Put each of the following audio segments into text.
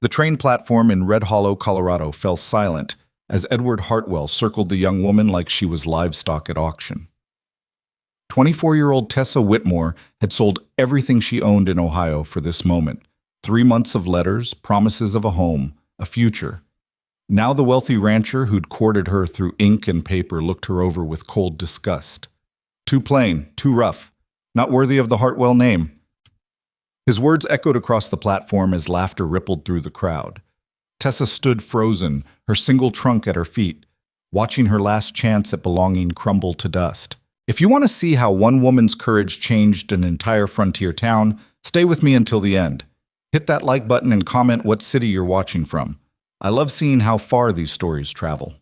The train platform in Red Hollow, Colorado fell silent as Edward Hartwell circled the young woman like she was livestock at auction. 24-year-old Tessa Whitmore had sold everything she owned in Ohio for this moment. 3 months of letters, promises of a home, a future. Now the wealthy rancher who'd courted her through ink and paper looked her over with cold disgust. Too plain, too rough, not worthy of the Hartwell name. His words echoed across the platform as laughter rippled through the crowd. Tessa stood frozen, her single trunk at her feet, watching her last chance at belonging crumble to dust. If you want to see how one woman's courage changed an entire frontier town, stay with me until the end. Hit that like button and comment what city you're watching from. I love seeing how far these stories travel.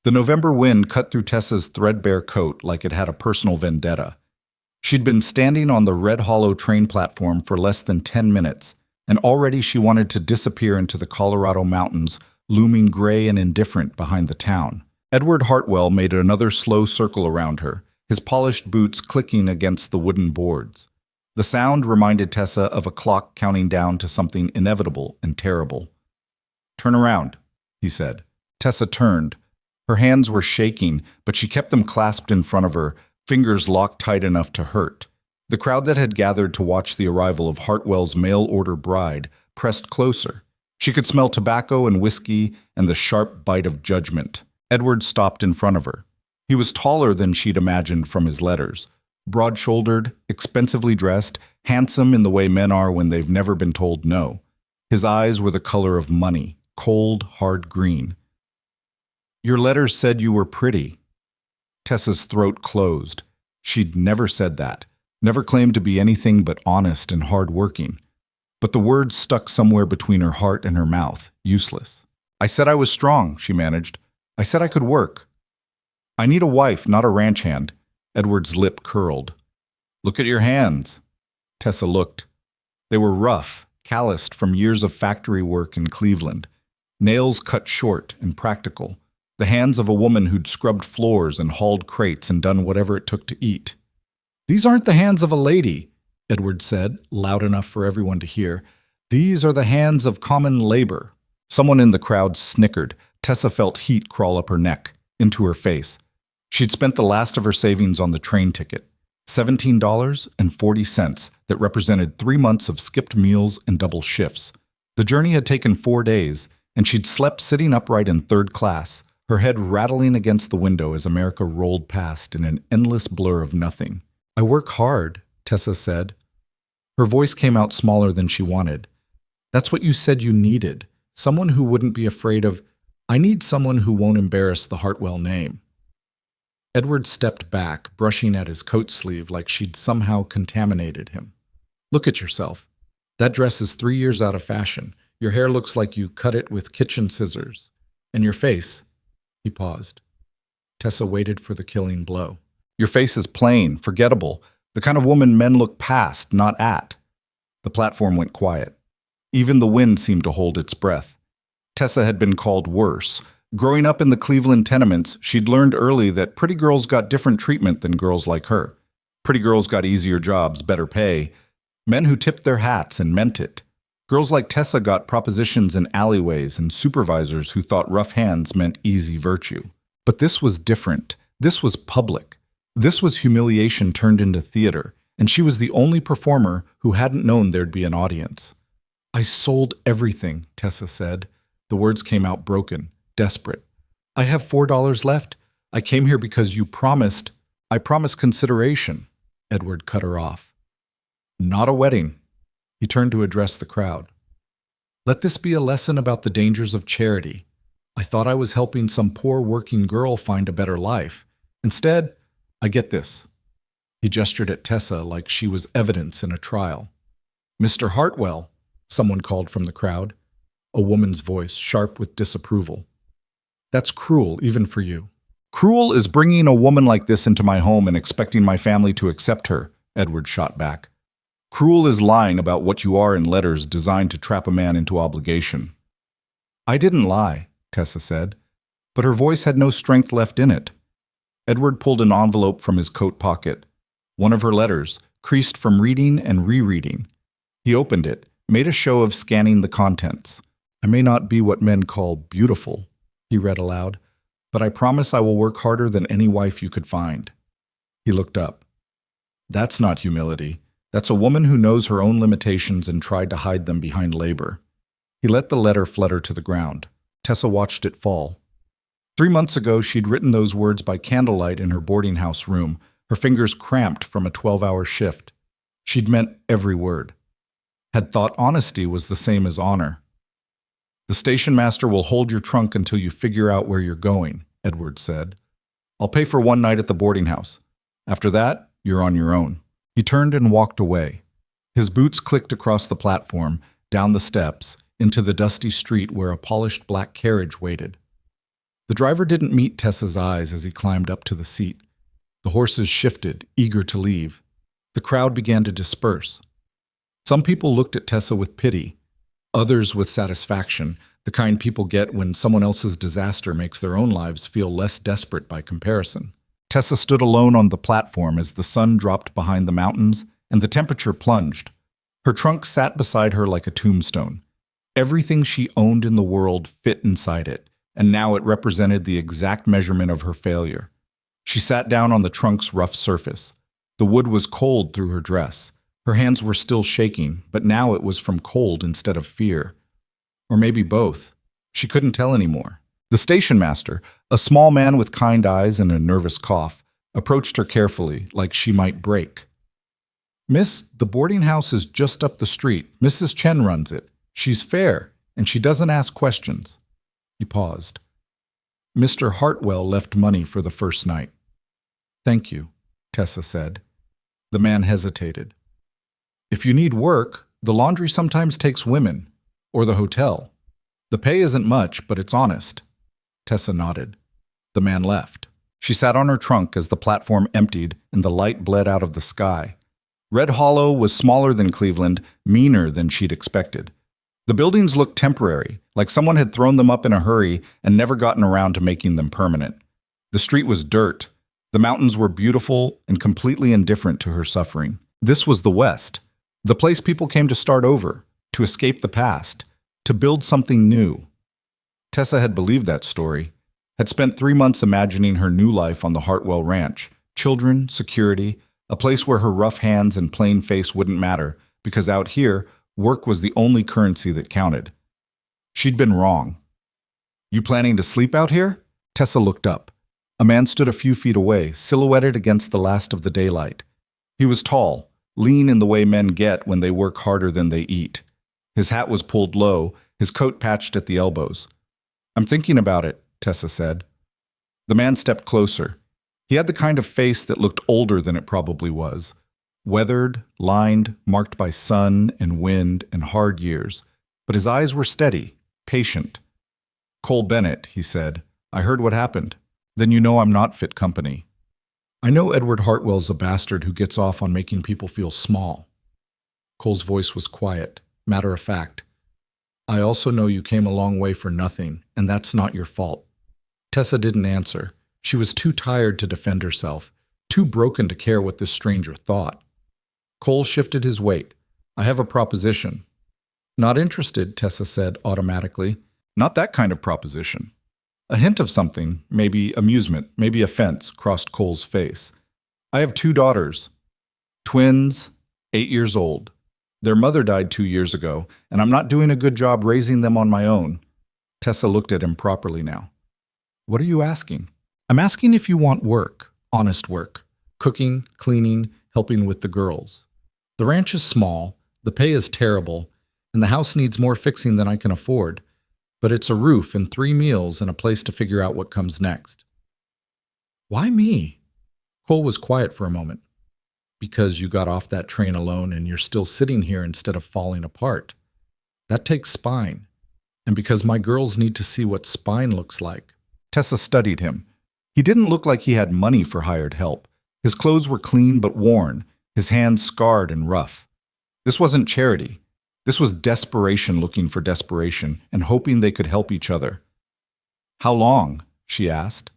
The November wind cut through Tessa's threadbare coat like it had a personal vendetta. She'd been standing on the Red Hollow train platform for less than 10 minutes, and already she wanted to disappear into the Colorado mountains, looming gray and indifferent behind the town. Edward Hartwell made another slow circle around her, his polished boots clicking against the wooden boards. The sound reminded Tessa of a clock counting down to something inevitable and terrible. "Turn around," he said. Tessa turned. Her hands were shaking, but she kept them clasped in front of her, fingers locked tight enough to hurt. The crowd that had gathered to watch the arrival of Hartwell's mail-order bride pressed closer. She could smell tobacco and whiskey and the sharp bite of judgment. Edward stopped in front of her. He was taller than she'd imagined from his letters. Broad-shouldered, expensively dressed, handsome in the way men are when they've never been told no. His eyes were the color of money, cold, hard green. "Your letters said you were pretty." Tessa's throat closed. She'd never said that, never claimed to be anything but honest and hard-working. But the words stuck somewhere between her heart and her mouth, useless. "I said I was strong," she managed. "I said I could work. I need a wife, not a ranch hand." Edward's lip curled. "Look at your hands." Tessa looked. They were rough, calloused from years of factory work in Cleveland. Nails cut short and practical. The hands of a woman who'd scrubbed floors and hauled crates and done whatever it took to eat. "These aren't the hands of a lady," Edward said, loud enough for everyone to hear. "These are the hands of common labor." Someone in the crowd snickered. Tessa felt heat crawl up her neck, into her face. She'd spent the last of her savings on the train ticket, $17.40, that represented 3 months of skipped meals and double shifts. The journey had taken 4 days, and she'd slept sitting upright in third class, her head rattling against the window as America rolled past in an endless blur of nothing. "I work hard," Tessa said. Her voice came out smaller than she wanted. "That's what you said you needed. Someone who wouldn't be afraid of... I need someone who won't embarrass the Hartwell name." Edward stepped back, brushing at his coat sleeve like she'd somehow contaminated him. "Look at yourself. That dress is 3 years out of fashion. Your hair looks like you cut it with kitchen scissors. And your face..." He paused. Tessa waited for the killing blow. "Your face is plain, forgettable, the kind of woman men look past, not at." The platform went quiet. Even the wind seemed to hold its breath. Tessa had been called worse. Growing up in the Cleveland tenements, she'd learned early that pretty girls got different treatment than girls like her. Pretty girls got easier jobs, better pay, men who tipped their hats and meant it. Girls like Tessa got propositions in alleyways and supervisors who thought rough hands meant easy virtue. But this was different. This was public. This was humiliation turned into theater, and she was the only performer who hadn't known there'd be an audience. "I sold everything," Tessa said. The words came out broken, desperate. "I have $4 left. I came here because you promised..." "I promised consideration," Edward cut her off. "Not a wedding." He turned to address the crowd. "Let this be a lesson about the dangers of charity. I thought I was helping some poor working girl find a better life. Instead, I get this." He gestured at Tessa like she was evidence in a trial. "Mr. Hartwell," someone called from the crowd, a woman's voice sharp with disapproval. "That's cruel, even for you." "Cruel is bringing a woman like this into my home and expecting my family to accept her," Edward shot back. "Cruel is lying about what you are in letters designed to trap a man into obligation." "I didn't lie," Tessa said, but her voice had no strength left in it. Edward pulled an envelope from his coat pocket, one of her letters, creased from reading and rereading. He opened it, made a show of scanning the contents. "I may not be what men call beautiful," he read aloud, "but I promise I will work harder than any wife you could find." He looked up. "That's not humility. That's a woman who knows her own limitations and tried to hide them behind labor." He let the letter flutter to the ground. Tessa watched it fall. 3 months ago, she'd written those words by candlelight in her boarding house room, her fingers cramped from a 12-hour shift. She'd meant every word. Had thought honesty was the same as honor. "The station master will hold your trunk until you figure out where you're going," Edward said. "I'll pay for one night at the boarding house. After that, you're on your own." He turned and walked away. His boots clicked across the platform, down the steps, into the dusty street where a polished black carriage waited. The driver didn't meet Tessa's eyes as he climbed up to the seat. The horses shifted, eager to leave. The crowd began to disperse. Some people looked at Tessa with pity, others with satisfaction, the kind people get when someone else's disaster makes their own lives feel less desperate by comparison. Tessa stood alone on the platform as the sun dropped behind the mountains and the temperature plunged. Her trunk sat beside her like a tombstone. Everything she owned in the world fit inside it, and now it represented the exact measurement of her failure. She sat down on the trunk's rough surface. The wood was cold through her dress. Her hands were still shaking, but now it was from cold instead of fear. Or maybe both. She couldn't tell anymore. The station master, a small man with kind eyes and a nervous cough, approached her carefully, like she might break. "Miss, the boarding house is just up the street. Mrs. Chen runs it. She's fair, and she doesn't ask questions." He paused. "Mr. Hartwell left money for the first night." "Thank you," Tessa said. The man hesitated. "If you need work, the laundry sometimes takes women, or the hotel. The pay isn't much, but it's honest." Tessa nodded. The man left. She sat on her trunk as the platform emptied and the light bled out of the sky. Red Hollow was smaller than Cleveland, meaner than she'd expected. The buildings looked temporary, like someone had thrown them up in a hurry and never gotten around to making them permanent. The street was dirt. The mountains were beautiful and completely indifferent to her suffering. This was the West, the place people came to start over, to escape the past, to build something new. Tessa had believed that story, had spent 3 months imagining her new life on the Hartwell Ranch, children, security, a place where her rough hands and plain face wouldn't matter, because out here, work was the only currency that counted. She'd been wrong. "You planning to sleep out here?" Tessa looked up. A man stood a few feet away, silhouetted against the last of the daylight. He was tall, lean in the way men get when they work harder than they eat. His hat was pulled low, his coat patched at the elbows. "I'm thinking about it," Tessa said. The man stepped closer. He had the kind of face that looked older than it probably was. Weathered, lined, marked by sun and wind and hard years. But his eyes were steady, patient. "Cole Bennett," he said. "I heard what happened. Then you know I'm not fit company. I know Edward Hartwell's a bastard who gets off on making people feel small." Cole's voice was quiet, matter of fact. "I also know you came a long way for nothing, and that's not your fault." Tessa didn't answer. She was too tired to defend herself, too broken to care what this stranger thought. Cole shifted his weight. "I have a proposition." "Not interested," Tessa said automatically. "Not that kind of proposition." A hint of something, maybe amusement, maybe offense, crossed Cole's face. "I have 2 daughters. Twins, 8 years old. Their mother died 2 years ago, and I'm not doing a good job raising them on my own." Tessa looked at him properly now. "What are you asking?" "I'm asking if you want work, honest work. Cooking, cleaning, helping with the girls. The ranch is small, the pay is terrible, and the house needs more fixing than I can afford. But it's a roof and 3 meals and a place to figure out what comes next." "Why me?" Cole was quiet for a moment. "Because you got off that train alone and you're still sitting here instead of falling apart. That takes spine. And because my girls need to see what spine looks like." Tessa studied him. He didn't look like he had money for hired help. His clothes were clean but worn, his hands scarred and rough. This wasn't charity. This was desperation looking for desperation and hoping they could help each other. "How long?" she asked.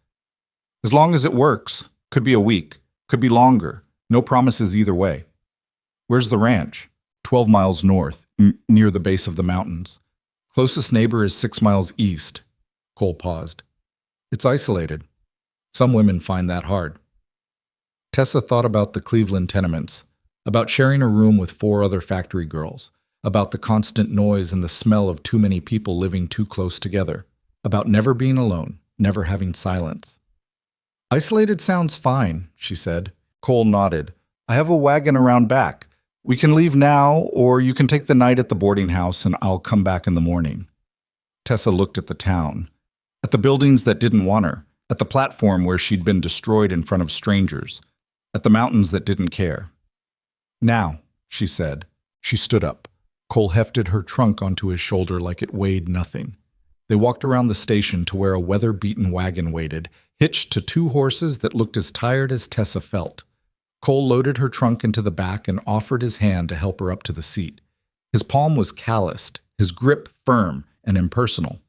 "As long as it works. Could be a week. Could be longer. No promises either way." "Where's the ranch?" 12 miles north, near the base of the mountains. Closest neighbor is 6 miles east. Cole paused. It's isolated. Some women find that hard. Tessa thought about the Cleveland tenements, about sharing a room with 4 other factory girls, about the constant noise and the smell of too many people living too close together, about never being alone, never having silence. Isolated sounds fine, she said. Cole nodded. I have a wagon around back. We can leave now, or you can take the night at the boarding house and I'll come back in the morning. Tessa looked at the town, at the buildings that didn't want her, at the platform where she'd been destroyed in front of strangers, at the mountains that didn't care. Now, she said. She stood up. Cole hefted her trunk onto his shoulder like it weighed nothing. They walked around the station to where a weather-beaten wagon waited, hitched to 2 horses that looked as tired as Tessa felt. Cole loaded her trunk into the back and offered his hand to help her up to the seat. His palm was calloused, his grip firm and impersonal.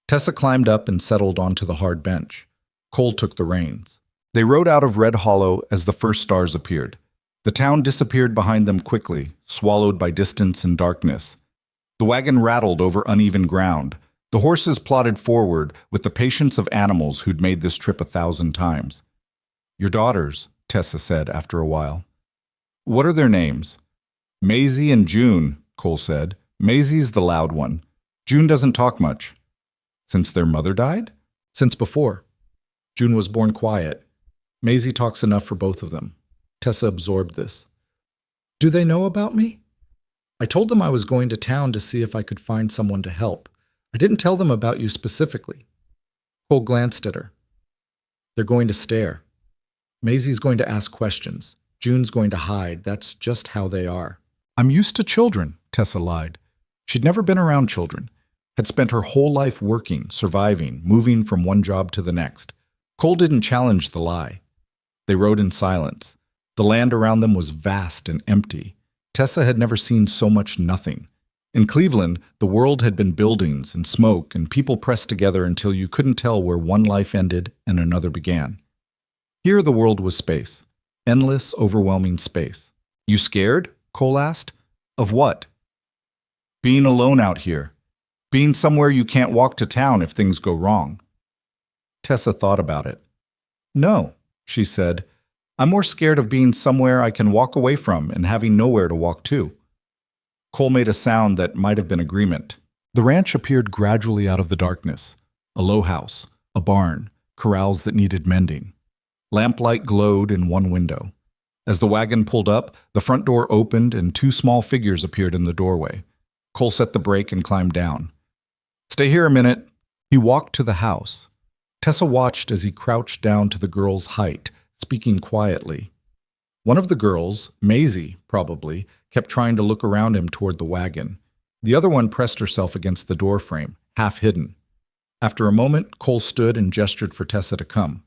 Tessa climbed up and settled onto the hard bench. Cole took the reins. They rode out of Red Hollow as the first stars appeared. The town disappeared behind them quickly, swallowed by distance and darkness. The wagon rattled over uneven ground. The horses plodded forward with the patience of animals who'd made this trip 1,000 times. Your daughters, Tessa said after a while. What are their names? Maisie and June, Cole said. Maisie's the loud one. June doesn't talk much. Since their mother died? Since before. June was born quiet. Maisie talks enough for both of them. Tessa absorbed this. Do they know about me? I told them I was going to town to see if I could find someone to help. I didn't tell them about you specifically. Cole glanced at her. They're going to stare. Maisie's going to ask questions. June's going to hide. That's just how they are. I'm used to children, Tessa lied. She'd never been around children, had spent her whole life working, surviving, moving from one job to the next. Cole didn't challenge the lie. They rode in silence. The land around them was vast and empty. Tessa had never seen so much nothing. In Cleveland, the world had been buildings and smoke and people pressed together until you couldn't tell where one life ended and another began. Here the world was space. Endless, overwhelming space. You scared? Cole asked. Of what? Being alone out here. Being somewhere you can't walk to town if things go wrong. Tessa thought about it. No, she said. I'm more scared of being somewhere I can walk away from and having nowhere to walk to. Cole made a sound that might have been agreement. The ranch appeared gradually out of the darkness. A low house, a barn, corrals that needed mending. Lamplight glowed in one window. As the wagon pulled up, the front door opened and 2 small figures appeared in the doorway. Cole set the brake and climbed down. Stay here a minute. He walked to the house. Tessa watched as he crouched down to the girl's height, speaking quietly. One of the girls, Maisie, probably, kept trying to look around him toward the wagon. The other one pressed herself against the doorframe, half hidden. After a moment, Cole stood and gestured for Tessa to come.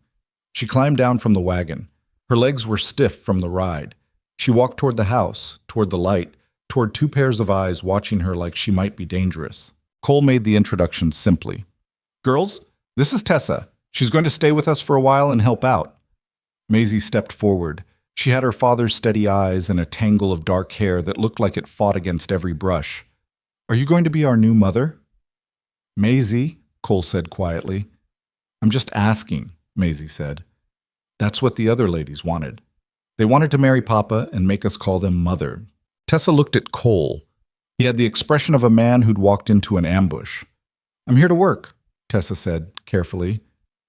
She climbed down from the wagon. Her legs were stiff from the ride. She walked toward the house, toward the light, toward 2 pairs of eyes watching her like she might be dangerous. Cole made the introduction simply. Girls, this is Tessa. She's going to stay with us for a while and help out. Maisie stepped forward. She had her father's steady eyes and a tangle of dark hair that looked like it fought against every brush. Are you going to be our new mother? Maisie, Cole said quietly. I'm just asking, Maisie said. That's what the other ladies wanted. They wanted to marry Papa and make us call them Mother. Tessa looked at Cole. He had the expression of a man who'd walked into an ambush. I'm here to work, Tessa said carefully.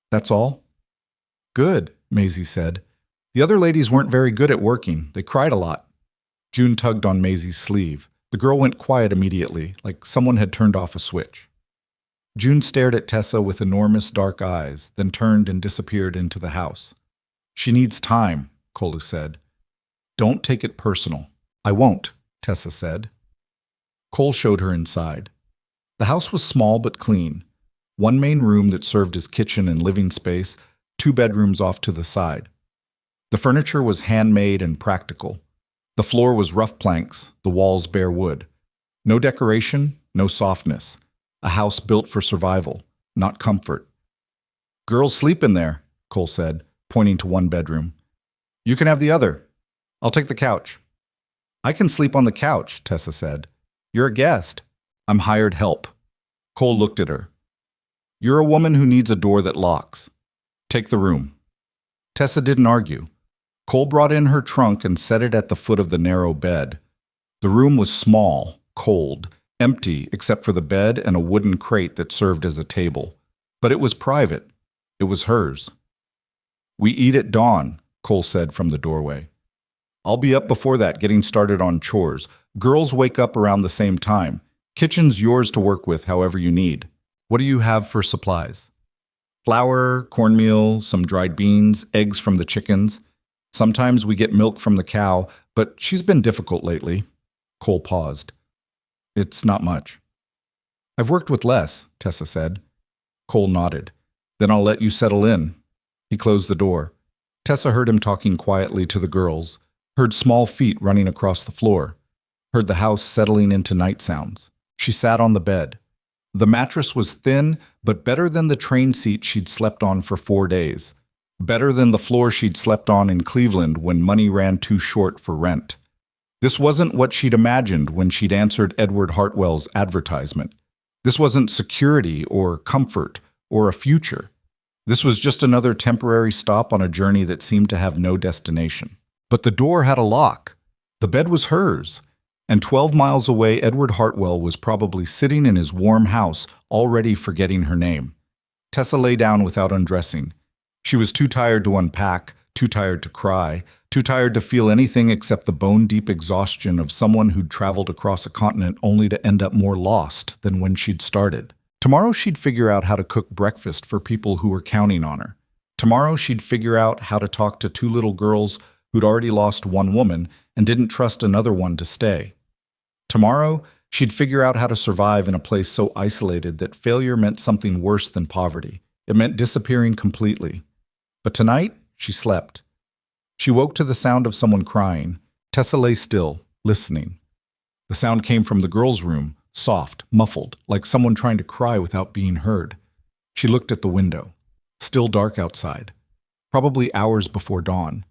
That's all? Good, Maisie said. The other ladies weren't very good at working. They cried a lot. June tugged on Maisie's sleeve. The girl went quiet immediately, like someone had turned off a switch. June stared at Tessa with enormous dark eyes, then turned and disappeared into the house. She needs time, Cole said. Don't take it personal. I won't, Tessa said. Cole showed her inside. The house was small but clean. 1 main room that served as kitchen and living space, 2 bedrooms off to the side. The furniture was handmade and practical. The floor was rough planks, the walls bare wood. No decoration, no softness. A house built for survival, not comfort. Girls sleep in there, Cole said, pointing to 1 bedroom. You can have the other. I'll take the couch. I can sleep on the couch, Tessa said. You're a guest. I'm hired help. Cole looked at her. You're a woman who needs a door that locks. Take the room. Tessa didn't argue. Cole brought in her trunk and set it at the foot of the narrow bed. The room was small, cold, empty except for the bed and a wooden crate that served as a table. But it was private. It was hers. We eat at dawn, Cole said from the doorway. I'll be up before that getting started on chores. Girls wake up around the same time. Kitchen's yours to work with however you need. What do you have for supplies? Flour, cornmeal, some dried beans, eggs from the chickens. Sometimes we get milk from the cow, but she's been difficult lately. Cole paused. It's not much. I've worked with less, Tessa said. Cole nodded. Then I'll let you settle in. He closed the door. Tessa heard him talking quietly to the girls, heard small feet running across the floor, heard the house settling into night sounds. She sat on the bed. The mattress was thin, but better than the train seat she'd slept on for 4 days. Better than the floor she'd slept on in Cleveland when money ran too short for rent. This wasn't what she'd imagined when she'd answered Edward Hartwell's advertisement. This wasn't security or comfort or a future. This was just another temporary stop on a journey that seemed to have no destination. But the door had a lock. The bed was hers. And 12 miles away, Edward Hartwell was probably sitting in his warm house, already forgetting her name. Tessa lay down without undressing. She was too tired to unpack, too tired to cry, too tired to feel anything except the bone-deep exhaustion of someone who'd traveled across a continent only to end up more lost than when she'd started. Tomorrow she'd figure out how to cook breakfast for people who were counting on her. Tomorrow she'd figure out how to talk to 2 little girls who'd already lost 1 woman and didn't trust another one to stay. Tomorrow, she'd figure out how to survive in a place so isolated that failure meant something worse than poverty. It meant disappearing completely. But tonight, she slept. She woke to the sound of someone crying. Tessa lay still, listening. The sound came from the girls' room, soft, muffled, like someone trying to cry without being heard. She looked at the window. Still dark outside. Probably hours before dawn.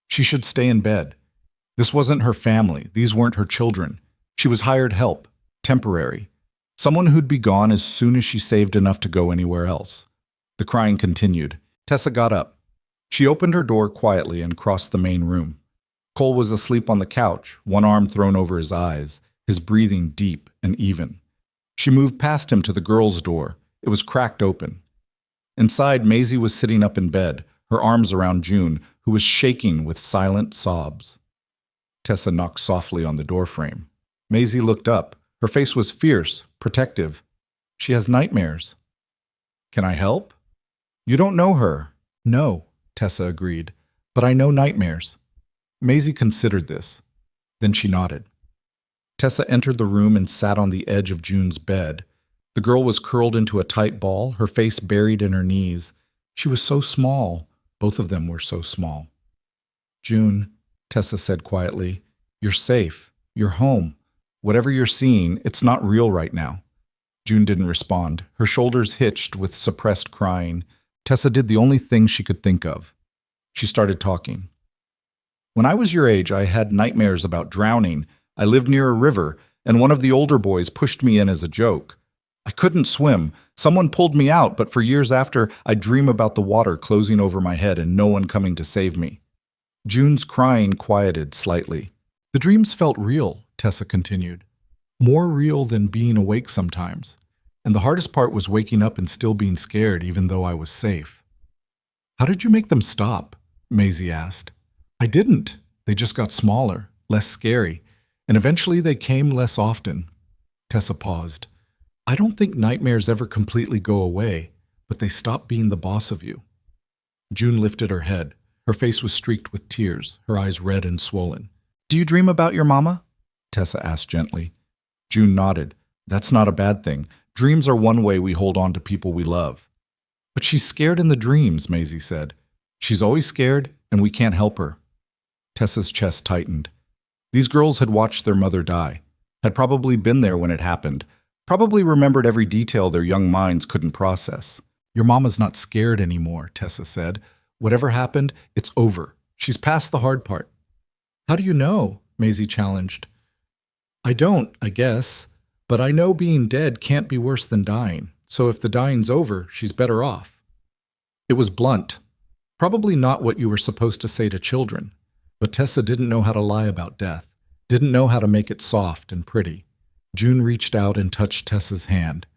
She should stay in bed. This wasn't her family. These weren't her children. She was hired help, temporary. Someone who'd be gone as soon as she saved enough to go anywhere else. The crying continued. Tessa got up. She opened her door quietly and crossed the main room. Cole was asleep on the couch, one arm thrown over his eyes, his breathing deep and even. She moved past him to the girls' door. It was cracked open. Inside, Maisie was sitting up in bed, her arms around June, who was shaking with silent sobs. Tessa knocked softly on the doorframe. Maisie looked up. Her face was fierce, protective. She has nightmares. Can I help? You don't know her. No, Tessa agreed. But I know nightmares. Maisie considered this. Then she nodded. Tessa entered the room and sat on the edge of June's bed. The girl was curled into a tight ball, her face buried in her knees. She was so small. Both of them were so small. June, Tessa said quietly, you're safe. You're home. Whatever you're seeing, it's not real right now. June didn't respond. Her shoulders hitched with suppressed crying. Tessa did the only thing she could think of. She started talking. When I was your age, I had nightmares about drowning. I lived near a river, and one of the older boys pushed me in as a joke. I couldn't swim. Someone pulled me out, but for years after, I'd dream about the water closing over my head and no one coming to save me. June's crying quieted slightly. The dreams felt real, Tessa continued. More real than being awake sometimes. And the hardest part was waking up and still being scared even though I was safe. How did you make them stop? Maisie asked. I didn't. They just got smaller, less scary, and eventually they came less often. Tessa paused. I don't think nightmares ever completely go away, but they stop being the boss of you. June lifted her head. Her face was streaked with tears, her eyes red and swollen. Do you dream about your mama? Tessa asked gently. June nodded. That's not a bad thing. Dreams are one way we hold on to people we love. But she's scared in the dreams, Maisie said. She's always scared, and we can't help her. Tessa's chest tightened. These girls had watched their mother die, had probably been there when it happened, probably remembered every detail their young minds couldn't process. Your mama's not scared anymore, Tessa said. Whatever happened, it's over. She's past the hard part. How do you know? Maisie challenged. I don't, I guess. But I know being dead can't be worse than dying, so if the dying's over, she's better off. It was blunt. Probably not what you were supposed to say to children, but Tessa didn't know how to lie about death, didn't know how to make it soft and pretty. June reached out and touched Tessa's hand.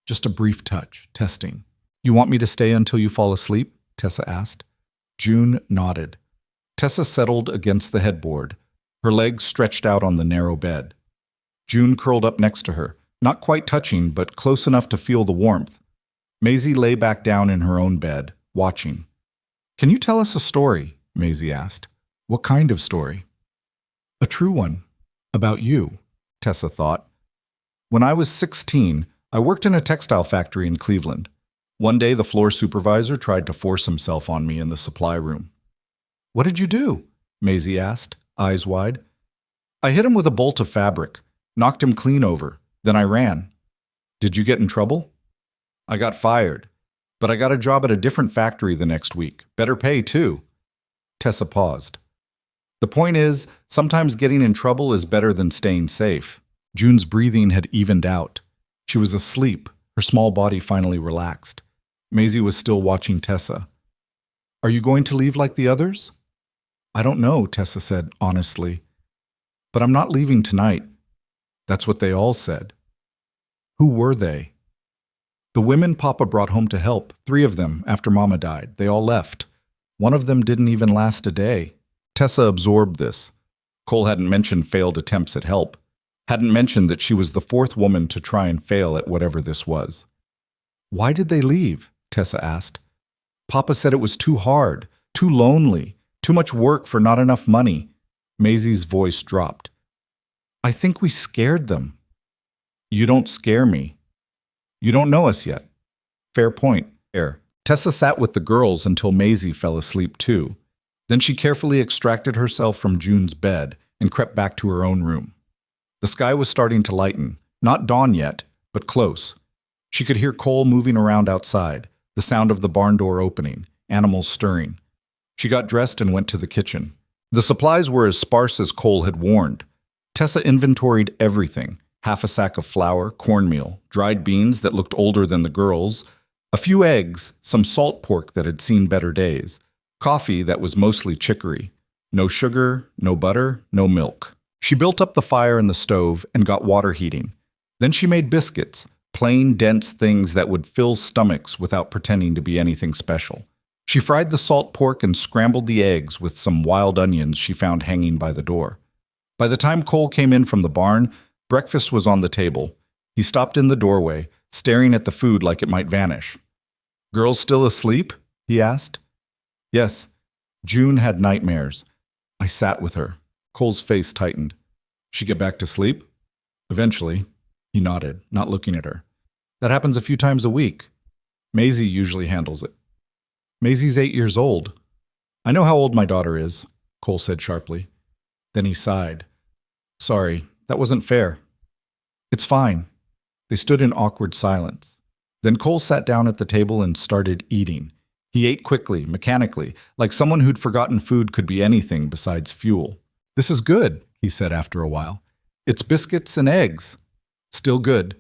Just a brief touch, testing. You want me to stay until you fall asleep? Tessa asked. June nodded. Tessa settled against the headboard, her legs stretched out on the narrow bed. June curled up next to her, not quite touching, but close enough to feel the warmth. Maisie lay back down in her own bed, watching. Can you tell us a story? Maisie asked. What kind of story? A true one. About you, Tessa thought. When I was 16, I worked in a textile factory in Cleveland. One day, the floor supervisor tried to force himself on me in the supply room. What did you do? Maisie asked, eyes wide. I hit him with a bolt of fabric, knocked him clean over, then I ran. Did you get in trouble? I got fired, but I got a job at a different factory the next week. Better pay, too. Tessa paused. The point is, sometimes getting in trouble is better than staying safe. June's breathing had evened out. She was asleep, her small body finally relaxed. Maisie was still watching Tessa. Are you going to leave like the others? I don't know, Tessa said honestly. But I'm not leaving tonight. That's what they all said. Who were they? The women Papa brought home to help, 3 of them, after Mama died. They all left. One of them didn't even last a day. Tessa absorbed this. Cole hadn't mentioned failed attempts at help. Hadn't mentioned that she was the 4th woman to try and fail at whatever this was. Why did they leave? Tessa asked. Papa said it was too hard, too lonely, too much work for not enough money. Maisie's voice dropped. I think we scared them. You don't scare me. You don't know us yet. Fair point, Air. Tessa sat with the girls until Maisie fell asleep too. Then she carefully extracted herself from June's bed and crept back to her own room. The sky was starting to lighten, not dawn yet, but close. She could hear Cole moving around outside, the sound of the barn door opening, animals stirring. She got dressed and went to the kitchen. The supplies were as sparse as Cole had warned. Tessa inventoried everything: half a sack of flour, cornmeal, dried beans that looked older than the girls, a few eggs, some salt pork that had seen better days, coffee that was mostly chicory. No sugar, no butter, no milk. She built up the fire in the stove and got water heating. Then she made biscuits, plain, dense things that would fill stomachs without pretending to be anything special. She fried the salt pork and scrambled the eggs with some wild onions she found hanging by the door. By the time Cole came in from the barn, breakfast was on the table. He stopped in the doorway, staring at the food like it might vanish. Girls still asleep? He asked. Yes. June had nightmares. I sat with her. Cole's face tightened. She get back to sleep? Eventually. He nodded, not looking at her. That happens a few times a week. Maisie usually handles it. Maisie's 8 years old. I know how old my daughter is, Cole said sharply. Then he sighed. Sorry, that wasn't fair. It's fine. They stood in awkward silence. Then Cole sat down at the table and started eating. He ate quickly, mechanically, like someone who'd forgotten food could be anything besides fuel. This is good, he said after a while. It's biscuits and eggs. Still good.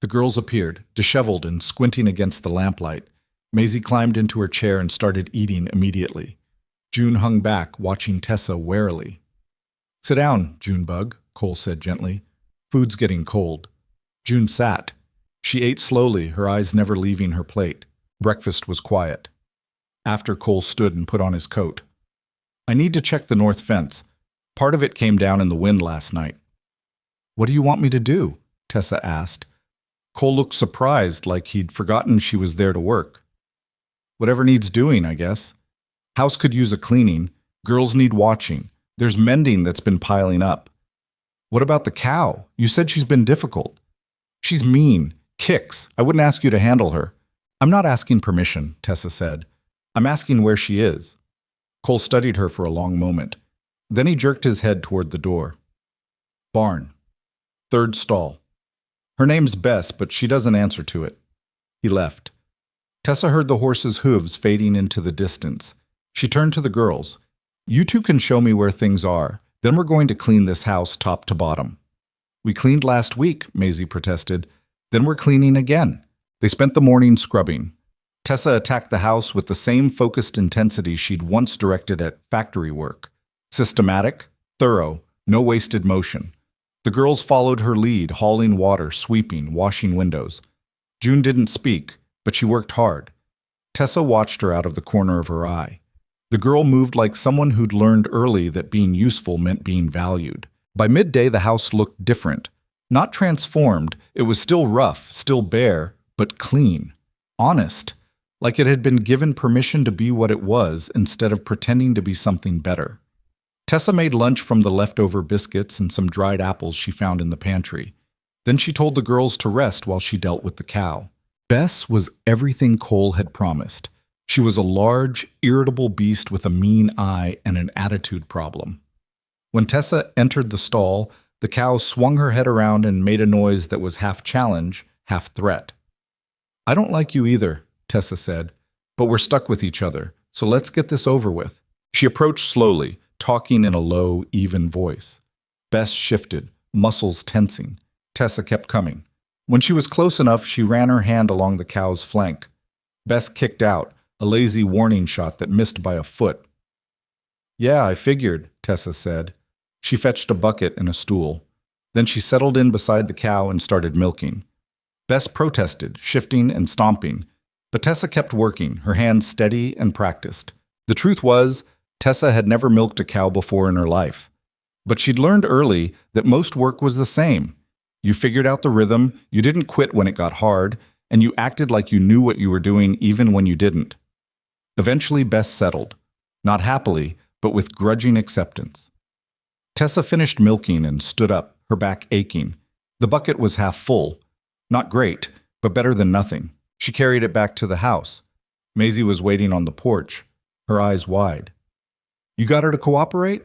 The girls appeared, disheveled and squinting against the lamplight. Maisie climbed into her chair and started eating immediately. June hung back, watching Tessa warily. Sit down, Junebug, Cole said gently. Food's getting cold. June sat. She ate slowly, her eyes never leaving her plate. Breakfast was quiet. After, Cole stood and put on his coat. I need to check the north fence. Part of it came down in the wind last night. What do you want me to do? Tessa asked. Cole looked surprised, like he'd forgotten she was there to work. Whatever needs doing, I guess. House could use a cleaning. Girls need watching. There's mending that's been piling up. What about the cow? You said she's been difficult. She's mean. Kicks. I wouldn't ask you to handle her. I'm not asking permission, Tessa said. I'm asking where she is. Cole studied her for a long moment. Then he jerked his head toward the door. Barn. 3rd stall. Her name's Bess, but she doesn't answer to it. He left. Tessa heard the horse's hooves fading into the distance. She turned to the girls. You two can show me where things are. Then we're going to clean this house top to bottom. We cleaned last week, Maisie protested. Then we're cleaning again. They spent the morning scrubbing. Tessa attacked the house with the same focused intensity she'd once directed at factory work. Systematic, thorough, no wasted motion. The girls followed her lead, hauling water, sweeping, washing windows. June didn't speak, but she worked hard. Tessa watched her out of the corner of her eye. The girl moved like someone who'd learned early that being useful meant being valued. By midday, the house looked different. Not transformed, it was still rough, still bare, but clean. Honest, like it had been given permission to be what it was instead of pretending to be something better. Tessa made lunch from the leftover biscuits and some dried apples she found in the pantry. Then she told the girls to rest while she dealt with the cow. Bess was everything Cole had promised. She was a large, irritable beast with a mean eye and an attitude problem. When Tessa entered the stall, the cow swung her head around and made a noise that was half challenge, half threat. "I don't like you either," Tessa said, "but we're stuck with each other, so let's get this over with." She approached slowly, talking in a low, even voice. Bess shifted, muscles tensing. Tessa kept coming. When she was close enough, she ran her hand along the cow's flank. Bess kicked out, a lazy warning shot that missed by a foot. "Yeah, I figured," Tessa said. She fetched a bucket and a stool. Then she settled in beside the cow and started milking. Bess protested, shifting and stomping, but Tessa kept working, her hands steady and practiced. The truth was, Tessa had never milked a cow before in her life. But she'd learned early that most work was the same. You figured out the rhythm, you didn't quit when it got hard, and you acted like you knew what you were doing even when you didn't. Eventually, Bess settled. Not happily, but with grudging acceptance. Tessa finished milking and stood up, her back aching. The bucket was half full. Not great, but better than nothing. She carried it back to the house. Maisie was waiting on the porch, her eyes wide. "You got her to cooperate?"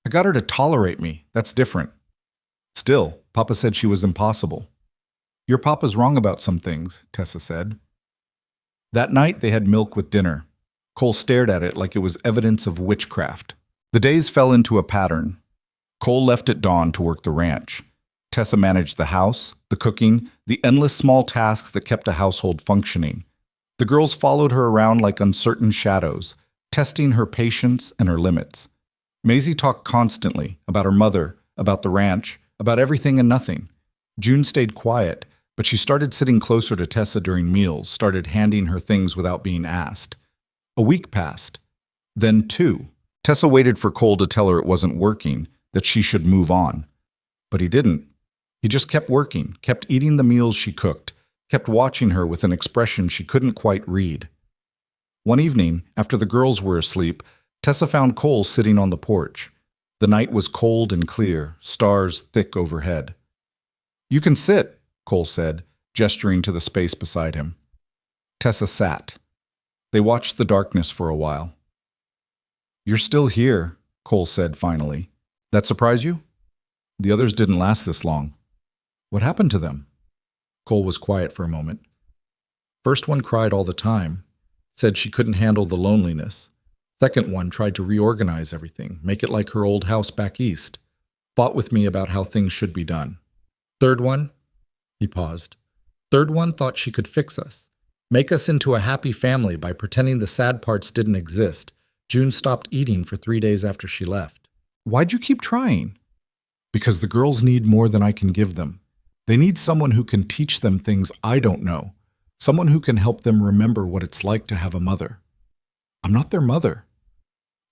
"I got her to tolerate me. That's different." "Still, Papa said she was impossible." "Your papa's wrong about some things," Tessa said. That night they had milk with dinner. Cole stared at it like it was evidence of witchcraft. The days fell into a pattern. Cole left at dawn to work the ranch. Tessa managed the house, the cooking, the endless small tasks that kept a household functioning. The girls followed her around like uncertain shadows, testing her patience and her limits. Maisie talked constantly about her mother, about the ranch, about everything and nothing. June stayed quiet, but she started sitting closer to Tessa during meals, started handing her things without being asked. A week passed. Then 2. Tessa waited for Cole to tell her it wasn't working, that she should move on. But he didn't. He just kept working, kept eating the meals she cooked, kept watching her with an expression she couldn't quite read. One evening, after the girls were asleep, Tessa found Cole sitting on the porch. The night was cold and clear, stars thick overhead. "You can sit," Cole said, gesturing to the space beside him. Tessa sat. They watched the darkness for a while. "You're still here," Cole said finally. "That surprise you? The others didn't last this long. What happened to them?" Cole was quiet for a moment. "First one cried all the time, said she couldn't handle the loneliness. Second one tried to reorganize everything, make it like her old house back east. Fought with me about how things should be done. Third one," he paused. "Third one thought she could fix us, make us into a happy family by pretending the sad parts didn't exist. June stopped eating for 3 days after she left." "Why'd you keep trying?" "Because the girls need more than I can give them. They need someone who can teach them things I don't know, someone who can help them remember what it's like to have a mother." "I'm not their mother."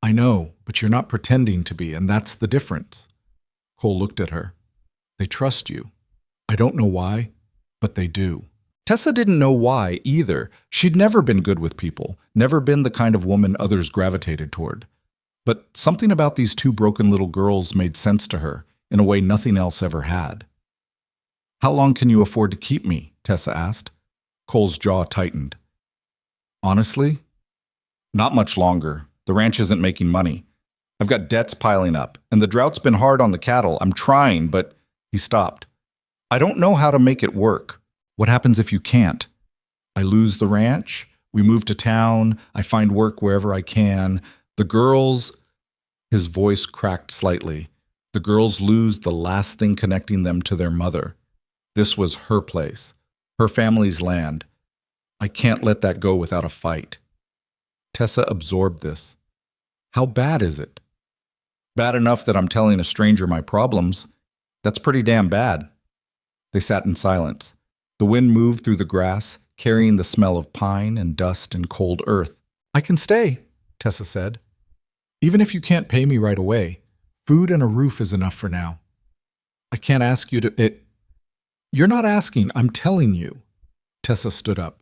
"I know, but you're not pretending to be, and that's the difference." Cole looked at her. "They trust you. I don't know why, but they do." Tessa didn't know why either. She'd never been good with people, never been the kind of woman others gravitated toward. But something about these 2 broken little girls made sense to her in a way nothing else ever had. "How long can you afford to keep me?" Tessa asked. Cole's jaw tightened. "Honestly? Not much longer. The ranch isn't making money. I've got debts piling up, and the drought's been hard on the cattle. I'm trying, but..." He stopped. "I don't know how to make it work. What happens if you can't?" "I lose the ranch. We move to town. I find work wherever I can. The girls..." His voice cracked slightly. The girls lose the last thing connecting them to their mother. This was her place, her family's land. I can't let that go without a fight. Tessa absorbed this. How bad is it? Bad enough that I'm telling a stranger my problems. That's pretty damn bad. They sat in silence. The wind moved through the grass, carrying the smell of pine and dust and cold earth. I can stay, Tessa said. Even if you can't pay me right away, food and a roof is enough for now. I can't ask you to... You're not asking, I'm telling you. Tessa stood up.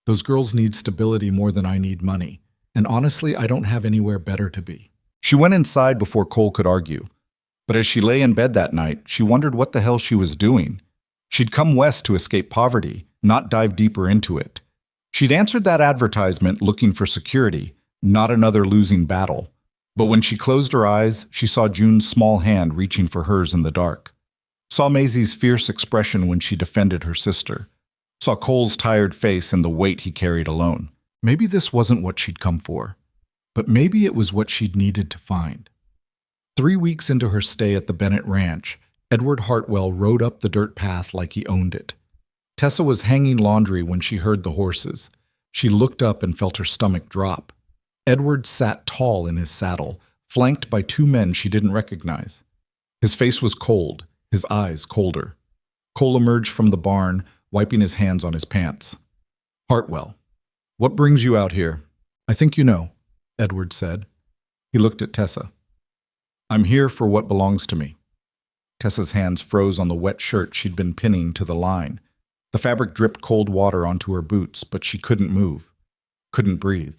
Those girls need stability more than I need money, and honestly, I don't have anywhere better to be. She went inside before Cole could argue. But as she lay in bed that night, she wondered what the hell she was doing. She'd come west to escape poverty, not dive deeper into it. She'd answered that advertisement looking for security, not another losing battle. But when she closed her eyes, she saw June's small hand reaching for hers in the dark. Saw Maisie's fierce expression when she defended her sister. Saw Cole's tired face and the weight he carried alone. Maybe this wasn't what she'd come for. But maybe it was what she'd needed to find. 3 weeks into her stay at the Bennett Ranch, Edward Hartwell rode up the dirt path like he owned it. Tessa was hanging laundry when she heard the horses. She looked up and felt her stomach drop. Edward sat tall in his saddle, flanked by 2 men she didn't recognize. His face was cold, his eyes colder. Cole emerged from the barn, wiping his hands on his pants. Hartwell, what brings you out here? I think you know, Edward said. He looked at Tessa. I'm here for what belongs to me. Tessa's hands froze on the wet shirt she'd been pinning to the line. The fabric dripped cold water onto her boots, but she couldn't move, couldn't breathe.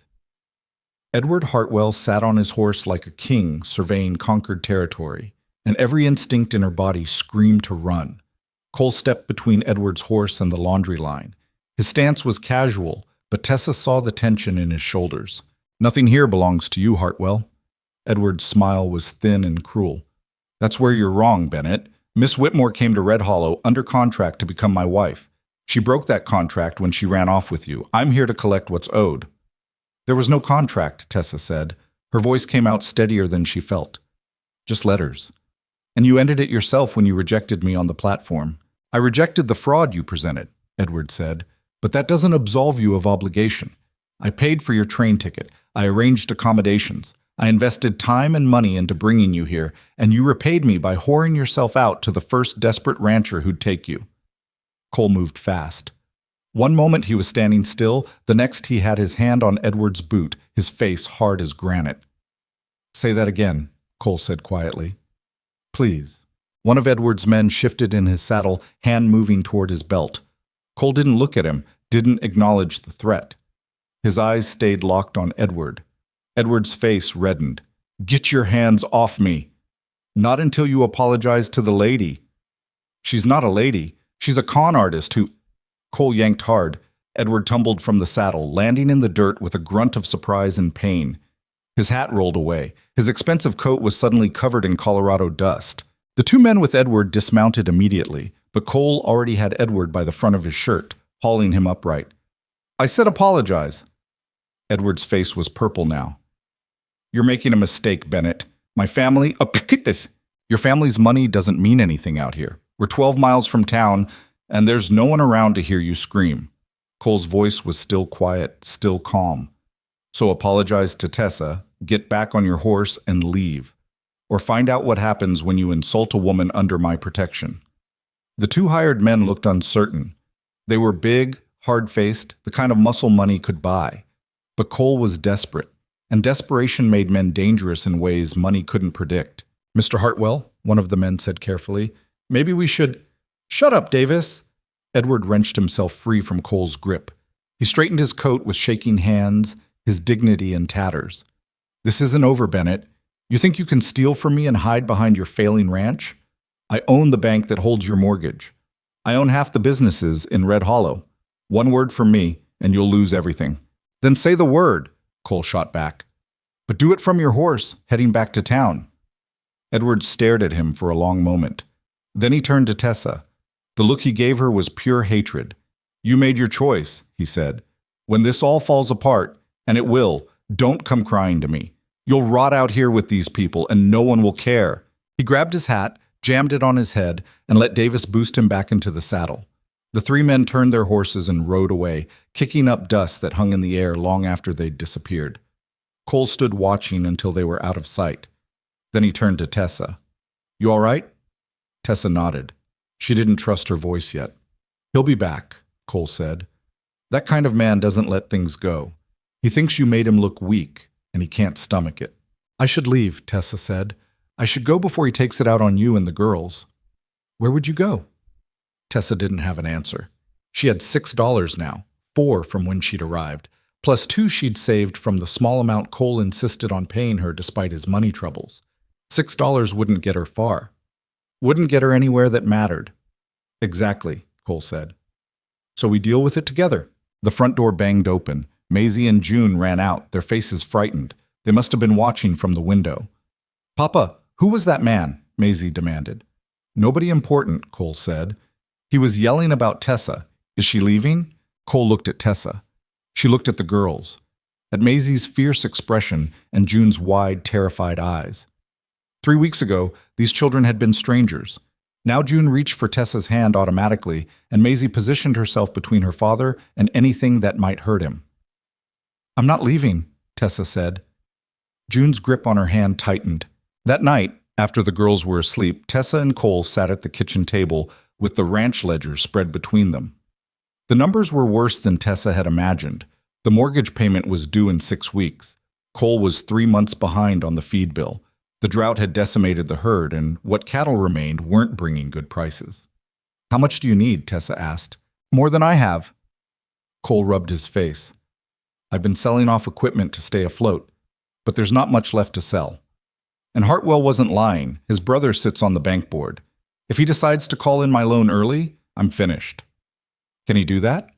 Edward Hartwell sat on his horse like a king surveying conquered territory, and every instinct in her body screamed to run. Cole stepped between Edward's horse and the laundry line. His stance was casual, but Tessa saw the tension in his shoulders. Nothing here belongs to you, Hartwell. Edward's smile was thin and cruel. That's where you're wrong, Bennett. Miss Whitmore came to Red Hollow under contract to become my wife. She broke that contract when she ran off with you. I'm here to collect what's owed. There was no contract, Tessa said. Her voice came out steadier than she felt. Just letters. And you ended it yourself when you rejected me on the platform. I rejected the fraud you presented, Edward said, but that doesn't absolve you of obligation. I paid for your train ticket. I arranged accommodations. I invested time and money into bringing you here, and you repaid me by whoring yourself out to the first desperate rancher who'd take you. Cole moved fast. One moment he was standing still, the next he had his hand on Edward's boot, his face hard as granite. Say that again, Cole said quietly. Please. One of Edward's men shifted in his saddle, hand moving toward his belt. Cole didn't look at him, didn't acknowledge the threat. His eyes stayed locked on Edward. Edward's face reddened. Get your hands off me. Not until you apologize to the lady. She's not a lady. She's a con artist who... Cole yanked hard. Edward tumbled from the saddle, landing in the dirt with a grunt of surprise and pain. His hat rolled away. His expensive coat was suddenly covered in Colorado dust. The 2 men with Edward dismounted immediately, but Cole already had Edward by the front of his shirt, hauling him upright. I said apologize. Edward's face was purple now. You're making a mistake, Bennett. My family... Your family's money doesn't mean anything out here. We're 12 miles from town, and there's no one around to hear you scream. Cole's voice was still quiet, still calm. So apologize to Tessa, get back on your horse, and leave. Or find out what happens when you insult a woman under my protection. The 2 hired men looked uncertain. They were big, hard-faced, the kind of muscle money could buy. But Cole was desperate. And desperation made men dangerous in ways money couldn't predict. Mr. Hartwell, one of the men said carefully, maybe we should... Shut up, Davis! Edward wrenched himself free from Cole's grip. He straightened his coat with shaking hands, his dignity in tatters. This isn't over, Bennett. You think you can steal from me and hide behind your failing ranch? I own the bank that holds your mortgage. I own half the businesses in Red Hollow. One word from me, and you'll lose everything. Then say the word, Cole shot back. But do it from your horse, heading back to town. Edward stared at him for a long moment. Then he turned to Tessa. The look he gave her was pure hatred. You made your choice, he said. When this all falls apart, and it will, don't come crying to me. You'll rot out here with these people, and no one will care. He grabbed his hat, jammed it on his head, and let Davis boost him back into the saddle. The three men turned their horses and rode away, kicking up dust that hung in the air long after they'd disappeared. Cole stood watching until they were out of sight. Then he turned to Tessa. "You all right?" Tessa nodded. She didn't trust her voice yet. "He'll be back," Cole said. "That kind of man doesn't let things go. He thinks you made him look weak, and he can't stomach it." "I should leave," Tessa said. "I should go before he takes it out on you and the girls." "Where would you go?" Tessa didn't have an answer. She had $6 now, 4 from when she'd arrived, plus 2 she'd saved from the small amount Cole insisted on paying her despite his money troubles. $6 wouldn't get her far. Wouldn't get her anywhere that mattered. "Exactly," Cole said. "So we deal with it together." The front door banged open. Maisie and June ran out, their faces frightened. They must have been watching from the window. "Papa, who was that man?" Maisie demanded. "Nobody important," Cole said. "He was yelling about Tessa. Is she leaving?" Cole looked at Tessa. She looked at the girls, at Maisie's fierce expression and June's wide, terrified eyes. 3 weeks ago, these children had been strangers. Now June reached for Tessa's hand automatically, and Maisie positioned herself between her father and anything that might hurt him. "I'm not leaving," Tessa said. June's grip on her hand tightened. That night, after the girls were asleep, Tessa and Cole sat at the kitchen table with the ranch ledger spread between them. The numbers were worse than Tessa had imagined. The mortgage payment was due in 6 weeks. Cole was 3 months behind on the feed bill. The drought had decimated the herd, and what cattle remained weren't bringing good prices. "How much do you need?" Tessa asked. "More than I have." Cole rubbed his face. "I've been selling off equipment to stay afloat, but there's not much left to sell." And Hartwell wasn't lying. His brother sits on the bank board. If he decides to call in my loan early, I'm finished. Can he do that?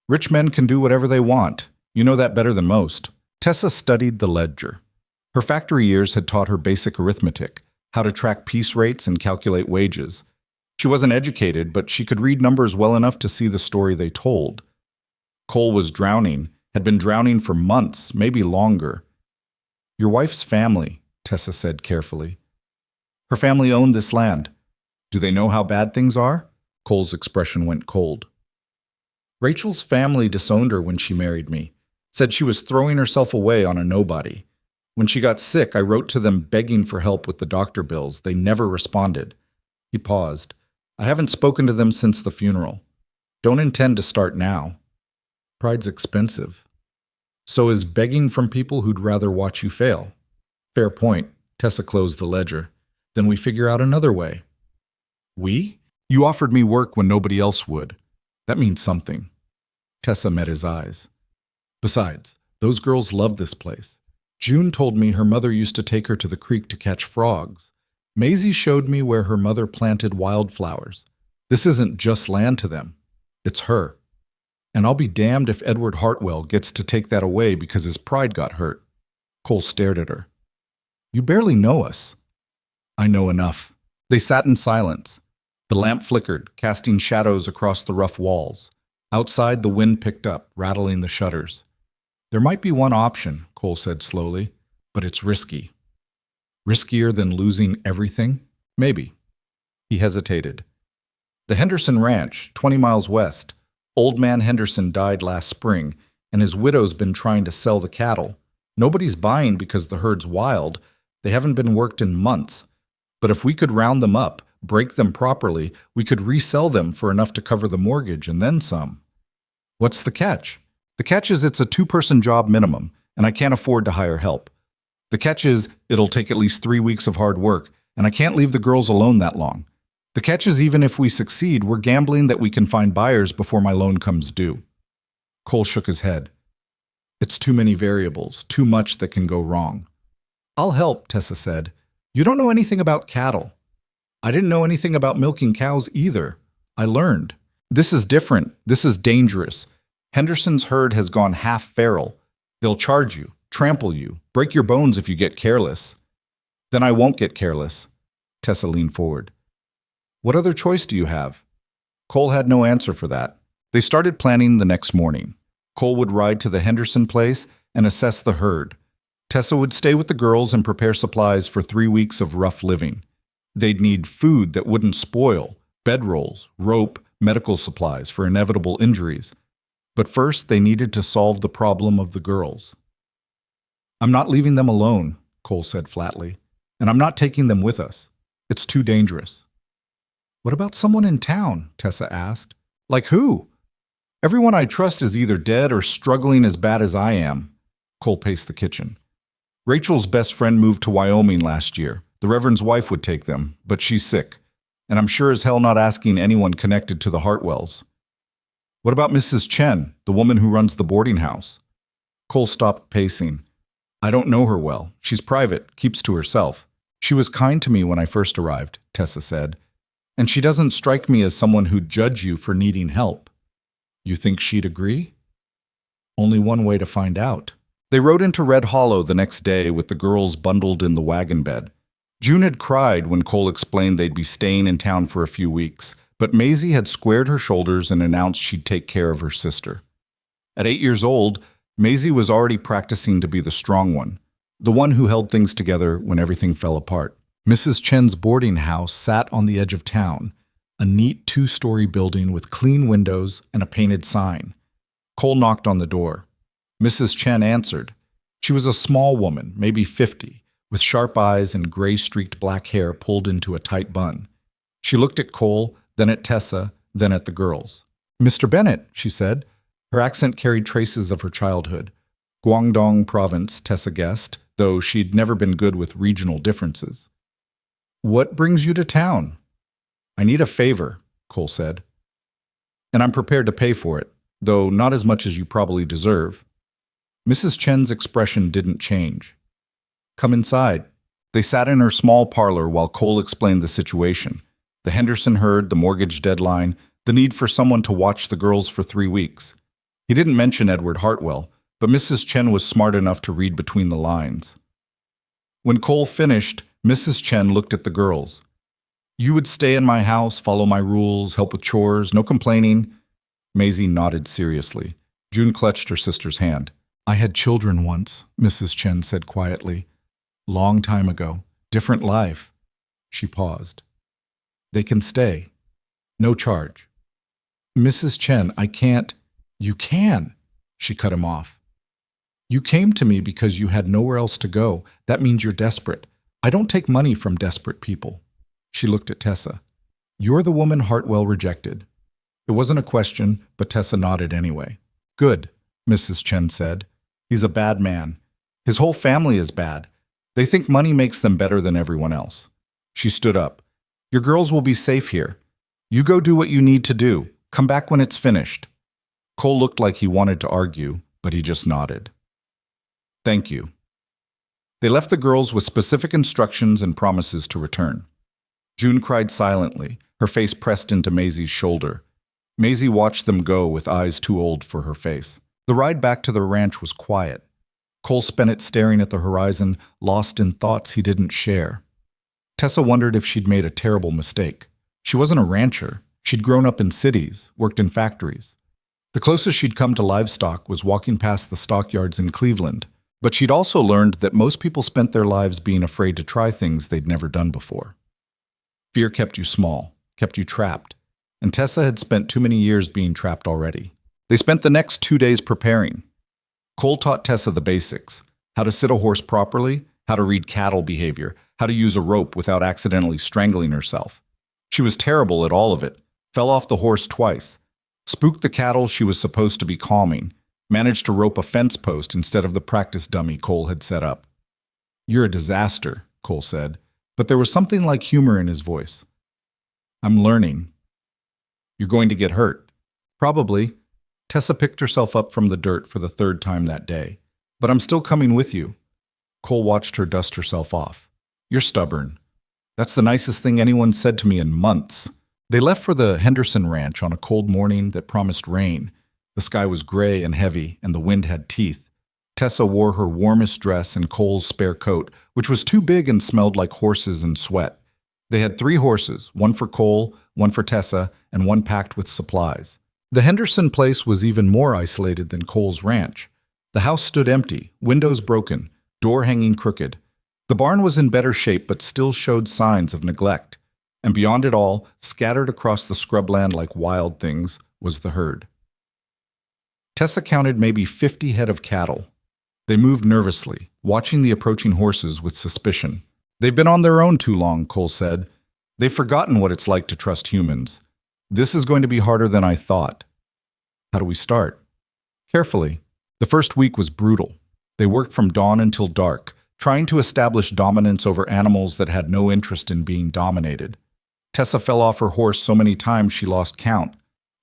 Rich men can do whatever they want. You know that better than most. Tessa studied the ledger. Her factory years had taught her basic arithmetic, how to track piece rates and calculate wages. She wasn't educated, but she could read numbers well enough to see the story they told. Cole was drowning, had been drowning for months, maybe longer. "Your wife's family," Tessa said carefully. "Her family owned this land. Do they know how bad things are?" Cole's expression went cold. "Rachel's family disowned her when she married me, said she was throwing herself away on a nobody. When she got sick, I wrote to them begging for help with the doctor bills. They never responded." He paused. "I haven't spoken to them since the funeral. Don't intend to start now. Pride's expensive. So is begging from people who'd rather watch you fail." "Fair point." Tessa closed the ledger. "Then we figure out another way." "We? You offered me work when nobody else would. That means something." Tessa met his eyes. "Besides, those girls love this place. June told me her mother used to take her to the creek to catch frogs. Maisie showed me where her mother planted wildflowers. This isn't just land to them. It's her. And I'll be damned if Edward Hartwell gets to take that away because his pride got hurt." Cole stared at her. "You barely know us." "I know enough." They sat in silence. The lamp flickered, casting shadows across the rough walls. Outside, the wind picked up, rattling the shutters. "There might be one option," Cole said slowly, "but it's risky." "Riskier than losing everything?" "Maybe." He hesitated. "The Henderson Ranch, 20 miles west. Old man Henderson died last spring, and his widow's been trying to sell the cattle. Nobody's buying because the herd's wild. They haven't been worked in months. But if we could round them up, break them properly, we could resell them for enough to cover the mortgage and then some." "What's the catch?" "The catch is it's a 2-person job minimum, and I can't afford to hire help. The catch is it'll take at least 3 weeks of hard work, and I can't leave the girls alone that long. The catch is even if we succeed, we're gambling that we can find buyers before my loan comes due." Cole shook his head. "It's too many variables, too much that can go wrong." "I'll help," Tessa said. "You don't know anything about cattle." "I didn't know anything about milking cows either. I learned. This is different. This is dangerous. Henderson's herd has gone half feral. They'll charge you, trample you, break your bones if you get careless." "Then I won't get careless." Tessa leaned forward. "What other choice do you have?" Cole had no answer for that. They started planning the next morning. Cole would ride to the Henderson place and assess the herd. Tessa would stay with the girls and prepare supplies for 3 weeks of rough living. They'd need food that wouldn't spoil, bedrolls, rope, medical supplies for inevitable injuries. But first, they needed to solve the problem of the girls. "I'm not leaving them alone," Cole said flatly, "and I'm not taking them with us. It's too dangerous." "What about someone in town?" Tessa asked. "Like who?" "Everyone I trust is either dead or struggling as bad as I am." Cole paced the kitchen. "Rachel's best friend moved to Wyoming last year. The Reverend's wife would take them, but she's sick. And I'm sure as hell not asking anyone connected to the Hartwells." "What about Mrs. Chen, the woman who runs the boarding house?" Cole stopped pacing. "I don't know her well. She's private, keeps to herself. She was kind to me when I first arrived," Tessa said. "And she doesn't strike me as someone who'd judge you for needing help." "You think she'd agree?" "Only one way to find out." They rode into Red Hollow the next day with the girls bundled in the wagon bed. June had cried when Cole explained they'd be staying in town for a few weeks, but Maisie had squared her shoulders and announced she'd take care of her sister. At 8 years old, Maisie was already practicing to be the strong one, the one who held things together when everything fell apart. Mrs. Chen's boarding house sat on the edge of town, a neat 2-story building with clean windows and a painted sign. Cole knocked on the door. Mrs. Chen answered. She was a small woman, maybe 50, with sharp eyes and gray-streaked black hair pulled into a tight bun. She looked at Cole, then at Tessa, then at the girls. "Mr. Bennett," she said. Her accent carried traces of her childhood. Guangdong province, Tessa guessed, though she'd never been good with regional differences. "What brings you to town?" "I need a favor," Cole said. "And I'm prepared to pay for it, though not as much as you probably deserve." Mrs. Chen's expression didn't change. "Come inside." They sat in her small parlor while Cole explained the situation. The Henderson herd, the mortgage deadline, the need for someone to watch the girls for 3 weeks. He didn't mention Edward Hartwell, but Mrs. Chen was smart enough to read between the lines. When Cole finished, Mrs. Chen looked at the girls. "You would stay in my house, follow my rules, help with chores, no complaining?" Maisie nodded seriously. June clutched her sister's hand. "I had children once," Mrs. Chen said quietly. "Long time ago. Different life." She paused. "They can stay. No charge." "Mrs. Chen, I can't." "You can." She cut him off. "You came to me because you had nowhere else to go. That means you're desperate. I don't take money from desperate people." She looked at Tessa. "You're the woman Hartwell rejected." It wasn't a question, but Tessa nodded anyway. "Good," Mrs. Chen said. "He's a bad man. His whole family is bad. They think money makes them better than everyone else." She stood up. "Your girls will be safe here. You go do what you need to do. Come back when it's finished." Cole looked like he wanted to argue, but he just nodded. "Thank you." They left the girls with specific instructions and promises to return. June cried silently, her face pressed into Maisie's shoulder. Maisie watched them go with eyes too old for her face. The ride back to the ranch was quiet. Cole spent it staring at the horizon, lost in thoughts he didn't share. Tessa wondered if she'd made a terrible mistake. She wasn't a rancher. She'd grown up in cities, worked in factories. The closest she'd come to livestock was walking past the stockyards in Cleveland, but she'd also learned that most people spent their lives being afraid to try things they'd never done before. Fear kept you small, kept you trapped, and Tessa had spent too many years being trapped already. They spent the next 2 days preparing. Cole taught Tessa the basics: how to sit a horse properly, how to read cattle behavior, how to use a rope without accidentally strangling herself. She was terrible at all of it, fell off the horse twice, spooked the cattle she was supposed to be calming, managed to rope a fence post instead of the practice dummy Cole had set up. "You're a disaster," Cole said, but there was something like humor in his voice. "I'm learning." "You're going to get hurt." "Probably." Tessa picked herself up from the dirt for the 3rd time that day. "But I'm still coming with you." Cole watched her dust herself off. "You're stubborn." "That's the nicest thing anyone said to me in months." They left for the Henderson Ranch on a cold morning that promised rain. The sky was gray and heavy, and the wind had teeth. Tessa wore her warmest dress and Cole's spare coat, which was too big and smelled like horses and sweat. They had 3 horses, one for Cole, one for Tessa, and one packed with supplies. The Henderson place was even more isolated than Cole's ranch. The house stood empty, windows broken, door hanging crooked. The barn was in better shape but still showed signs of neglect. And beyond it all, scattered across the scrubland like wild things, was the herd. Tessa counted maybe 50 head of cattle. They moved nervously, watching the approaching horses with suspicion. "They've been on their own too long," Cole said. "They've forgotten what it's like to trust humans. This is going to be harder than I thought." "How do we start?" "Carefully." The first week was brutal. They worked from dawn until dark, trying to establish dominance over animals that had no interest in being dominated. Tessa fell off her horse so many times she lost count.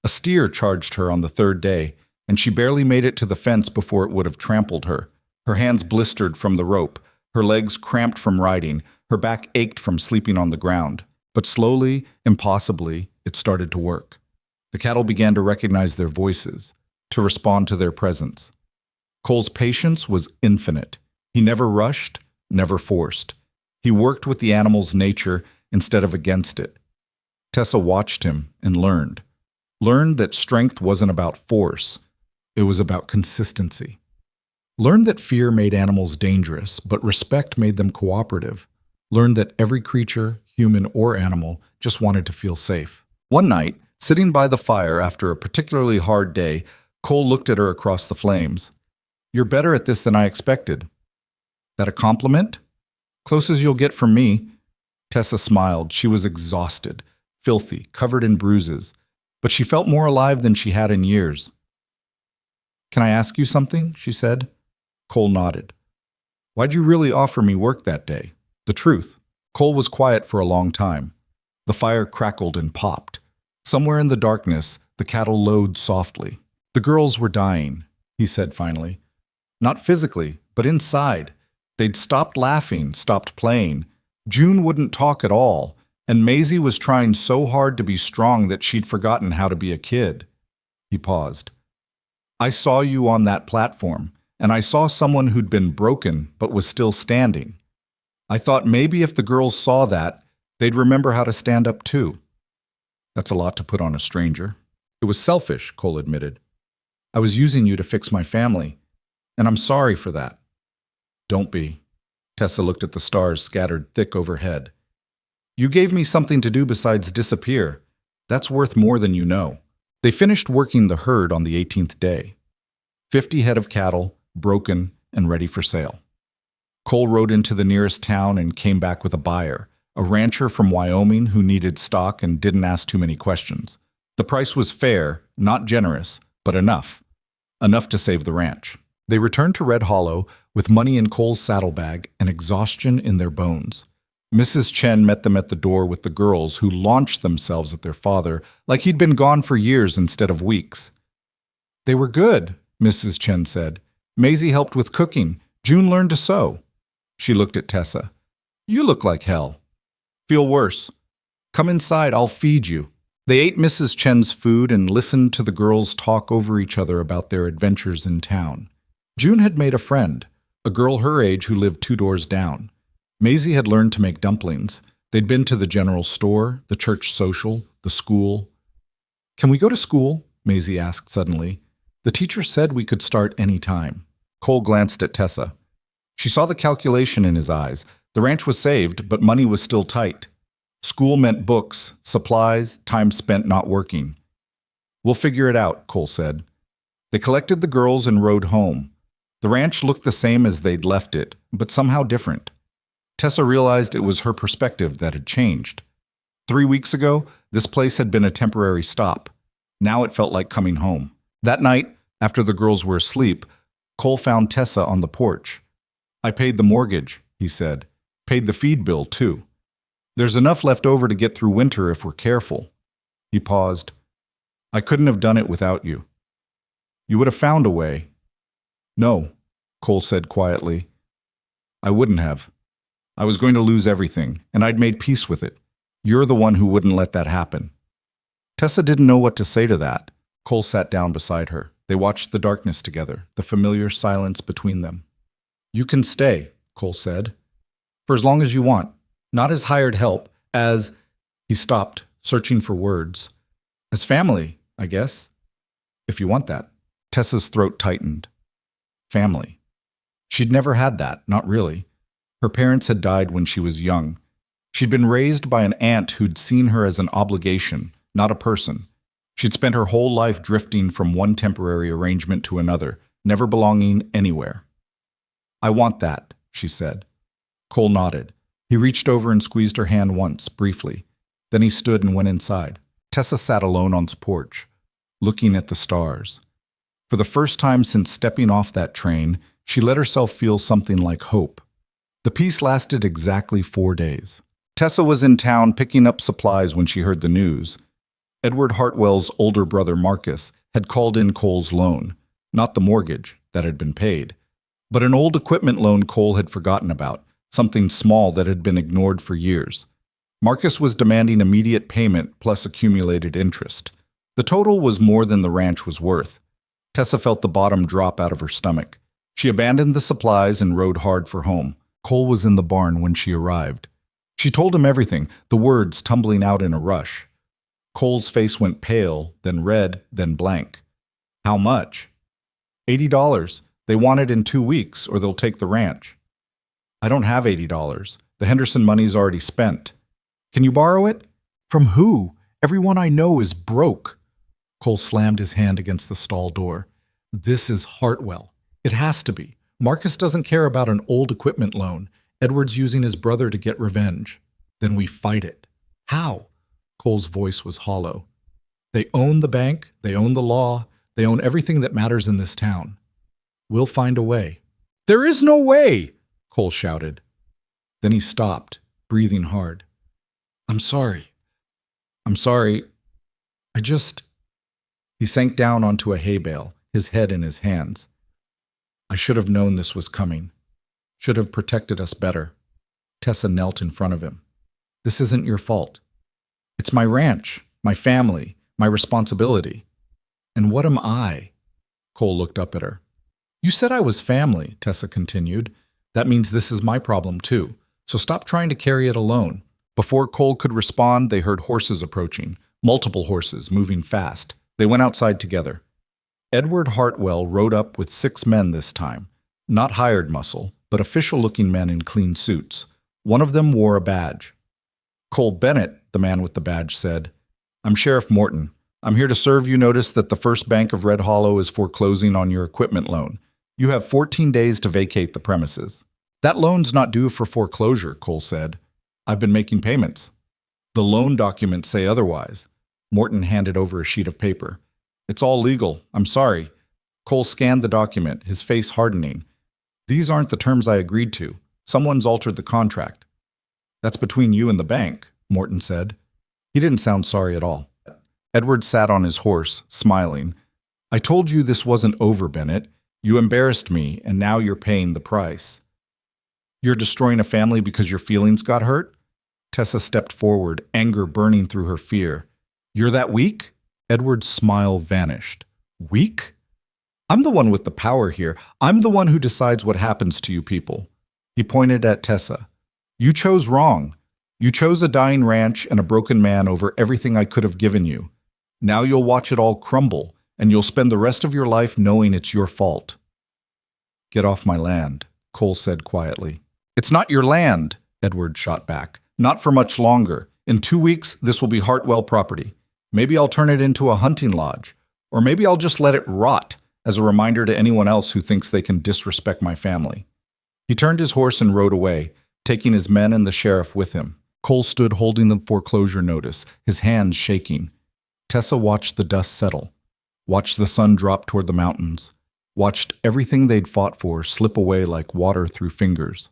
A steer charged her on the third day, and she barely made it to the fence before it would have trampled her. Her hands blistered from the rope, her legs cramped from riding, her back ached from sleeping on the ground. But slowly, impossibly, it started to work. The cattle began to recognize their voices, to respond to their presence. Cole's patience was infinite. He never rushed, never forced. He worked with the animal's nature instead of against it. Tessa watched him and learned. Learned that strength wasn't about force. It was about consistency. Learned that fear made animals dangerous, but respect made them cooperative. Learned that every creature, human or animal, just wanted to feel safe. One night, sitting by the fire after a particularly hard day, Cole looked at her across the flames. "You're better at this than I expected." "That a compliment?" "Close as you'll get from me." Tessa smiled. She was exhausted, filthy, covered in bruises, but she felt more alive than she had in years. "Can I ask you something?" she said. Cole nodded. "Why'd you really offer me work that day?" "The truth." Cole was quiet for a long time. The fire crackled and popped. Somewhere in the darkness, the cattle lowed softly. "The girls were dying," he said finally. "Not physically, but inside. They'd stopped laughing, stopped playing. June wouldn't talk at all, and Maisie was trying so hard to be strong that she'd forgotten how to be a kid." He paused. "I saw you on that platform, and I saw someone who'd been broken but was still standing. I thought maybe if the girls saw that, they'd remember how to stand up too." "That's a lot to put on a stranger." "It was selfish," Cole admitted. "I was using you to fix my family, and I'm sorry for that." "Don't be." Tessa looked at the stars scattered thick overhead. "You gave me something to do besides disappear. That's worth more than you know." They finished working the herd on the 18th day. 50 head of cattle, broken and ready for sale. Cole rode into the nearest town and came back with a buyer, a rancher from Wyoming who needed stock and didn't ask too many questions. The price was fair, not generous, but enough. Enough to save the ranch. They returned to Red Hollow with money in Cole's saddlebag and exhaustion in their bones. Mrs. Chen met them at the door with the girls, who launched themselves at their father like he'd been gone for years instead of weeks. "They were good," Mrs. Chen said. "Maisie helped with cooking. June learned to sew." She looked at Tessa. "You look like hell." "Feel worse. Come inside, I'll feed you." They ate Mrs. Chen's food and listened to the girls talk over each other about their adventures in town. June had made a friend, a girl her age who lived 2 doors down. Maisie had learned to make dumplings. They'd been to the general store, the church social, the school. "Can we go to school?" Maisie asked suddenly. "The teacher said we could start any time." Cole glanced at Tessa. She saw the calculation in his eyes. The ranch was saved, but money was still tight. School meant books, supplies, time spent not working. "We'll figure it out," Cole said. They collected the girls and rode home. The ranch looked the same as they'd left it, but somehow different. Tessa realized it was her perspective that had changed. 3 weeks ago, this place had been a temporary stop. Now it felt like coming home. That night, after the girls were asleep, Cole found Tessa on the porch. "I paid the mortgage," he said. "Paid the feed bill, too. There's enough left over to get through winter if we're careful." He paused. "I couldn't have done it without you." "You would have found a way." "No," Cole said quietly. "I wouldn't have. I was going to lose everything, and I'd made peace with it. You're the one who wouldn't let that happen." Tessa didn't know what to say to that. Cole sat down beside her. They watched the darkness together, the familiar silence between them. "You can stay," Cole said, "for as long as you want. Not as hired help, as—" He stopped, searching for words. "As family, I guess, if you want that." Tessa's throat tightened. Family. She'd never had that, not really. Her parents had died when she was young. She'd been raised by an aunt who'd seen her as an obligation, not a person. She'd spent her whole life drifting from one temporary arrangement to another, never belonging anywhere. "I want that," she said. Cole nodded. He reached over and squeezed her hand once, briefly. Then he stood and went inside. Tessa sat alone on the porch, looking at the stars. For the first time since stepping off that train, she let herself feel something like hope. The peace lasted exactly 4 days. Tessa was in town picking up supplies when she heard the news. Edward Hartwell's older brother Marcus had called in Cole's loan, not the mortgage that had been paid, but an old equipment loan Cole had forgotten about, something small that had been ignored for years. Marcus was demanding immediate payment plus accumulated interest. The total was more than the ranch was worth. Tessa felt the bottom drop out of her stomach. She abandoned the supplies and rode hard for home. Cole was in the barn when she arrived. She told him everything, the words tumbling out in a rush. Cole's face went pale, then red, then blank. "How much?" $80. They want it in 2 weeks, or they'll take the ranch." "I don't have $80. The Henderson money's already spent." "Can you borrow it?" "From who? Everyone I know is broke." Cole slammed his hand against the stall door. "This is Hartwell. It has to be. Marcus doesn't care about an old equipment loan. Edward's using his brother to get revenge. Then we fight it." "How?" Cole's voice was hollow. "They own the bank, they own the law, they own everything that matters in this town. We'll find a way." "There is no way!" Cole shouted. Then he stopped, breathing hard. I'm sorry. I just..." He sank down onto a hay bale, his head in his hands. "I should have known this was coming. Should have protected us better." Tessa knelt in front of him. "This isn't your fault. It's my ranch, my family, my responsibility. And what am I?" Cole looked up at her. "You said I was family," Tessa continued. "That means this is my problem too. So stop trying to carry it alone." Before Cole could respond, they heard horses approaching, multiple horses moving fast. They went outside together. Edward Hartwell rode up with 6 men this time, not hired muscle, but official-looking men in clean suits. One of them wore a badge. "Cole Bennett," the man with the badge said. "I'm Sheriff Morton. I'm here to serve you notice that the First Bank of Red Hollow is foreclosing on your equipment loan. You have 14 days to vacate the premises." "That loan's not due for foreclosure," Cole said. "I've been making payments." "The loan documents say otherwise." Morton handed over a sheet of paper. "It's all legal. I'm sorry." Cole scanned the document, his face hardening. "These aren't the terms I agreed to. Someone's altered the contract." "That's between you and the bank," Morton said. He didn't sound sorry at all. Edward sat on his horse, smiling. "I told you this wasn't over, Bennett. You embarrassed me, and now you're paying the price." "You're destroying a family because your feelings got hurt?" Tessa stepped forward, anger burning through her fear. "You're that weak?" Edward's smile vanished. "Weak? I'm the one with the power here. I'm the one who decides what happens to you people." He pointed at Tessa. "You chose wrong. You chose a dying ranch and a broken man over everything I could have given you. Now you'll watch it all crumble, and you'll spend the rest of your life knowing it's your fault." "Get off my land," Cole said quietly. "It's not your land," Edward shot back. "Not for much longer. In 2 weeks, this will be Hartwell property. Maybe I'll turn it into a hunting lodge. Or maybe I'll just let it rot as a reminder to anyone else who thinks they can disrespect my family." He turned his horse and rode away, taking his men and the sheriff with him. Cole stood holding the foreclosure notice, his hands shaking. Tessa watched the dust settle, watched the sun drop toward the mountains, watched everything they'd fought for slip away like water through fingers.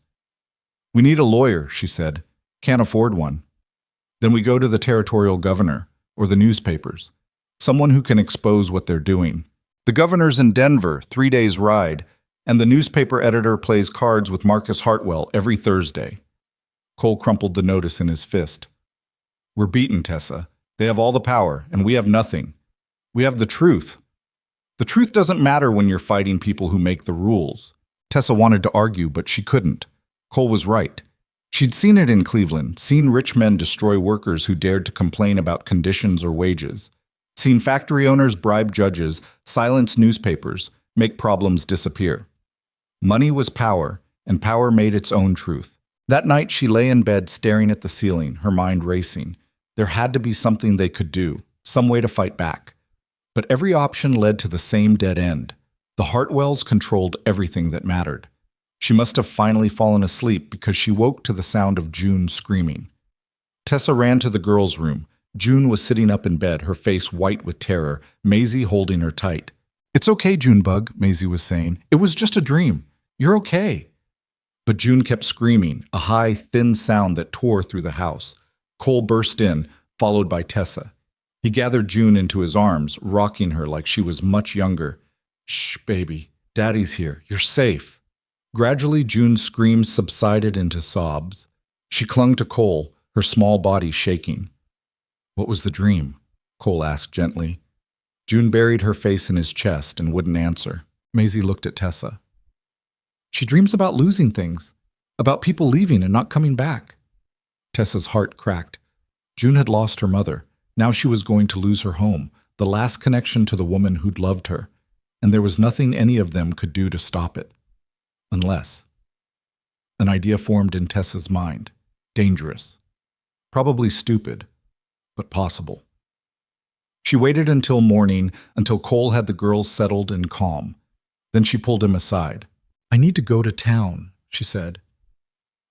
"We need a lawyer," she said. "Can't afford one." "Then we go to the territorial governor, or the newspapers. Someone who can expose what they're doing. The governor's in Denver, 3 days' ride, and the newspaper editor plays cards with Marcus Hartwell every Thursday." Cole crumpled the notice in his fist. "We're beaten, Tessa. They have all the power, and we have nothing. We have the truth. The truth doesn't matter when you're fighting people who make the rules." Tessa wanted to argue, but she couldn't. Cole was right. She'd seen it in Cleveland, seen rich men destroy workers who dared to complain about conditions or wages, seen factory owners bribe judges, silence newspapers, make problems disappear. Money was power, and power made its own truth. That night, she lay in bed staring at the ceiling, her mind racing. There had to be something they could do, some way to fight back. But every option led to the same dead end. The Hartwells controlled everything that mattered. She must have finally fallen asleep because she woke to the sound of June screaming. Tessa ran to the girls' room. June was sitting up in bed, her face white with terror, Maisie holding her tight. "It's okay, Junebug," Maisie was saying. "It was just a dream. You're okay." But June kept screaming, a high, thin sound that tore through the house. Cole burst in, followed by Tessa. He gathered June into his arms, rocking her like she was much younger. "Shh, baby. Daddy's here. You're safe." Gradually, June's screams subsided into sobs. She clung to Cole, her small body shaking. "What was the dream?" Cole asked gently. June buried her face in his chest and wouldn't answer. Maisie looked at Tessa. "She dreams about losing things, about people leaving and not coming back." Tessa's heart cracked. June had lost her mother. Now she was going to lose her home, the last connection to the woman who'd loved her, and there was nothing any of them could do to stop it. Unless. An idea formed in Tessa's mind. Dangerous. Probably stupid, but possible. She waited until morning, until Cole had the girls settled and calm. Then she pulled him aside. "I need to go to town," she said.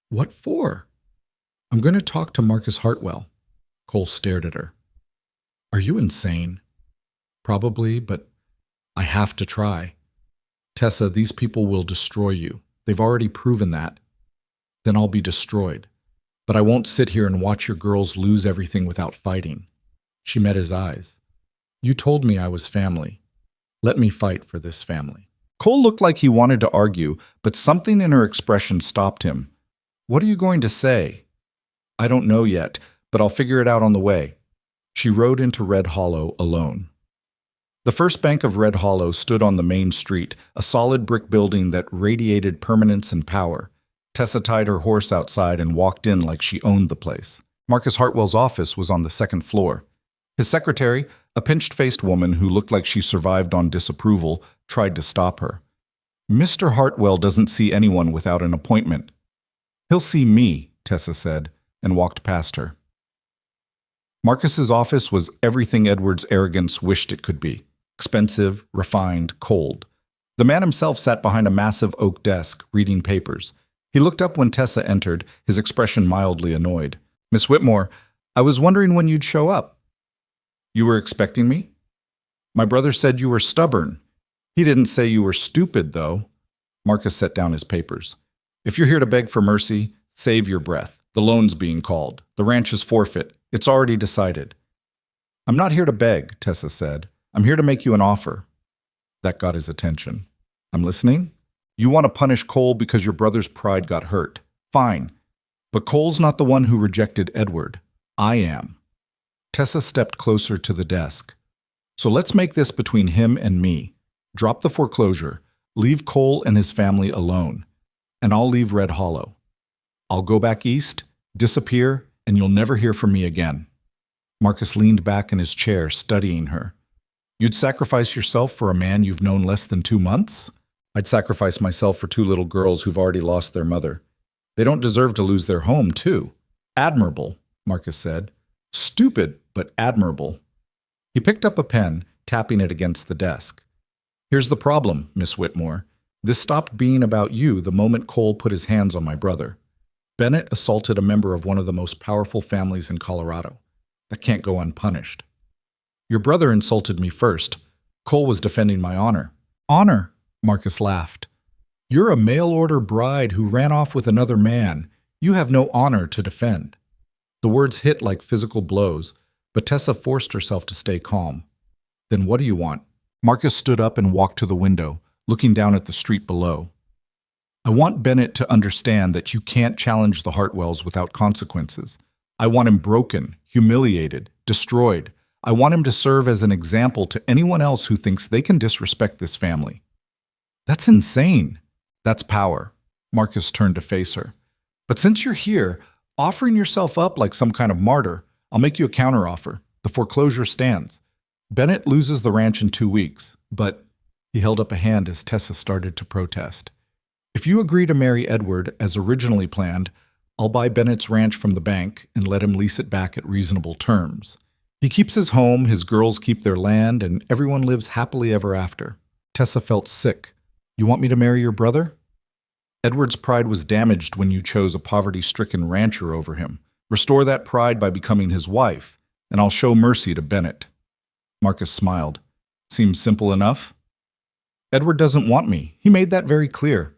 "What for?" "I'm going to talk to Marcus Hartwell." Cole stared at her. "Are you insane?" "Probably, but I have to try." "Tessa, these people will destroy you. They've already proven that. Then I'll be destroyed. But I won't sit here and watch your girls lose everything without fighting." She met his eyes. "You told me I was family. Let me fight for this family." Cole looked like he wanted to argue, but something in her expression stopped him. "What are you going to say?" "I don't know yet, but I'll figure it out on the way." She rode into Red Hollow alone. The first bank of Red Hollow stood on the main street, a solid brick building that radiated permanence and power. Tessa tied her horse outside and walked in like she owned the place. Marcus Hartwell's office was on the second floor. His secretary, a pinched-faced woman who looked like she survived on disapproval, tried to stop her. "Mr. Hartwell doesn't see anyone without an appointment." "He'll see me," Tessa said, and walked past her. Marcus's office was everything Edward's arrogance wished it could be. Expensive, refined, cold. The man himself sat behind a massive oak desk, reading papers. He looked up when Tessa entered, his expression mildly annoyed. "Miss Whitmore, I was wondering when you'd show up." "You were expecting me?" "My brother said you were stubborn. He didn't say you were stupid, though." Marcus set down his papers. "If you're here to beg for mercy, save your breath. The loan's being called. The ranch is forfeit. It's already decided." "I'm not here to beg," Tessa said. "I'm here to make you an offer." That got his attention. "I'm listening." "You want to punish Cole because your brother's pride got hurt. Fine. But Cole's not the one who rejected Edward. I am." Tessa stepped closer to the desk. "So let's make this between him and me. Drop the foreclosure. Leave Cole and his family alone. And I'll leave Red Hollow. I'll go back east, disappear, and you'll never hear from me again." Marcus leaned back in his chair, studying her. "You'd sacrifice yourself for a man you've known less than 2 months?" "I'd sacrifice myself for 2 little girls who've already lost their mother. They don't deserve to lose their home, too." "Admirable," Marcus said. "Stupid, but admirable." He picked up a pen, tapping it against the desk. "Here's the problem, Miss Whitmore. This stopped being about you the moment Cole put his hands on my brother. Bennett assaulted a member of one of the most powerful families in Colorado. That can't go unpunished. Your brother insulted me first. Cole was defending my honor." "Honor?" Marcus laughed. "You're a mail-order bride who ran off with another man. You have no honor to defend." The words hit like physical blows, but Tessa forced herself to stay calm. "Then what do you want?" Marcus stood up and walked to the window, looking down at the street below. "I want Bennett to understand that you can't challenge the Hartwells without consequences. I want him broken, humiliated, destroyed. I want him to serve as an example to anyone else who thinks they can disrespect this family." "That's insane." "That's power." Marcus turned to face her. "But since you're here, offering yourself up like some kind of martyr, I'll make you a counteroffer. The foreclosure stands. Bennett loses the ranch in 2 weeks, but..." He held up a hand as Tessa started to protest. If you agree to marry Edward as originally planned, I'll buy Bennett's ranch from the bank and let him lease it back at reasonable terms. He keeps his home, his girls keep their land, and everyone lives happily ever after. Tessa felt sick. You want me to marry your brother? Edward's pride was damaged when you chose a poverty-stricken rancher over him. Restore that pride by becoming his wife, and I'll show mercy to Bennett. Marcus smiled. Seems simple enough. Edward doesn't want me. He made that very clear.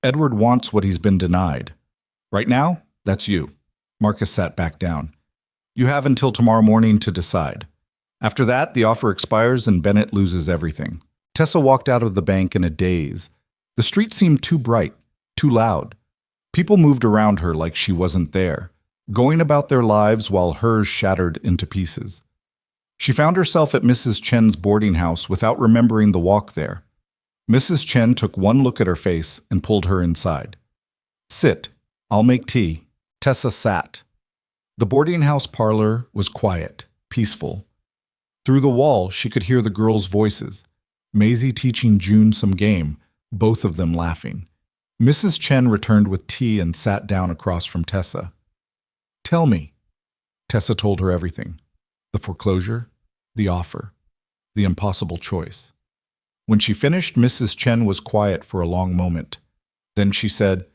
Edward wants what he's been denied. Right now, that's you. Marcus sat back down. You have until tomorrow morning to decide. After that, the offer expires and Bennett loses everything. Tessa walked out of the bank in a daze. The street seemed too bright, too loud. People moved around her like she wasn't there, going about their lives while hers shattered into pieces. She found herself at Mrs. Chen's boarding house without remembering the walk there. Mrs. Chen took one look at her face and pulled her inside. Sit. I'll make tea. Tessa sat. The boarding house parlor was quiet, peaceful. Through the wall, she could hear the girls' voices. Maisie teaching June some game, both of them laughing. Mrs. Chen returned with tea and sat down across from Tessa. Tell me. Tessa told her everything. The foreclosure, the offer, the impossible choice. When she finished, Mrs. Chen was quiet for a long moment. Then she said,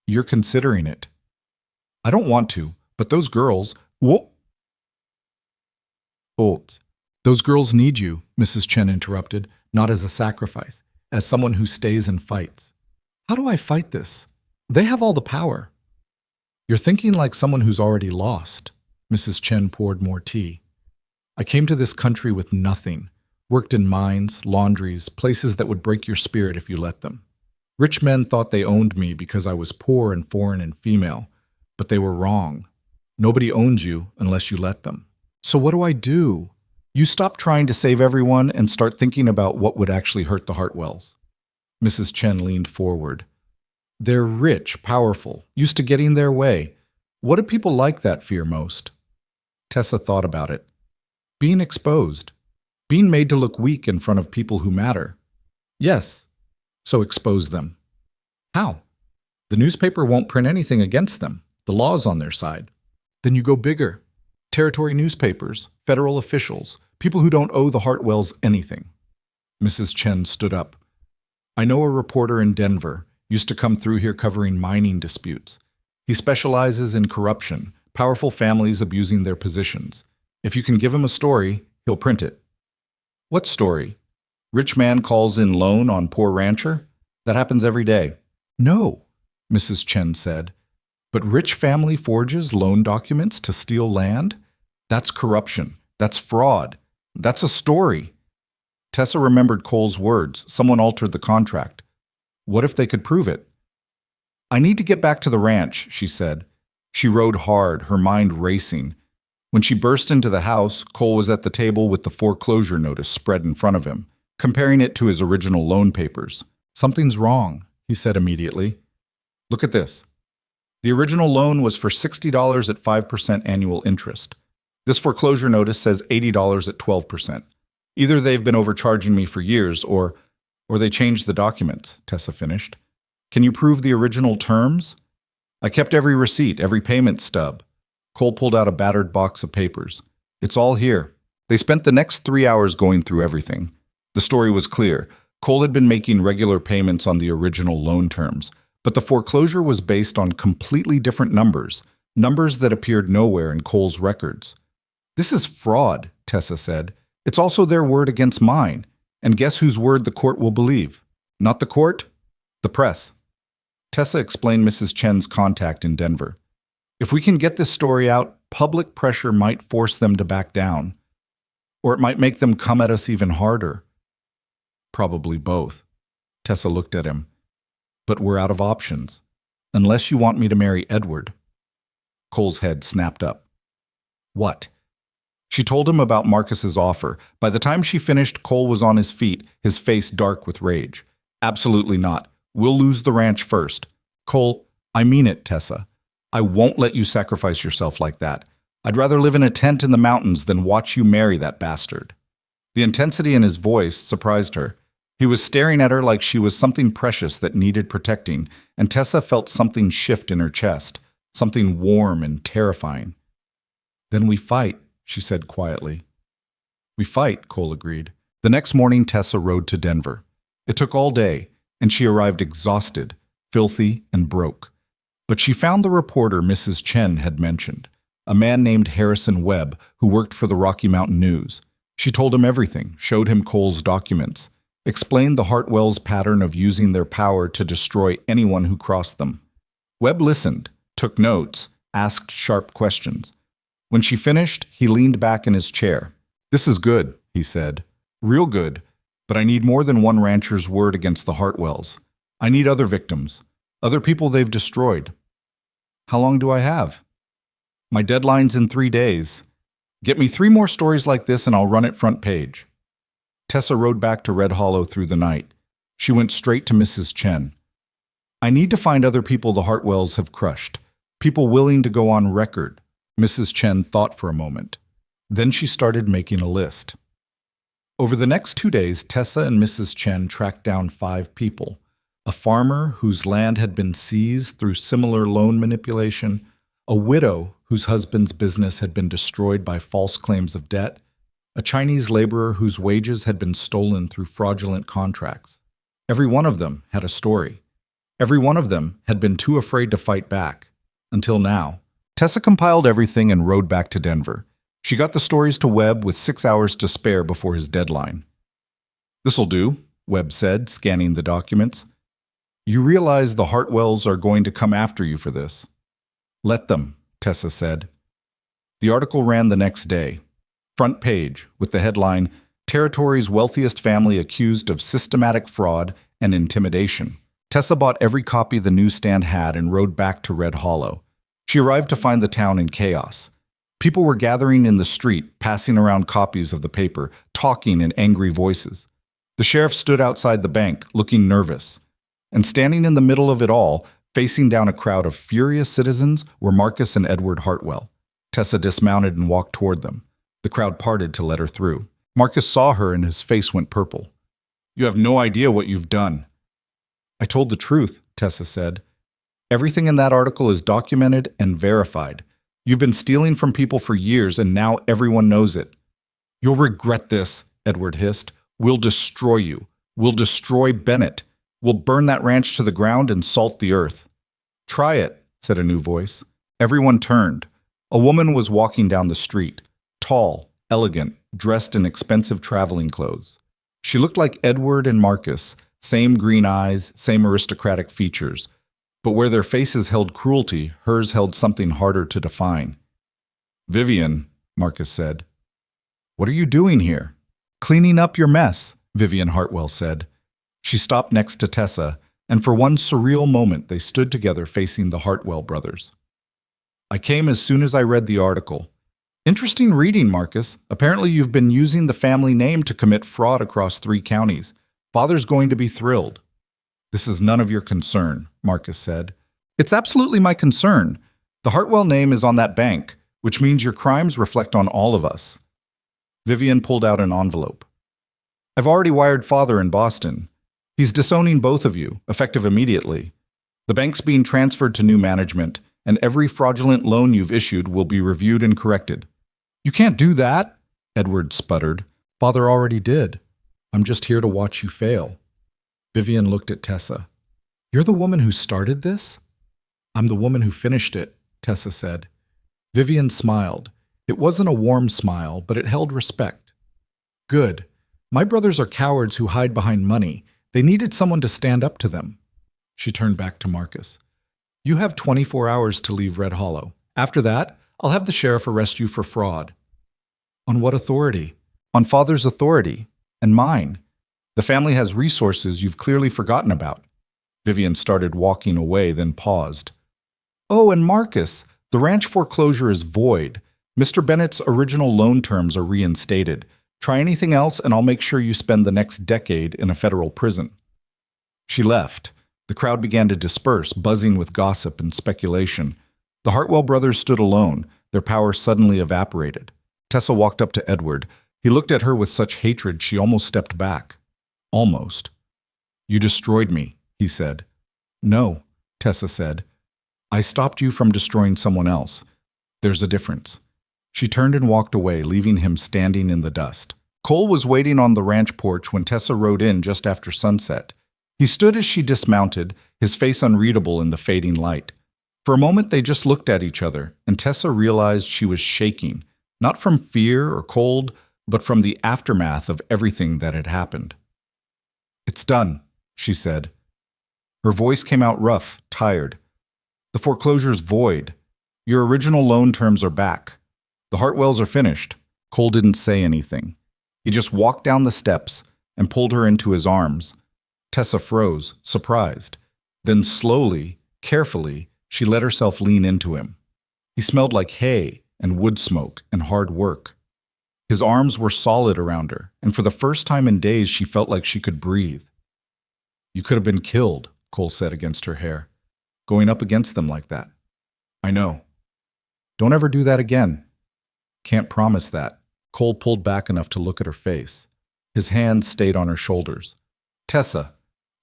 You're considering it. I don't want to, but those girls... Whoa! Old. Those girls need you, Mrs. Chen interrupted, not as a sacrifice, as someone who stays and fights. How do I fight this? They have all the power. You're thinking like someone who's already lost. Mrs. Chen poured more tea. I came to this country with nothing, worked in mines, laundries, places that would break your spirit if you let them. Rich men thought they owned me because I was poor and foreign and female, but they were wrong. Nobody owns you unless you let them. So what do? You stop trying to save everyone and start thinking about what would actually hurt the Hartwells. Mrs. Chen leaned forward. They're rich, powerful, used to getting their way. What do people like that fear most? Tessa thought about it. Being exposed. Being made to look weak in front of people who matter. Yes, so expose them. How? The newspaper won't print anything against them. The law's on their side. Then you go bigger. Territory newspapers, federal officials, people who don't owe the Hartwells anything. Mrs. Chen stood up. I know a reporter in Denver, used to come through here covering mining disputes. He specializes in corruption, powerful families abusing their positions. If you can give him a story, he'll print it. What story? Rich man calls in loan on poor rancher? That happens every day. No, Mrs. Chen said. But rich family forges loan documents to steal land? That's corruption. That's fraud. That's a story. Tessa remembered Cole's words. Someone altered the contract. What if they could prove it? I need to get back to the ranch, she said. She rode hard, her mind racing. When she burst into the house, Cole was at the table with the foreclosure notice spread in front of him, comparing it to his original loan papers. Something's wrong, he said immediately. Look at this. The original loan was for $60 at 5% annual interest. This foreclosure notice says $80 at 12%. Either they've been overcharging me for years, or they changed the documents, Tessa finished. Can you prove the original terms? I kept every receipt, every payment stub. Cole pulled out a battered box of papers. It's all here. They spent the next 3 hours going through everything. The story was clear. Cole had been making regular payments on the original loan terms, but the foreclosure was based on completely different numbers that appeared nowhere in Cole's records. This is fraud, Tessa said. It's also their word against mine. And guess whose word the court will believe? Not the court? The press. Tessa explained Mrs. Chen's contact in Denver. If we can get this story out, public pressure might force them to back down. Or it might make them come at us even harder. Probably both. Tessa looked at him. But we're out of options. Unless you want me to marry Edward. Cole's head snapped up. What? She told him about Marcus's offer. By the time she finished, Cole was on his feet, his face dark with rage. Absolutely not. We'll lose the ranch first. Cole, I mean it, Tessa. I won't let you sacrifice yourself like that. I'd rather live in a tent in the mountains than watch you marry that bastard. The intensity in his voice surprised her. He was staring at her like she was something precious that needed protecting, and Tessa felt something shift in her chest, something warm and terrifying. "Then we fight," she said quietly. "We fight," Cole agreed. The next morning, Tessa rode to Denver. It took all day, and she arrived exhausted, filthy, and broke. But she found the reporter Mrs. Chen had mentioned, a man named Harrison Webb who worked for the Rocky Mountain News. She told him everything, showed him Cole's documents, explained the Hartwells' pattern of using their power to destroy anyone who crossed them. Webb listened, took notes, asked sharp questions. When she finished, he leaned back in his chair. "This is good," he said. "Real good, but I need more than one rancher's word against the Hartwells. I need other victims, other people they've destroyed." "How long do I have?" "My deadline's in 3 days. Get me 3 more stories like this and I'll run it front page." Tessa rode back to Red Hollow through the night. She went straight to Mrs. Chen. "I need to find other people the Hartwells have crushed, people willing to go on record." Mrs. Chen thought for a moment. Then she started making a list. Over the next 2 days, Tessa and Mrs. Chen tracked down 5 people. A farmer whose land had been seized through similar loan manipulation, a widow whose husband's business had been destroyed by false claims of debt, a Chinese laborer whose wages had been stolen through fraudulent contracts. Every one of them had a story. Every one of them had been too afraid to fight back. Until now. Tessa compiled everything and rode back to Denver. She got the stories to Webb with 6 hours to spare before his deadline. "This'll do," Webb said, scanning the documents. "You realize the Hartwells are going to come after you for this." "Let them," Tessa said. The article ran the next day. Front page, with the headline, "Territory's Wealthiest Family Accused of Systematic Fraud and Intimidation." Tessa bought every copy the newsstand had and rode back to Red Hollow. She arrived to find the town in chaos. People were gathering in the street, passing around copies of the paper, talking in angry voices. The sheriff stood outside the bank, looking nervous. And standing in the middle of it all, facing down a crowd of furious citizens, were Marcus and Edward Hartwell. Tessa dismounted and walked toward them. The crowd parted to let her through. Marcus saw her and his face went purple. "You have no idea what you've done." "I told the truth," Tessa said. "Everything in that article is documented and verified. You've been stealing from people for years and now everyone knows it." "You'll regret this," Edward hissed. "We'll destroy you. We'll destroy Bennett. We'll burn that ranch to the ground and salt the earth." "Try it," said a new voice. Everyone turned. A woman was walking down the street, tall, elegant, dressed in expensive traveling clothes. She looked like Edward and Marcus, same green eyes, same aristocratic features. But where their faces held cruelty, hers held something harder to define. "Vivian," Marcus said. "What are you doing here?" "Cleaning up your mess," Vivian Hartwell said. She stopped next to Tessa, and for one surreal moment they stood together facing the Hartwell brothers. "I came as soon as I read the article. Interesting reading, Marcus. Apparently you've been using the family name to commit fraud across 3 counties. Father's going to be thrilled." "This is none of your concern," Marcus said. "It's absolutely my concern. The Hartwell name is on that bank, which means your crimes reflect on all of us." Vivian pulled out an envelope. "I've already wired Father in Boston. He's disowning both of you, effective immediately. The bank's being transferred to new management, and every fraudulent loan you've issued will be reviewed and corrected." "You can't do that," Edward sputtered. "Father already did. I'm just here to watch you fail." Vivian looked at Tessa. "You're the woman who started this?" "I'm the woman who finished it," Tessa said. Vivian smiled. It wasn't a warm smile, but it held respect. "Good. My brothers are cowards who hide behind money. They needed someone to stand up to them." She turned back to Marcus. "You have 24 hours to leave Red Hollow. After that, I'll have the sheriff arrest you for fraud." "On what authority?" "On Father's authority. And mine. The family has resources you've clearly forgotten about." Vivian started walking away, then paused. "Oh, and Marcus, the ranch foreclosure is void. Mr. Bennett's original loan terms are reinstated. Try anything else and I'll make sure you spend the next decade in a federal prison." She left. The crowd began to disperse, buzzing with gossip and speculation. The Hartwell brothers stood alone, their power suddenly evaporated. Tessa walked up to Edward. He looked at her with such hatred she almost stepped back. almost. You destroyed me, he said. No, Tessa said. I stopped you from destroying someone else. There's a difference. She turned and walked away, leaving him standing in the dust. Cole was waiting on the ranch porch when Tessa rode in just after sunset. He stood as she dismounted, his face unreadable in the fading light. For a moment they just looked at each other, and Tessa realized she was shaking, not from fear or cold, but from the aftermath of everything that had happened. It's done, she said. Her voice came out rough, tired. The foreclosure's void. Your original loan terms are back. The Hartwells are finished. Cole didn't say anything. He just walked down the steps and pulled her into his arms. Tessa froze, surprised. Then slowly, carefully, she let herself lean into him. He smelled like hay and wood smoke and hard work. His arms were solid around her, and for the first time in days she felt like she could breathe. You could have been killed, Cole said against her hair, going up against them like that. I know. Don't ever do that again. Can't promise that. Cole pulled back enough to look at her face. His hands stayed on her shoulders. Tessa.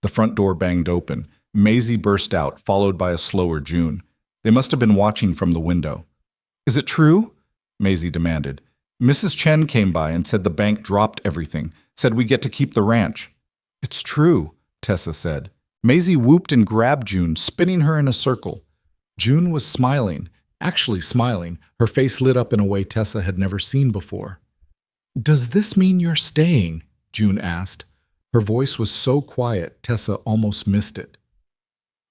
The front door banged open. Maisie burst out, followed by a slower June. They must have been watching from the window. Is it true? Maisie demanded. Mrs. Chen came by and said the bank dropped everything, said we get to keep the ranch. It's true, Tessa said. Maisie whooped and grabbed June, spinning her in a circle. June was smiling, actually smiling. Her face lit up in a way Tessa had never seen before. Does this mean you're staying? June asked. Her voice was so quiet, Tessa almost missed it.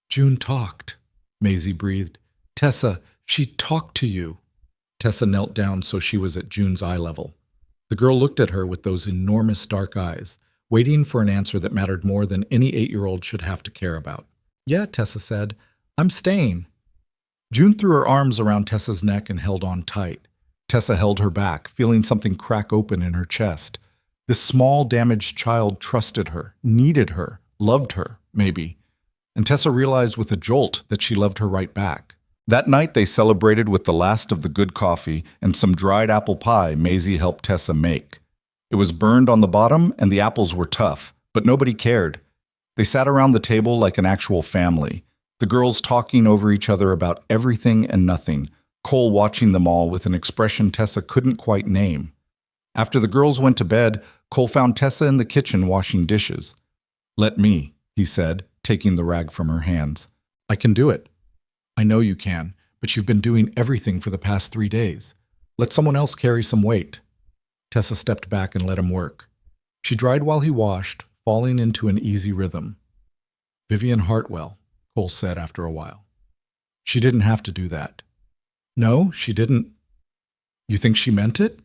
June talked, Maisie breathed. Tessa, she talked to you. Tessa knelt down so she was at June's eye level. The girl looked at her with those enormous dark eyes, waiting for an answer that mattered more than any 8-year-old should have to care about. Yeah, Tessa said. I'm staying. June threw her arms around Tessa's neck and held on tight. Tessa held her back, feeling something crack open in her chest. This small, damaged child trusted her, needed her, loved her, maybe. And Tessa realized with a jolt that she loved her right back. That night they celebrated with the last of the good coffee and some dried apple pie Maisie helped Tessa make. It was burned on the bottom and the apples were tough, but nobody cared. They sat around the table like an actual family, the girls talking over each other about everything and nothing, Cole watching them all with an expression Tessa couldn't quite name. After the girls went to bed, Cole found Tessa in the kitchen washing dishes. Let me, he said, taking the rag from her hands. I can do it. I know you can, but you've been doing everything for the past 3 days. Let someone else carry some weight. Tessa stepped back and let him work. She dried while he washed, falling into an easy rhythm. Vivian Hartwell, Cole said after a while. She didn't have to do that. No, she didn't. You think she meant it?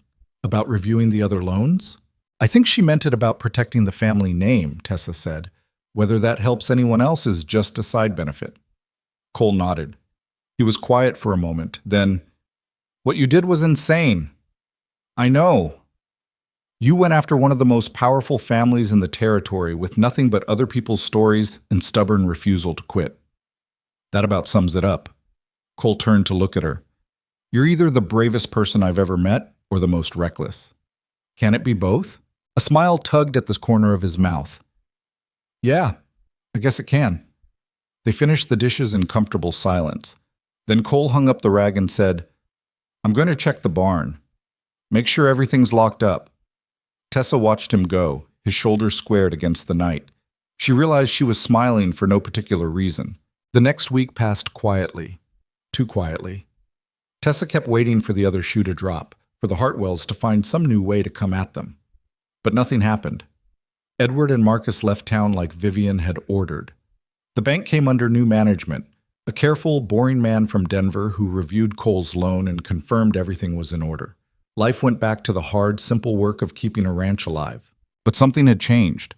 About reviewing the other loans? I think she meant it about protecting the family name, Tessa said. Whether that helps anyone else is just a side benefit. Cole nodded. He was quiet for a moment, then, What you did was insane. I know. You went after one of the most powerful families in the territory with nothing but other people's stories and stubborn refusal to quit. That about sums it up. Cole turned to look at her. You're either the bravest person I've ever met or the most reckless. Can it be both? A smile tugged at the corner of his mouth. Yeah, I guess it can. They finished the dishes in comfortable silence. Then Cole hung up the rag and said, I'm going to check the barn. Make sure everything's locked up. Tessa watched him go, his shoulders squared against the night. She realized she was smiling for no particular reason. The next week passed quietly. Too quietly. Tessa kept waiting for the other shoe to drop, for the Hartwells to find some new way to come at them. But nothing happened. Edward and Marcus left town like Vivian had ordered. The bank came under new management, a careful, boring man from Denver who reviewed Cole's loan and confirmed everything was in order. Life went back to the hard, simple work of keeping a ranch alive. But something had changed.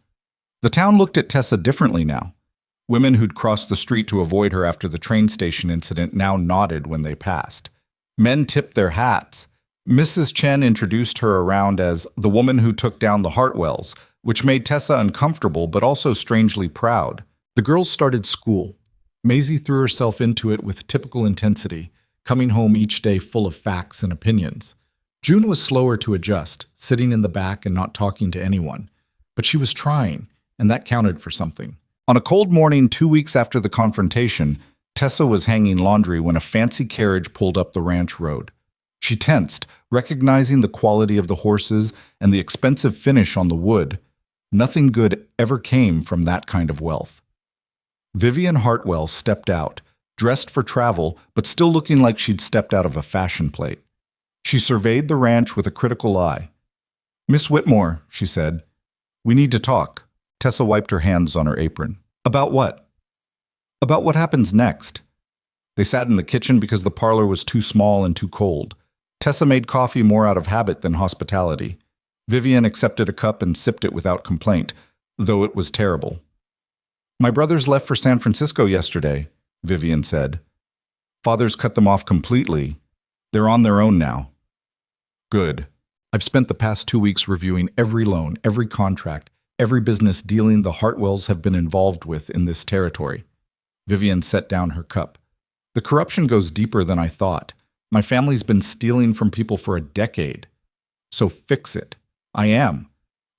The town looked at Tessa differently now. Women who'd crossed the street to avoid her after the train station incident now nodded when they passed. Men tipped their hats. Mrs. Chen introduced her around as the woman who took down the Hartwells, which made Tessa uncomfortable but also strangely proud. The girls started school. Maisie threw herself into it with typical intensity, coming home each day full of facts and opinions. June was slower to adjust, sitting in the back and not talking to anyone. But she was trying, and that counted for something. On a cold morning 2 weeks after the confrontation, Tessa was hanging laundry when a fancy carriage pulled up the ranch road. She tensed, recognizing the quality of the horses and the expensive finish on the wood. Nothing good ever came from that kind of wealth. Vivian Hartwell stepped out, dressed for travel, but still looking like she'd stepped out of a fashion plate. She surveyed the ranch with a critical eye. "Miss Whitmore," she said, "we need to talk." Tessa wiped her hands on her apron. "About what?" "About what happens next." They sat in the kitchen because the parlor was too small and too cold. Tessa made coffee more out of habit than hospitality. Vivian accepted a cup and sipped it without complaint, though it was terrible. "My brothers left for San Francisco yesterday," Vivian said. "Father's cut them off completely. They're on their own now." "Good. I've spent the past 2 weeks reviewing every loan, every contract, every business dealing the Hartwells have been involved with in this territory." Vivian set down her cup. "The corruption goes deeper than I thought. My family's been stealing from people for a decade. So fix it. I am.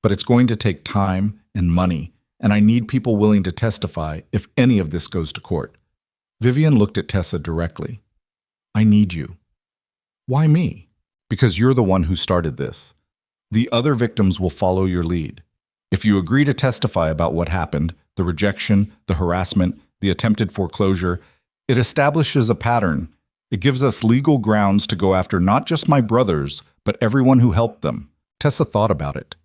But it's going to take time and money, and I need people willing to testify if any of this goes to court." Vivian looked at Tessa directly. "I need you." "Why me?" "Because you're the one who started this. The other victims will follow your lead. If you agree to testify about what happened, the rejection, the harassment, the attempted foreclosure, it establishes a pattern. It gives us legal grounds to go after not just my brothers, but everyone who helped them." Tessa thought about it.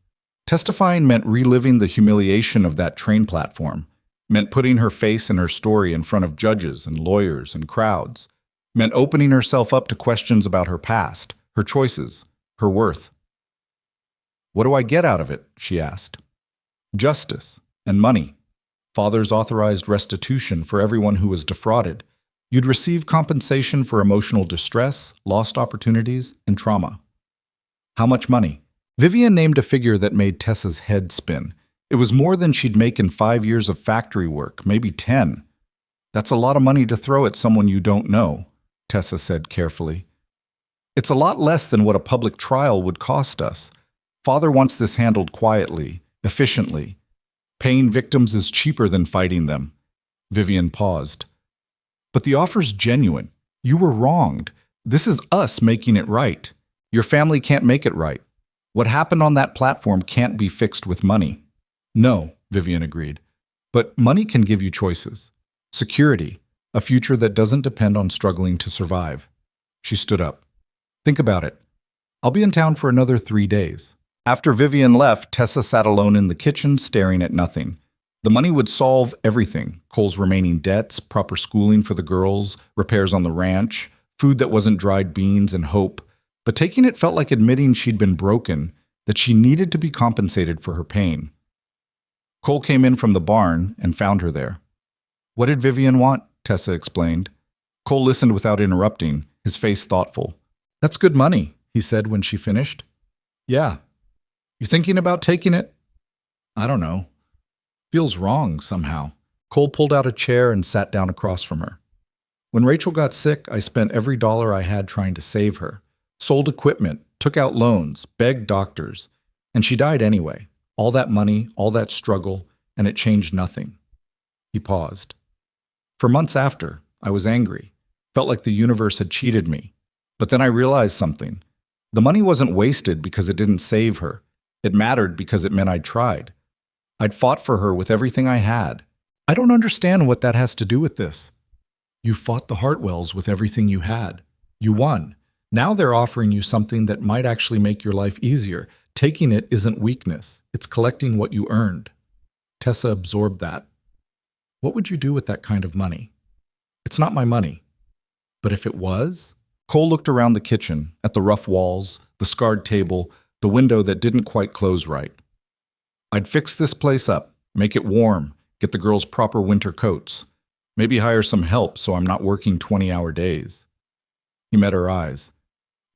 Testifying meant reliving the humiliation of that train platform, meant putting her face and her story in front of judges and lawyers and crowds, meant opening herself up to questions about her past, her choices, her worth. "What do I get out of it?" she asked. "Justice and money. Father's authorized restitution for everyone who was defrauded. You'd receive compensation for emotional distress, lost opportunities, and trauma." "How much money?" Vivian named a figure that made Tessa's head spin. It was more than she'd make in 5 years of factory work, maybe 10. "That's a lot of money to throw at someone you don't know," Tessa said carefully. "It's a lot less than what a public trial would cost us. Father wants this handled quietly, efficiently. Paying victims is cheaper than fighting them." Vivian paused. "But the offer's genuine. You were wronged. This is us making it right. Your family can't make it right. What happened on that platform can't be fixed with money." "No," Vivian agreed. "But money can give you choices. Security, a future that doesn't depend on struggling to survive." She stood up. "Think about it. I'll be in town for another 3 days." After Vivian left, Tessa sat alone in the kitchen, staring at nothing. The money would solve everything: Cole's remaining debts, proper schooling for the girls, repairs on the ranch, food that wasn't dried beans, and hope. But taking it felt like admitting she'd been broken, that she needed to be compensated for her pain. Cole came in from the barn and found her there. "What did Vivian want?" Tessa explained. Cole listened without interrupting, his face thoughtful. "That's good money," he said when she finished. "Yeah. You thinking about taking it?" "I don't know. Feels wrong somehow." Cole pulled out a chair and sat down across from her. "When Rachel got sick, I spent every dollar I had trying to save her. Sold equipment, took out loans, begged doctors. And she died anyway. All that money, all that struggle, and it changed nothing." He paused. "For months after, I was angry. Felt like the universe had cheated me. But then I realized something. The money wasn't wasted because it didn't save her. It mattered because it meant I'd tried. I'd fought for her with everything I had. I don't understand what that has to do with this." "You fought the Hartwells with everything you had. You won. Now they're offering you something that might actually make your life easier. Taking it isn't weakness. It's collecting what you earned." Tessa absorbed that. "What would you do with that kind of money?" "It's not my money." "But if it was?" Cole looked around the kitchen, at the rough walls, the scarred table, the window that didn't quite close right. "I'd fix this place up, make it warm, get the girls proper winter coats. Maybe hire some help so I'm not working 20-hour days." He met her eyes.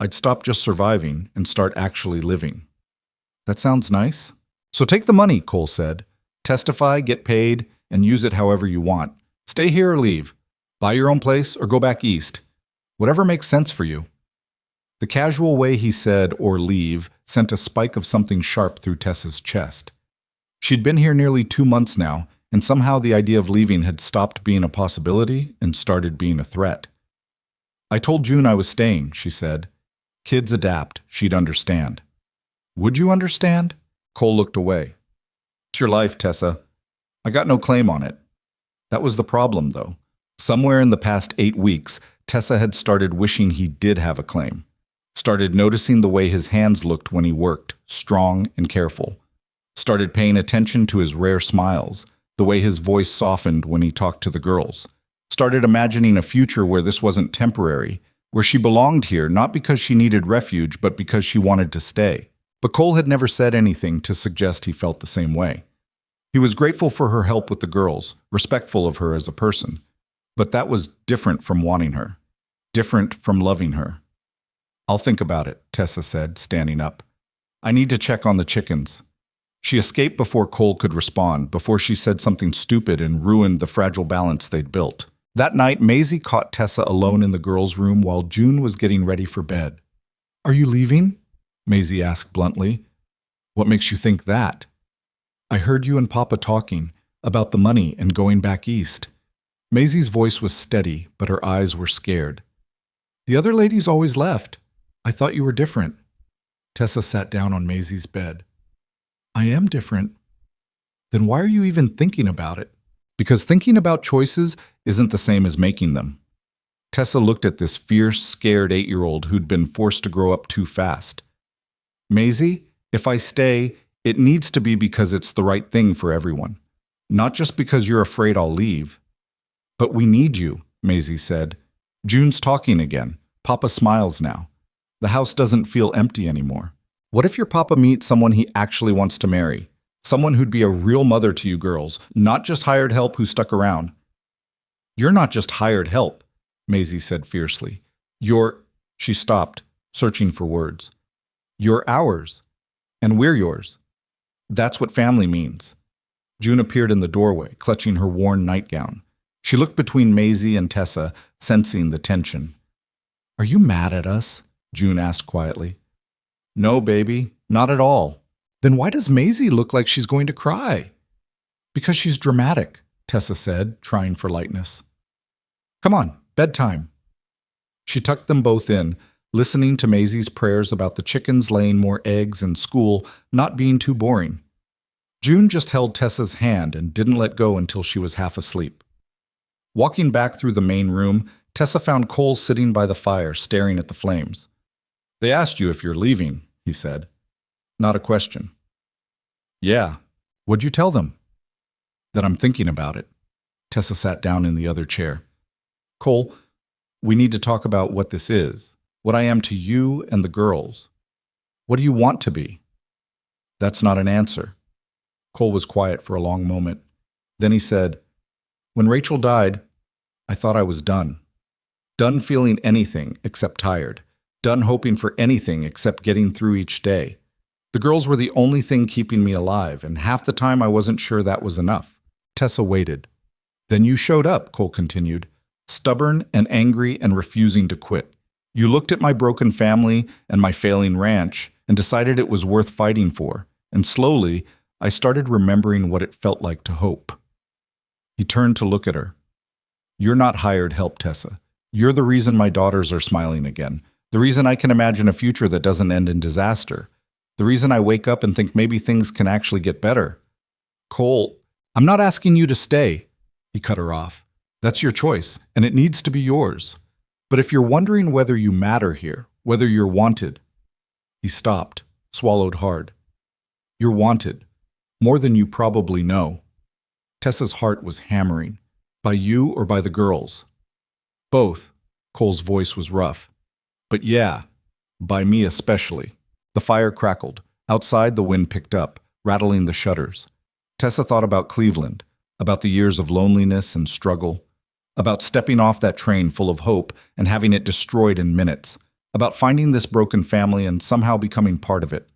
"I'd stop just surviving and start actually living." "That sounds nice." "So take the money," Cole said. "Testify, get paid, and use it however you want. Stay here or leave. Buy your own place or go back east. Whatever makes sense for you." The casual way he said "or leave" sent a spike of something sharp through Tessa's chest. She'd been here nearly 2 months now, and somehow the idea of leaving had stopped being a possibility and started being a threat. I told June I was staying, she said. Kids adapt, she'd understand. Would you understand? Cole looked away. It's your life, Tessa. I got no claim on it. That was the problem, though. Somewhere in the past 8 weeks, Tessa had started wishing he did have a claim. Started noticing the way his hands looked when he worked, strong and careful. Started paying attention to his rare smiles, the way his voice softened when he talked to the girls. Started imagining a future where this wasn't temporary, where she belonged here not because she needed refuge, but because she wanted to stay. But Cole had never said anything to suggest he felt the same way. He was grateful for her help with the girls, respectful of her as a person. But that was different from wanting her, different from loving her. I'll think about it, Tessa said, standing up. I need to check on the chickens. She escaped before Cole could respond, before she said something stupid and ruined the fragile balance they'd built. That night, Maisie caught Tessa alone in the girls' room while June was getting ready for bed. Are you leaving? Maisie asked bluntly. What makes you think that? I heard you and Papa talking about the money and going back east. Maisie's voice was steady, but her eyes were scared. The other ladies always left. I thought you were different. Tessa sat down on Maisie's bed. I am different. Then why are you even thinking about it? Because thinking about choices isn't the same as making them. Tessa looked at this fierce, scared 8-year-old who'd been forced to grow up too fast. Maisie, if I stay, it needs to be because it's the right thing for everyone. Not just because you're afraid I'll leave. But we need you, Maisie said. June's talking again. Papa smiles now. The house doesn't feel empty anymore. What if your papa meets someone he actually wants to marry? Someone who'd be a real mother to you girls, not just hired help who stuck around. You're not just hired help, Maisie said fiercely. She stopped, searching for words. You're ours, and we're yours. That's what family means. June appeared in the doorway, clutching her worn nightgown. She looked between Maisie and Tessa, sensing the tension. Are you mad at us? June asked quietly. No, baby, not at all. Then why does Maisie look like she's going to cry? Because she's dramatic, Tessa said, trying for lightness. Come on, bedtime. She tucked them both in, listening to Maisie's prayers about the chickens laying more eggs and school not being too boring. June just held Tessa's hand and didn't let go until she was half asleep. Walking back through the main room, Tessa found Cole sitting by the fire, staring at the flames. They asked you if you're leaving, he said. Not a question. Yeah. What'd you tell them? That I'm thinking about it. Tessa sat down in the other chair. Cole, we need to talk about what this is, what I am to you and the girls. What do you want to be? That's not an answer. Cole was quiet for a long moment. Then he said, When Rachel died, I thought I was done. Done feeling anything except tired. Done hoping for anything except getting through each day. The girls were the only thing keeping me alive, and half the time I wasn't sure that was enough. Tessa waited. Then you showed up, Cole continued, stubborn and angry and refusing to quit. You looked at my broken family and my failing ranch and decided it was worth fighting for, and slowly I started remembering what it felt like to hope. He turned to look at her. You're not hired help, Tessa. You're the reason my daughters are smiling again. The reason I can imagine a future that doesn't end in disaster. The reason I wake up and think maybe things can actually get better. Cole, I'm not asking you to stay. He cut her off. That's your choice, and it needs to be yours. But if you're wondering whether you matter here, whether you're wanted. He stopped, swallowed hard. You're wanted, more than you probably know. Tessa's heart was hammering. By you or by the girls? Both. Cole's voice was rough. But yeah, by me especially. The fire crackled. Outside, the wind picked up, rattling the shutters. Tessa thought about Cleveland, about the years of loneliness and struggle, about stepping off that train full of hope and having it destroyed in minutes, about finding this broken family and somehow becoming part of it.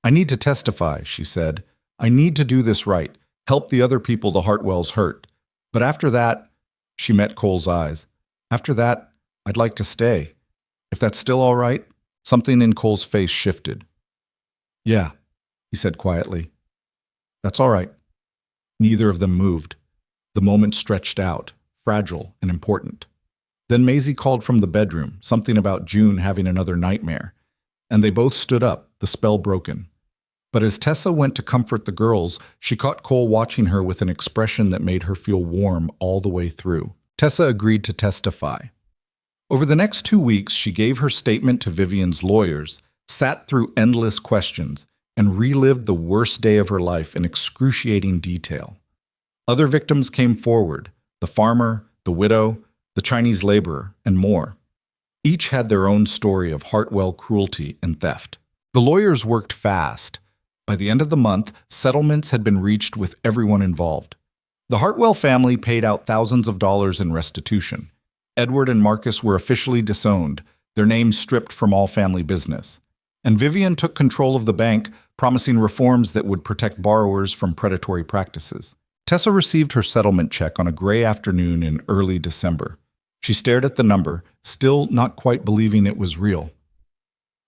I need to testify, she said. I need to do this right, help the other people the Hartwells hurt. But after that, she met Cole's eyes. After that, I'd like to stay. If that's still all right? Something in Cole's face shifted. Yeah, he said quietly. That's all right. Neither of them moved. The moment stretched out, fragile and important. Then Maisie called from the bedroom, something about June having another nightmare, and they both stood up, the spell broken. But as Tessa went to comfort the girls, she caught Cole watching her with an expression that made her feel warm all the way through. Tessa agreed to testify. Over the next 2 weeks, she gave her statement to Vivian's lawyers, sat through endless questions, and relived the worst day of her life in excruciating detail. Other victims came forward, the farmer, the widow, the Chinese laborer, and more. Each had their own story of Hartwell cruelty and theft. The lawyers worked fast. By the end of the month, settlements had been reached with everyone involved. The Hartwell family paid out thousands of dollars in restitution. Edward and Marcus were officially disowned, their names stripped from all family business. And Vivian took control of the bank, promising reforms that would protect borrowers from predatory practices. Tessa received her settlement check on a gray afternoon in early December. She stared at the number, still not quite believing it was real.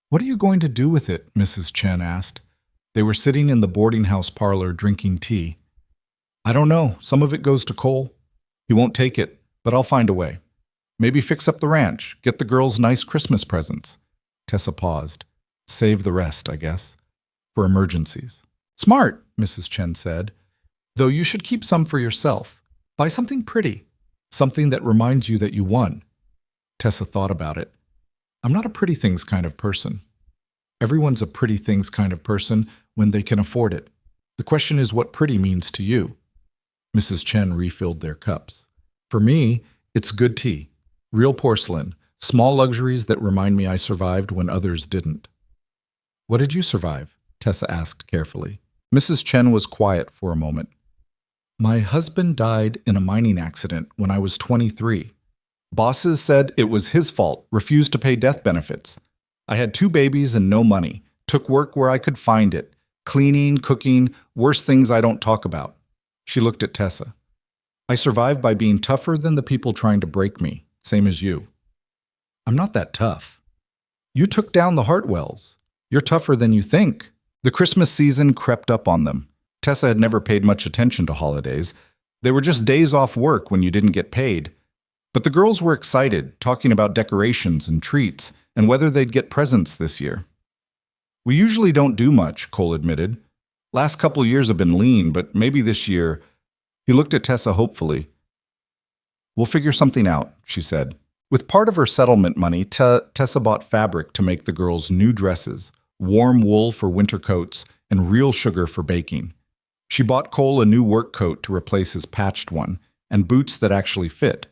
"What are you going to do with it?" Mrs. Chen asked. They were sitting in the boarding house parlor drinking tea. "I don't know. Some of it goes to Cole. He won't take it, but I'll find a way. Maybe fix up the ranch, get the girls nice Christmas presents." Tessa paused. "Save the rest, I guess, for emergencies." "Smart," Mrs. Chen said. "Though you should keep some for yourself. Buy something pretty, something that reminds you that you won." Tessa thought about it. "I'm not a pretty things kind of person." "Everyone's a pretty things kind of person when they can afford it. The question is what pretty means to you." Mrs. Chen refilled their cups. "For me, it's good tea, real porcelain, small luxuries that remind me I survived when others didn't." "What did you survive?" Tessa asked carefully. Mrs. Chen was quiet for a moment. "My husband died in a mining accident when I was 23. Bosses said it was his fault, refused to pay death benefits. I had 2 babies and no money, took work where I could find it, cleaning, cooking, worse things I don't talk about." She looked at Tessa. "I survived by being tougher than the people trying to break me, same as you." "I'm not that tough." "You took down the Hartwells. You're tougher than you think." The Christmas season crept up on them. Tessa had never paid much attention to holidays. They were just days off work when you didn't get paid. But the girls were excited, talking about decorations and treats, and whether they'd get presents this year. "We usually don't do much," Cole admitted. "Last couple years have been lean, but maybe this year." He looked at Tessa hopefully. "We'll figure something out," she said. With part of her settlement money, Tessa bought fabric to make the girls new dresses, warm wool for winter coats, and real sugar for baking. She bought Cole a new work coat to replace his patched one, and boots that actually fit.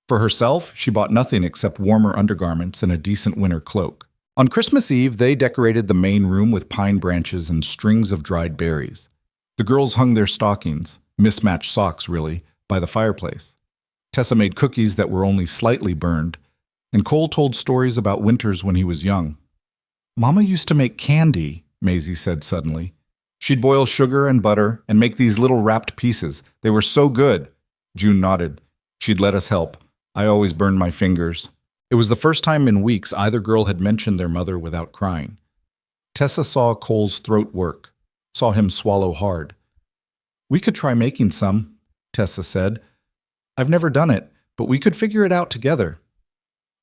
For herself, she bought nothing except warmer undergarments and a decent winter cloak. On Christmas Eve, they decorated the main room with pine branches and strings of dried berries. The girls hung their stockings, mismatched socks really, by the fireplace. Tessa made cookies that were only slightly burned, and Cole told stories about winters when he was young. "Mama used to make candy," Maisie said suddenly. "She'd boil sugar and butter and make these little wrapped pieces. They were so good." June nodded. "She'd let us help. I always burned my fingers." It was the first time in weeks either girl had mentioned their mother without crying. Tessa saw Cole's throat work, saw him swallow hard. "We could try making some," Tessa said. "I've never done it, but we could figure it out together."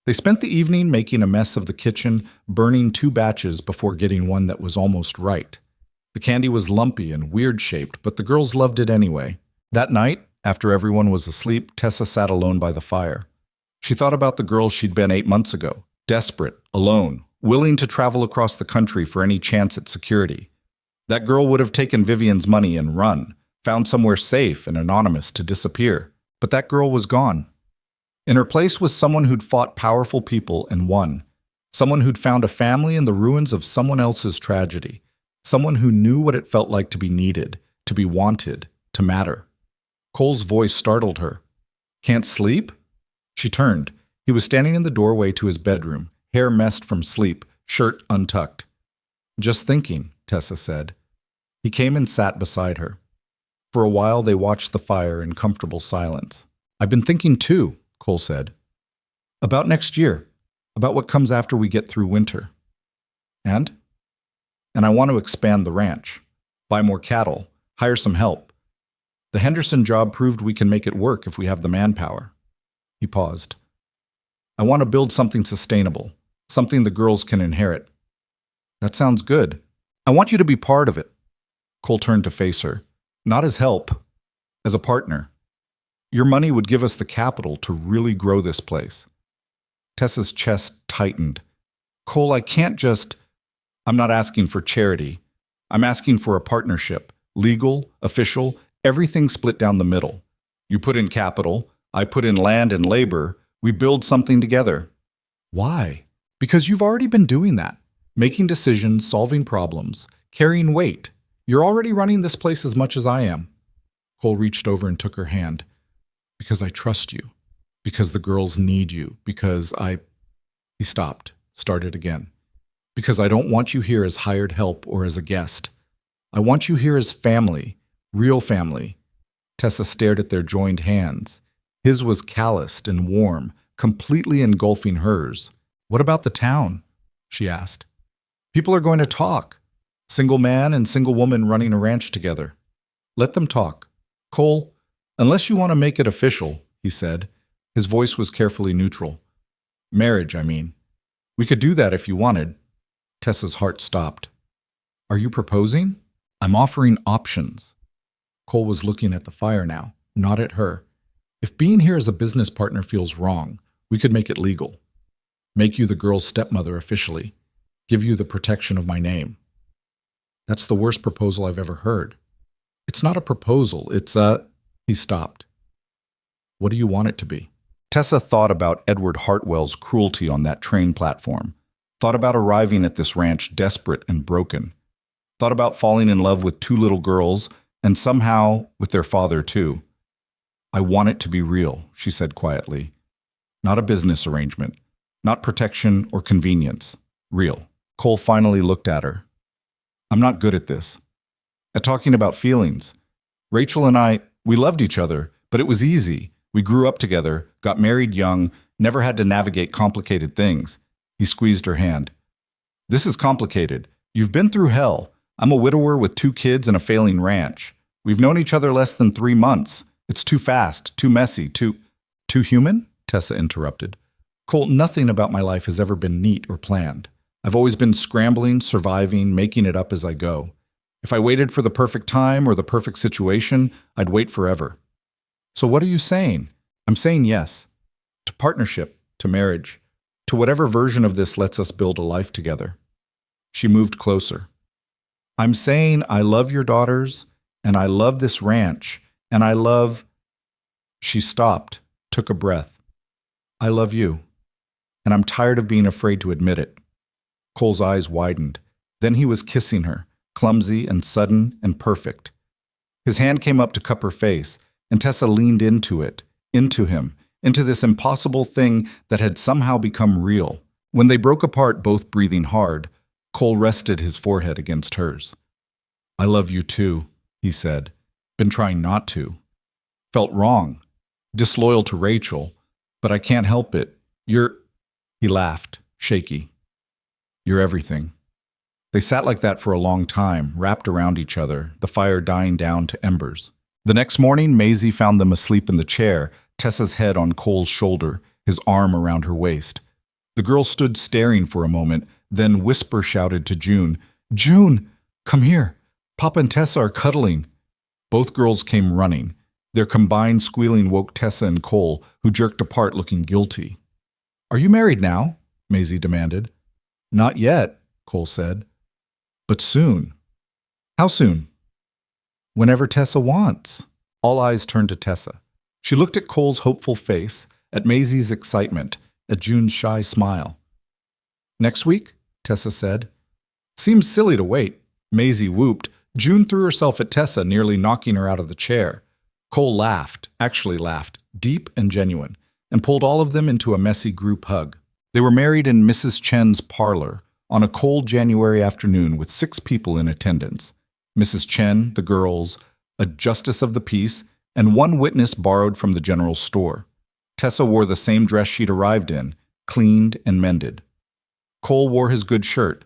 They spent the evening making a mess of the kitchen, burning 2 batches before getting one that was almost right. The candy was lumpy and weird-shaped, but the girls loved it anyway. That night, after everyone was asleep, Tessa sat alone by the fire. She thought about the girl she'd been 8 months ago, desperate, alone, willing to travel across the country for any chance at security. That girl would have taken Vivian's money and run, found somewhere safe and anonymous to disappear. But that girl was gone. In her place was someone who'd fought powerful people and won. Someone who'd found a family in the ruins of someone else's tragedy. Someone who knew what it felt like to be needed, to be wanted, to matter. Cole's voice startled her. "Can't sleep?" She turned. He was standing in the doorway to his bedroom, hair messed from sleep, shirt untucked. "Just thinking," Tessa said. He came and sat beside her. For a while they watched the fire in comfortable silence. "I've been thinking too," Cole said. "About next year, about what comes after we get through winter." And I want to expand the ranch, buy more cattle, Hire some help. The Henderson job proved we can make it work if we have the manpower. He paused. I want to build something sustainable, something the girls can inherit. That sounds good. I want you to be part of it. Cole turned to face her. Not as help, as a partner. Your money would give us the capital to really grow this place. Tessa's chest tightened. Cole, I can't just... I'm not asking for charity. I'm asking for a partnership. Legal, official, everything split down the middle. You put in capital, I put in land and labor, we build something together. Why? Because you've already been doing that. Making decisions, solving problems, carrying weight. You're already running this place as much as I am. Cole reached over and took her hand. Because I trust you. Because the girls need you. Because I... He stopped, started again. Because I don't want you here as hired help or as a guest. I want you here as family, real family. Tessa stared at their joined hands. His was calloused and warm, completely engulfing hers. What about the town? She asked. People are going to talk. Single man and single woman running a ranch together. Let them talk. Cole, unless you want to make it official, he said. His voice was carefully neutral. Marriage, I mean. We could do that if you wanted. Tessa's heart stopped. Are you proposing? I'm offering options. Cole was looking at the fire now, not at her. If being here as a business partner feels wrong, we could make it legal. Make you the girl's stepmother officially. Give you the protection of my name. That's the worst proposal I've ever heard. It's not a proposal, it's a... He stopped. What do you want it to be? Tessa thought about Edward Hartwell's cruelty on that train platform. Thought about arriving at this ranch desperate and broken. Thought about falling in love with two little girls, and somehow with their father too. I want it to be real, she said quietly. Not a business arrangement. Not protection or convenience. Real. Cole finally looked at her. I'm not good at this. At talking about feelings. Rachel and I, we loved each other, but it was easy. We grew up together, got married young, never had to navigate complicated things. He squeezed her hand. This is complicated. You've been through hell. I'm a widower with 2 kids and a failing ranch. We've known each other less than 3 months. It's too fast, too messy, too human? Tessa interrupted. Cole, nothing about my life has ever been neat or planned. I've always been scrambling, surviving, making it up as I go. If I waited for the perfect time or the perfect situation, I'd wait forever. So what are you saying? I'm saying yes. To partnership, to marriage, to whatever version of this lets us build a life together. She moved closer. I'm saying I love your daughters, and I love this ranch, and I love... She stopped, took a breath. I love you, and I'm tired of being afraid to admit it. Cole's eyes widened. Then he was kissing her, clumsy and sudden and perfect. His hand came up to cup her face, and Tessa leaned into it, into him, into this impossible thing that had somehow become real. When they broke apart, both breathing hard, Cole rested his forehead against hers. I love you too, he said. Been trying not to. Felt wrong. Disloyal to Rachel. But I can't help it. You're... He laughed, shaky. You're everything. They sat like that for a long time, wrapped around each other, the fire dying down to embers. The next morning, Maisie found them asleep in the chair, Tessa's head on Cole's shoulder, his arm around her waist. The girl stood staring for a moment, then Whisper shouted to June, June, come here. Papa and Tessa are cuddling. Both girls came running. Their combined squealing woke Tessa and Cole, who jerked apart looking guilty. Are you married now? Maisie demanded. Not yet, Cole said. But soon. How soon? Whenever Tessa wants. All eyes turned to Tessa. She looked at Cole's hopeful face, at Maisie's excitement, at June's shy smile. Next week? Tessa said. Seems silly to wait. Maisie whooped. June threw herself at Tessa, nearly knocking her out of the chair. Cole laughed, actually laughed, deep and genuine, and pulled all of them into a messy group hug. They were married in Mrs. Chen's parlor on a cold January afternoon with 6 people in attendance. Mrs. Chen, the girls, a justice of the peace, and 1 witness borrowed from the general store. Tessa wore the same dress she'd arrived in, cleaned and mended. Cole wore his good shirt.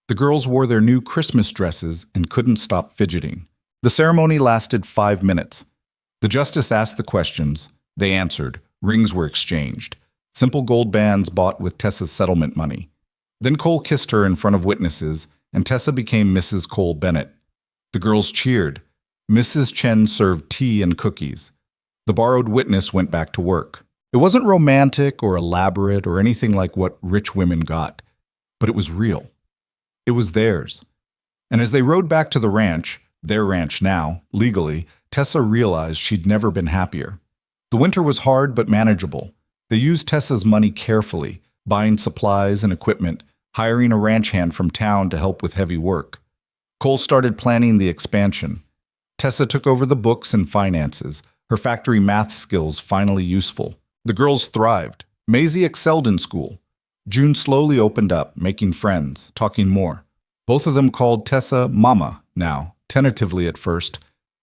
The girls wore their new Christmas dresses and couldn't stop fidgeting. The ceremony lasted 5 minutes. The justice asked the questions. They answered. Rings were exchanged. Simple gold bands bought with Tessa's settlement money. Then Cole kissed her in front of witnesses, and Tessa became Mrs. Cole Bennett. The girls cheered. Mrs. Chen served tea and cookies. The borrowed witness went back to work. It wasn't romantic or elaborate or anything like what rich women got, but it was real. It was theirs. And as they rode back to the ranch, their ranch now, legally, Tessa realized she'd never been happier. The winter was hard but manageable. They used Tessa's money carefully, buying supplies and equipment, hiring a ranch hand from town to help with heavy work. Cole started planning the expansion. Tessa took over the books and finances, her factory math skills finally useful. The girls thrived. Maisie excelled in school. June slowly opened up, making friends, talking more. Both of them called Tessa Mama now, tentatively at first,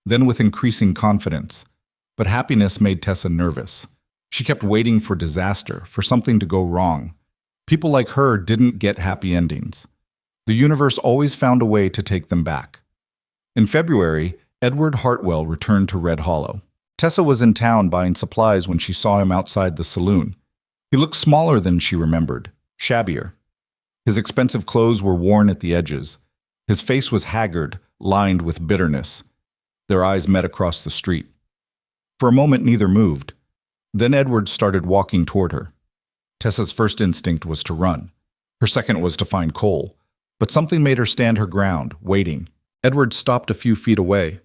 then with increasing confidence. But happiness made Tessa nervous. She kept waiting for disaster, for something to go wrong. People like her didn't get happy endings. The universe always found a way to take them back. In February, Edward Hartwell returned to Red Hollow. Tessa was in town buying supplies when she saw him outside the saloon. He looked smaller than she remembered, shabbier. His expensive clothes were worn at the edges. His face was haggard, lined with bitterness. Their eyes met across the street. For a moment, neither moved. Then Edward started walking toward her. Tessa's first instinct was to run. Her second was to find Cole. But something made her stand her ground, waiting. Edward stopped a few feet away.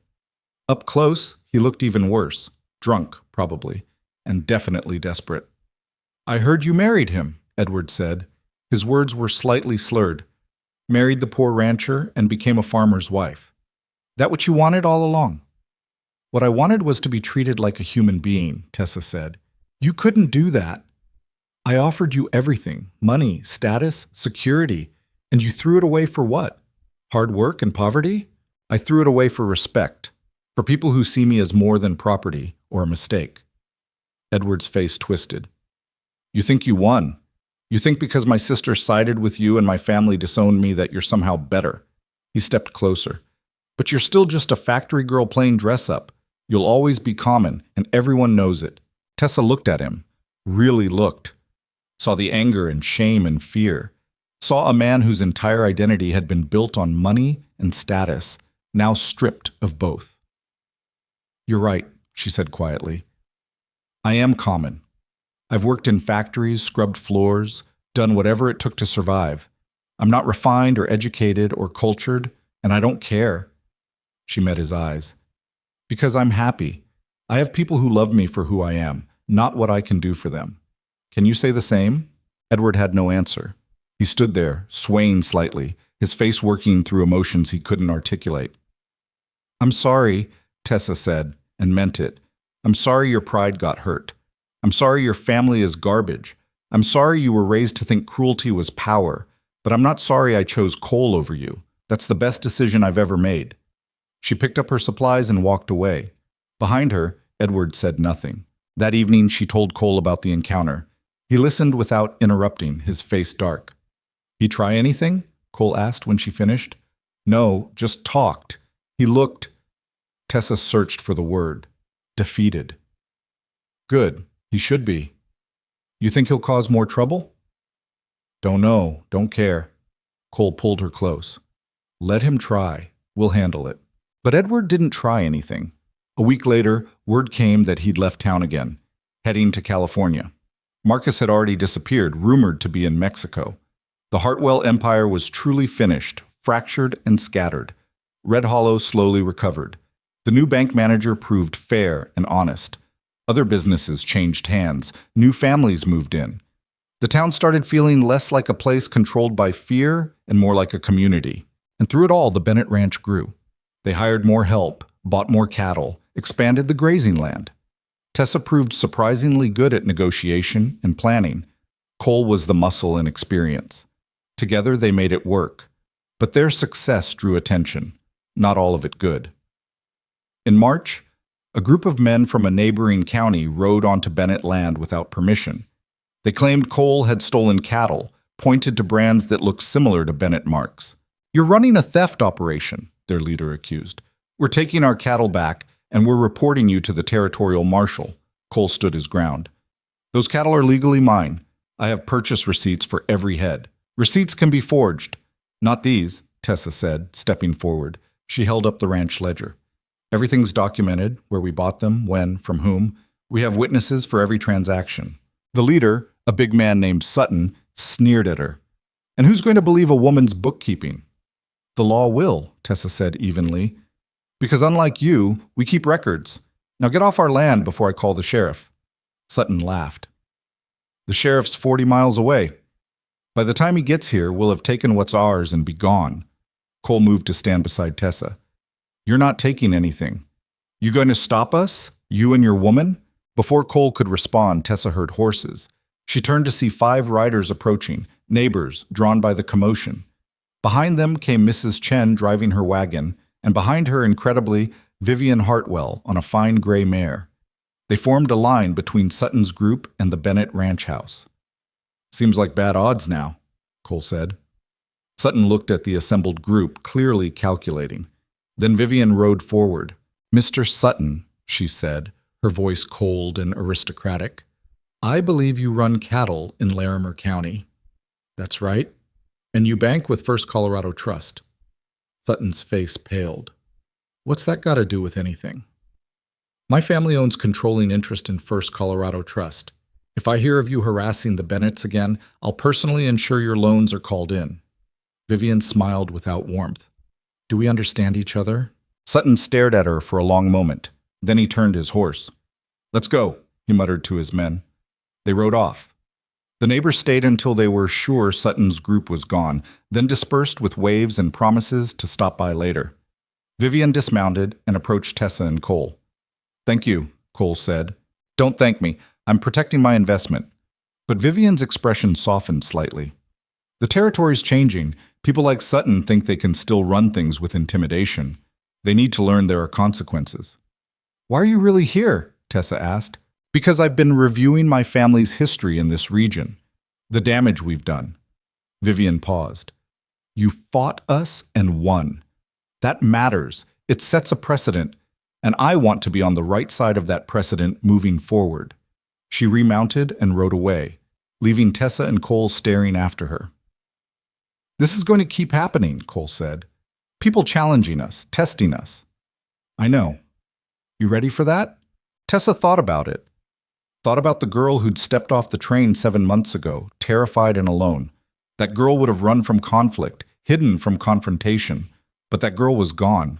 Up close, he looked even worse. Drunk, probably, and definitely desperate. "I heard you married him," Edward said. His words were slightly slurred. "Married the poor rancher and became a farmer's wife. That what you wanted all along?" "What I wanted was to be treated like a human being," Tessa said. "You couldn't do that. I offered you everything, money, status, security, and you threw it away for what? Hard work and poverty? I threw it away for respect, for people who see me as more than property or a mistake." Edward's face twisted. "You think you won. You think because my sister sided with you and my family disowned me that you're somehow better." He stepped closer. "But you're still just a factory girl playing dress-up. You'll always be common, and everyone knows it." Tessa looked at him, really looked. Saw the anger and shame and fear. Saw a man whose entire identity had been built on money and status, now stripped of both. "You're right," she said quietly. "I am common. I've worked in factories, scrubbed floors, done whatever it took to survive. I'm not refined or educated or cultured, and I don't care." She met his eyes. "Because I'm happy. I have people who love me for who I am, not what I can do for them. Can you say the same?" Edward had no answer. He stood there, swaying slightly, his face working through emotions he couldn't articulate. "I'm sorry," Tessa said, and meant it. "I'm sorry your pride got hurt. I'm sorry your family is garbage. I'm sorry you were raised to think cruelty was power, but I'm not sorry I chose Cole over you. That's the best decision I've ever made." She picked up her supplies and walked away. Behind her, Edward said nothing. That evening, she told Cole about the encounter. He listened without interrupting, his face dark. "He try anything?" Cole asked when she finished. "No, just talked. He looked—" Tessa searched for the word. "Defeated." "Good. He should be. You think he'll cause more trouble?" "Don't know. Don't care." Cole pulled her close. "Let him try. We'll handle it." But Edward didn't try anything. A week later, word came that he'd left town again, heading to California. Marcus had already disappeared, rumored to be in Mexico. The Hartwell empire was truly finished, fractured and scattered. Red Hollow slowly recovered. The new bank manager proved fair and honest. Other businesses changed hands. New families moved in. The town started feeling less like a place controlled by fear and more like a community. And through it all, the Bennett Ranch grew. They hired more help, bought more cattle, expanded the grazing land. Tessa proved surprisingly good at negotiation and planning. Cole was the muscle and experience. Together they made it work. But their success drew attention, not all of it good. In March, a group of men from a neighboring county rode onto Bennett land without permission. They claimed Cole had stolen cattle, pointed to brands that looked similar to Bennett marks. "You're running a theft operation," their leader accused. We're taking our cattle back, and we're reporting you to the territorial marshal. Cole stood his ground. Those cattle are legally mine. I have purchase receipts for every head. Receipts can be forged. Not these, Tessa said, stepping forward. She held up the ranch ledger. Everything's documented, where we bought them, when, from whom. We have witnesses for every transaction. The leader, a big man named Sutton, sneered at her. And who's going to believe a woman's bookkeeping? The law will, Tessa said evenly. Because unlike you, we keep records. Now get off our land before I call the sheriff. Sutton laughed. The sheriff's 40 miles away. By the time he gets here, we'll have taken what's ours and be gone. Cole moved to stand beside Tessa. You're not taking anything. You going to stop us? You and your woman? Before Cole could respond, Tessa heard horses. She turned to see 5 riders approaching, neighbors, drawn by the commotion. Behind them came Mrs. Chen driving her wagon, and behind her, incredibly, Vivian Hartwell on a fine gray mare. They formed a line between Sutton's group and the Bennett ranch house. Seems like bad odds now, Cole said. Sutton looked at the assembled group, clearly calculating. Then Vivian rode forward. Mr. Sutton, she said, her voice cold and aristocratic. I believe you run cattle in Larimer County. That's right. And you bank with First Colorado Trust. Sutton's face paled. What's that got to do with anything? My family owns controlling interest in First Colorado Trust. If I hear of you harassing the Bennetts again, I'll personally ensure your loans are called in. Vivian smiled without warmth. Do we understand each other? Sutton stared at her for a long moment. Then he turned his horse. Let's go, he muttered to his men. They rode off. The neighbors stayed until they were sure Sutton's group was gone, then dispersed with waves and promises to stop by later. Vivian dismounted and approached Tessa and Cole. Thank you, Cole said. Don't thank me. I'm protecting my investment. But Vivian's expression softened slightly. The territory's changing. People like Sutton think they can still run things with intimidation. They need to learn there are consequences. Why are you really here? Tessa asked. Because I've been reviewing my family's history in this region. The damage we've done. Vivian paused. You fought us and won. That matters. It sets a precedent. And I want to be on the right side of that precedent moving forward. She remounted and rode away, leaving Tessa and Cole staring after her. This is going to keep happening, Cole said. People challenging us, testing us. I know. You ready for that? Tessa thought about it. Thought about the girl who'd stepped off the train 7 months ago, terrified and alone. That girl would have run from conflict, hidden from confrontation. But that girl was gone.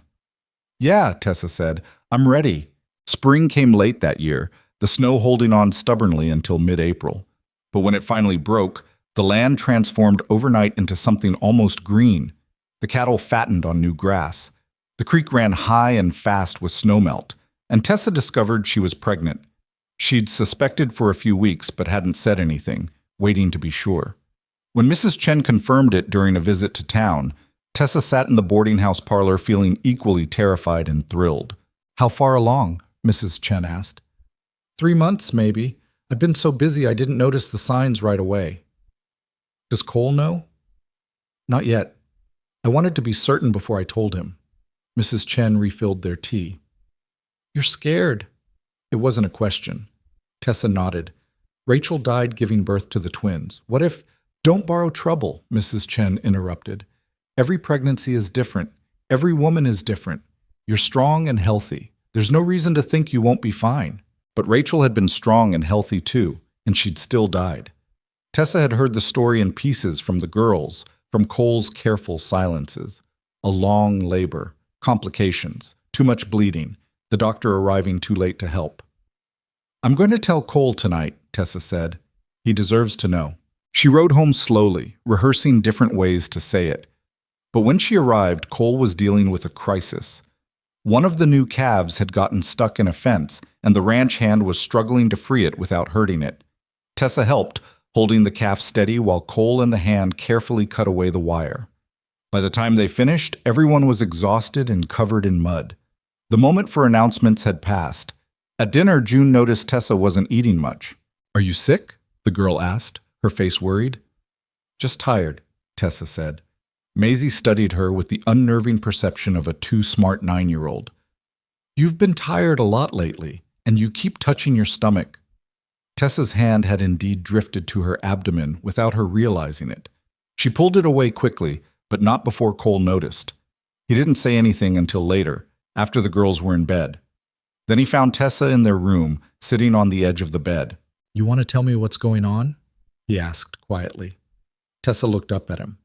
Yeah, Tessa said. I'm ready. Spring came late that year, the snow holding on stubbornly until mid-April. But when it finally broke, the land transformed overnight into something almost green. The cattle fattened on new grass. The creek ran high and fast with snowmelt, and Tessa discovered she was pregnant. She'd suspected for a few weeks but hadn't said anything, waiting to be sure. When Mrs. Chen confirmed it during a visit to town, Tessa sat in the boarding house parlor feeling equally terrified and thrilled. How far along? Mrs. Chen asked. 3 months, maybe. I've been so busy I didn't notice the signs right away. Does Cole know? Not yet. I wanted to be certain before I told him. Mrs. Chen refilled their tea. You're scared. It wasn't a question. Tessa nodded. Rachel died giving birth to the twins. What if... Don't borrow trouble, Mrs. Chen interrupted. Every pregnancy is different. Every woman is different. You're strong and healthy. There's no reason to think you won't be fine. But Rachel had been strong and healthy too, and she'd still died. Tessa had heard the story in pieces from the girls, from Cole's careful silences. A long labor, complications, too much bleeding, the doctor arriving too late to help. I'm going to tell Cole tonight, Tessa said. He deserves to know. She rode home slowly, rehearsing different ways to say it. But when she arrived, Cole was dealing with a crisis. One of the new calves had gotten stuck in a fence, and the ranch hand was struggling to free it without hurting it. Tessa helped, holding the calf steady while Cole and the hand carefully cut away the wire. By the time they finished, everyone was exhausted and covered in mud. The moment for announcements had passed. At dinner, June noticed Tessa wasn't eating much. Are you sick? The girl asked, her face worried. Just tired, Tessa said. Maisie studied her with the unnerving perception of a too smart 9-year-old. You've been tired a lot lately, and you keep touching your stomach. Tessa's hand had indeed drifted to her abdomen without her realizing it. She pulled it away quickly, but not before Cole noticed. He didn't say anything until later, after the girls were in bed. Then he found Tessa in their room, sitting on the edge of the bed. You want to tell me what's going on? He asked quietly. Tessa looked up at him.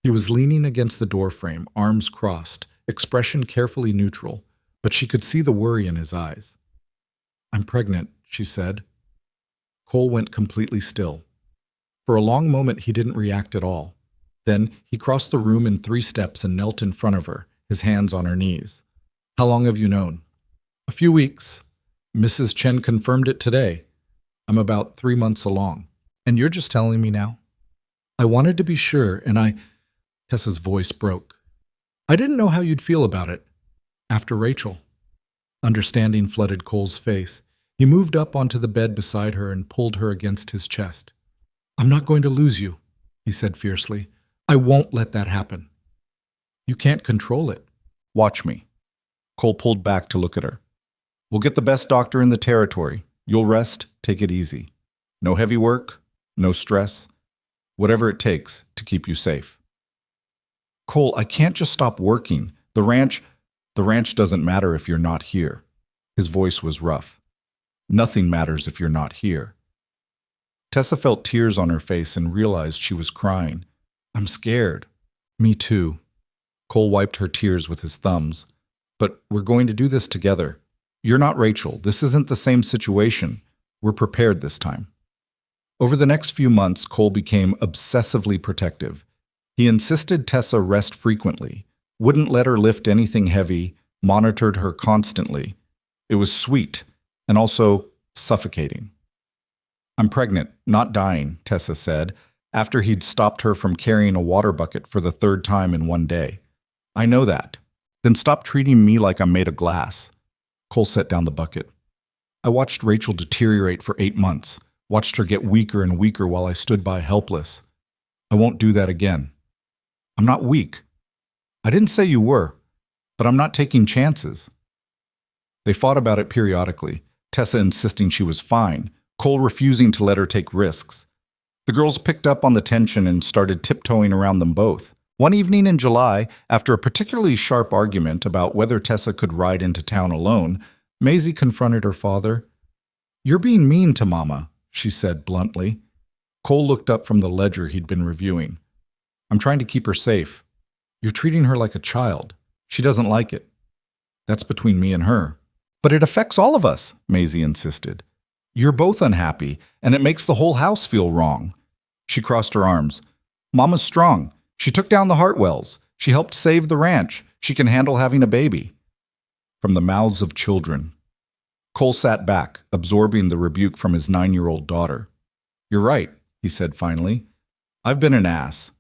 He was leaning against the doorframe, arms crossed, expression carefully neutral, but she could see the worry in his eyes. I'm pregnant, she said. Cole went completely still. For a long moment he didn't react at all. Then he crossed the room in 3 steps and knelt in front of her, his hands on her knees. How long have you known? A few weeks. Mrs. Chen confirmed it today. I'm about 3 months along. And you're just telling me now? I wanted to be sure, and Tessa's voice broke. I didn't know how you'd feel about it. After Rachel. Understanding flooded Cole's face. He moved up onto the bed beside her and pulled her against his chest. I'm not going to lose you, he said fiercely. I won't let that happen. You can't control it. Watch me. Cole pulled back to look at her. We'll get the best doctor in the territory. You'll rest, take it easy. No heavy work, no stress. Whatever it takes to keep you safe. Cole, I can't just stop working. The ranch doesn't matter if you're not here. His voice was rough. Nothing matters if you're not here. Tessa felt tears on her face and realized she was crying. I'm scared. Me too. Cole wiped her tears with his thumbs. But we're going to do this together. You're not Rachel. This isn't the same situation. We're prepared this time. Over the next few months, Cole became obsessively protective. He insisted Tessa rest frequently, wouldn't let her lift anything heavy, monitored her constantly. It was sweet, and also suffocating. I'm pregnant, not dying, Tessa said, after he'd stopped her from carrying a water bucket for the 3rd time in one day. I know that. Then stop treating me like I'm made of glass. Cole set down the bucket. I watched Rachel deteriorate for 8 months, watched her get weaker and weaker while I stood by helpless. I won't do that again. I'm not weak. I didn't say you were, but I'm not taking chances. They fought about it periodically, Tessa insisting she was fine, Cole refusing to let her take risks. The girls picked up on the tension and started tiptoeing around them both. One evening in July, after a particularly sharp argument about whether Tessa could ride into town alone, Maisie confronted her father. You're being mean to Mama, she said bluntly. Cole looked up from the ledger he'd been reviewing. I'm trying to keep her safe. You're treating her like a child. She doesn't like it. That's between me and her. But it affects all of us, Maisie insisted. You're both unhappy, and it makes the whole house feel wrong. She crossed her arms. Mama's strong. She took down the Hartwells. She helped save the ranch. She can handle having a baby. From the mouths of children. Cole sat back, absorbing the rebuke from his 9-year-old daughter. You're right, he said finally. I've been an ass.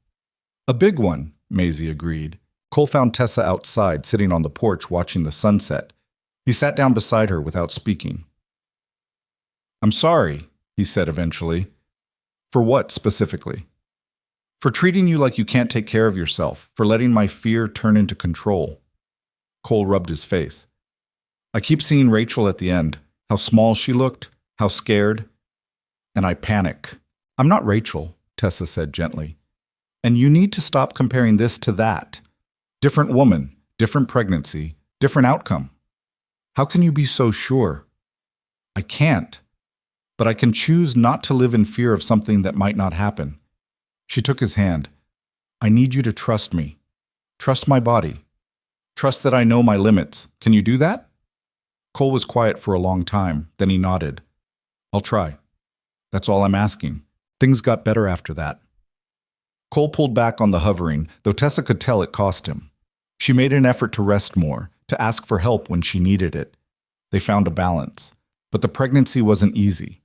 A big one, Maisie agreed. Cole found Tessa outside, sitting on the porch watching the sunset. He sat down beside her without speaking. I'm sorry, he said eventually. For what specifically? For treating you like you can't take care of yourself, for letting my fear turn into control. Cole rubbed his face. I keep seeing Rachel at the end, how small she looked, how scared, and I panic. I'm not Rachel, Tessa said gently. And you need to stop comparing this to that. Different woman, different pregnancy, different outcome. How can you be so sure? I can't. But I can choose not to live in fear of something that might not happen. She took his hand. I need you to trust me. Trust my body. Trust that I know my limits. Can you do that? Cole was quiet for a long time, then he nodded. I'll try. That's all I'm asking. Things got better after that. Cole pulled back on the hovering, though Tessa could tell it cost him. She made an effort to rest more, to ask for help when she needed it. They found a balance. But the pregnancy wasn't easy.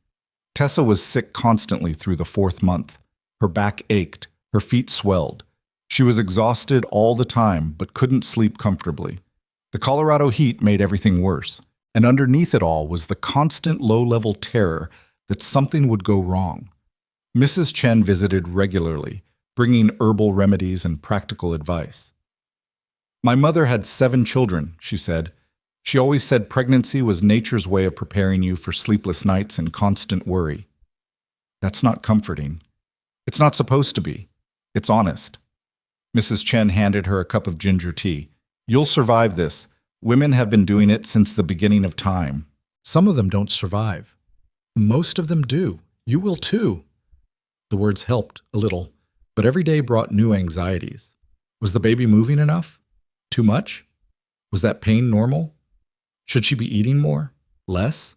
Tessa was sick constantly through the 4th month. Her back ached, her feet swelled. She was exhausted all the time, but couldn't sleep comfortably. The Colorado heat made everything worse, and underneath it all was the constant low-level terror that something would go wrong. Mrs. Chen visited regularly, bringing herbal remedies and practical advice. My mother had 7 children, she said. She always said pregnancy was nature's way of preparing you for sleepless nights and constant worry. That's not comforting. It's not supposed to be. It's honest. Mrs. Chen handed her a cup of ginger tea. You'll survive this. Women have been doing it since the beginning of time. Some of them don't survive. Most of them do. You will too. The words helped a little, but every day brought new anxieties. Was the baby moving enough? Too much? Was that pain normal? Should she be eating more? Less?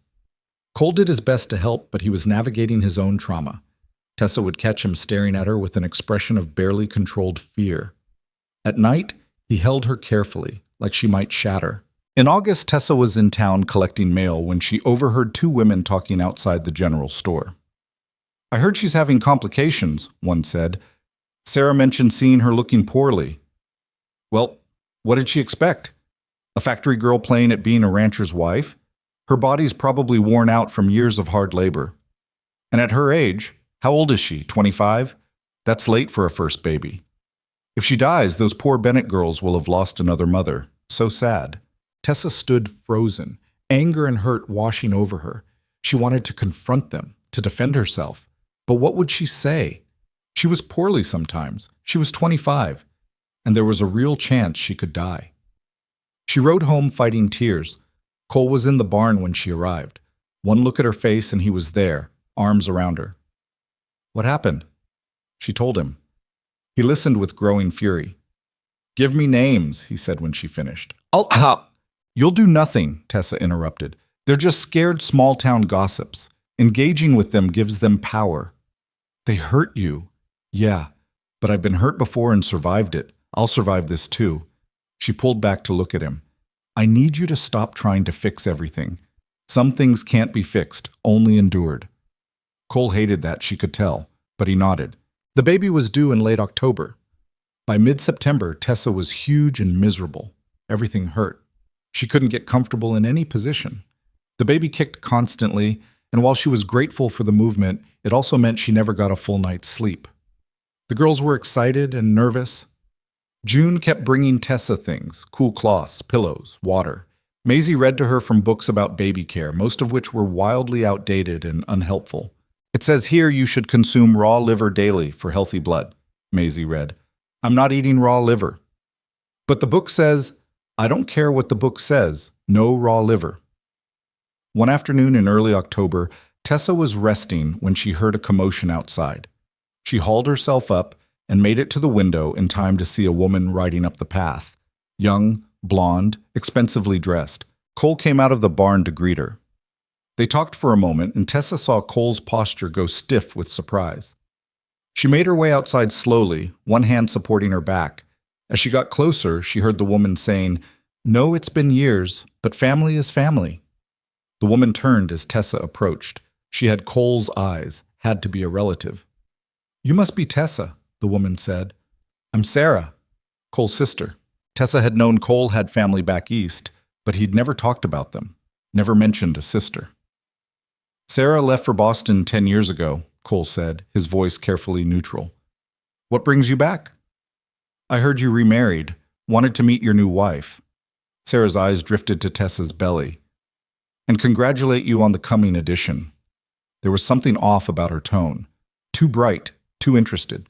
Cole did his best to help, but he was navigating his own trauma. Tessa would catch him staring at her with an expression of barely controlled fear. At night, he held her carefully, like she might shatter. In August, Tessa was in town collecting mail when she overheard 2 women talking outside the general store. I heard she's having complications, one said. Sarah mentioned seeing her looking poorly. Well, what did she expect? A factory girl playing at being a rancher's wife? Her body's probably worn out from years of hard labor. And at her age, how old is she, 25? That's late for a first baby. If she dies, those poor Bennett girls will have lost another mother. So sad. Tessa stood frozen, anger and hurt washing over her. She wanted to confront them, to defend herself. But what would she say? She was poorly sometimes. She was 25, and there was a real chance she could die. She rode home fighting tears. Cole was in the barn when she arrived. One look at her face and he was there, arms around her. What happened? She told him. He listened with growing fury. Give me names, he said when she finished. You'll do nothing, Tessa interrupted. They're just scared small-town gossips. Engaging with them gives them power. They hurt you. Yeah, but I've been hurt before and survived it. I'll survive this too. She pulled back to look at him. I need you to stop trying to fix everything. Some things can't be fixed, only endured. Cole hated that, she could tell, but he nodded. The baby was due in late October. By mid-September, Tessa was huge and miserable. Everything hurt. She couldn't get comfortable in any position. The baby kicked constantly, and while she was grateful for the movement, it also meant she never got a full night's sleep. The girls were excited and nervous. June kept bringing Tessa things, cool cloths, pillows, water. Maisie read to her from books about baby care, most of which were wildly outdated and unhelpful. It says here you should consume raw liver daily for healthy blood, Maisie read. I'm not eating raw liver. But the book says, I don't care what the book says, no raw liver. One afternoon in early October, Tessa was resting when she heard a commotion outside. She hauled herself up and made it to the window in time to see a woman riding up the path. Young, blonde, expensively dressed. Cole came out of the barn to greet her. They talked for a moment, and Tessa saw Cole's posture go stiff with surprise. She made her way outside slowly, one hand supporting her back. As she got closer, she heard the woman saying, No, it's been years, but family is family. The woman turned as Tessa approached. She had Cole's eyes, had to be a relative. You must be Tessa, the woman said. I'm Sarah, Cole's sister. Tessa had known Cole had family back east, but he'd never talked about them, never mentioned a sister. Sarah left for Boston 10 years ago, Cole said, his voice carefully neutral. What brings you back? I heard you remarried, wanted to meet your new wife. Sarah's eyes drifted to Tessa's belly. And congratulate you on the coming edition. There was something off about her tone. Too bright, too interested.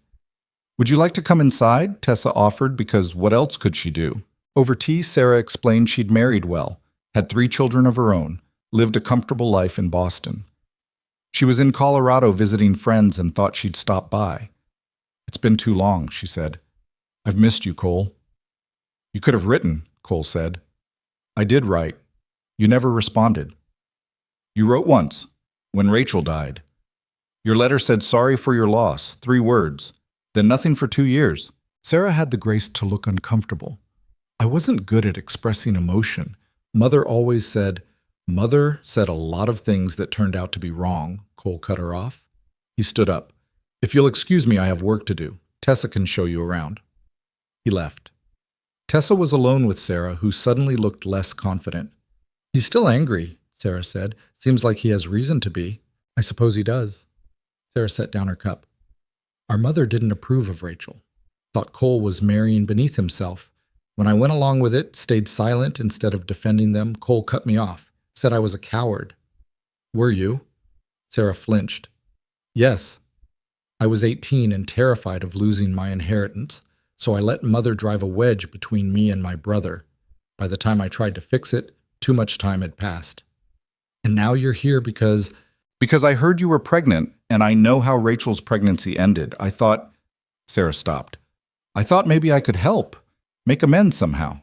Would you like to come inside? Tessa offered, because what else could she do? Over tea, Sarah explained she'd married well, had 3 children of her own, lived a comfortable life in Boston. She was in Colorado visiting friends and thought she'd stop by. It's been too long, she said. I've missed you, Cole. You could have written, Cole said. I did write. You never responded. You wrote once, when Rachel died. Your letter said sorry for your loss, 3 words, then nothing for 2 years. Sarah had the grace to look uncomfortable. I wasn't good at expressing emotion. Mother always said, Mother said a lot of things that turned out to be wrong, Cole cut her off. He stood up. If you'll excuse me, I have work to do. Tessa can show you around. He left. Tessa was alone with Sarah, who suddenly looked less confident. He's still angry, Sarah said. Seems like he has reason to be. I suppose he does. Sarah set down her cup. Our mother didn't approve of Rachel, thought Cole was marrying beneath himself. When I went along with it, stayed silent instead of defending them, Cole cut me off, said I was a coward. Were you? Sarah flinched. Yes. I was 18 and terrified of losing my inheritance, so I let Mother drive a wedge between me and my brother. By the time I tried to fix it, too much time had passed. And now you're here because Because I heard you were pregnant, and I know how Rachel's pregnancy ended. I thought... Sarah stopped. I thought maybe I could help, make amends somehow.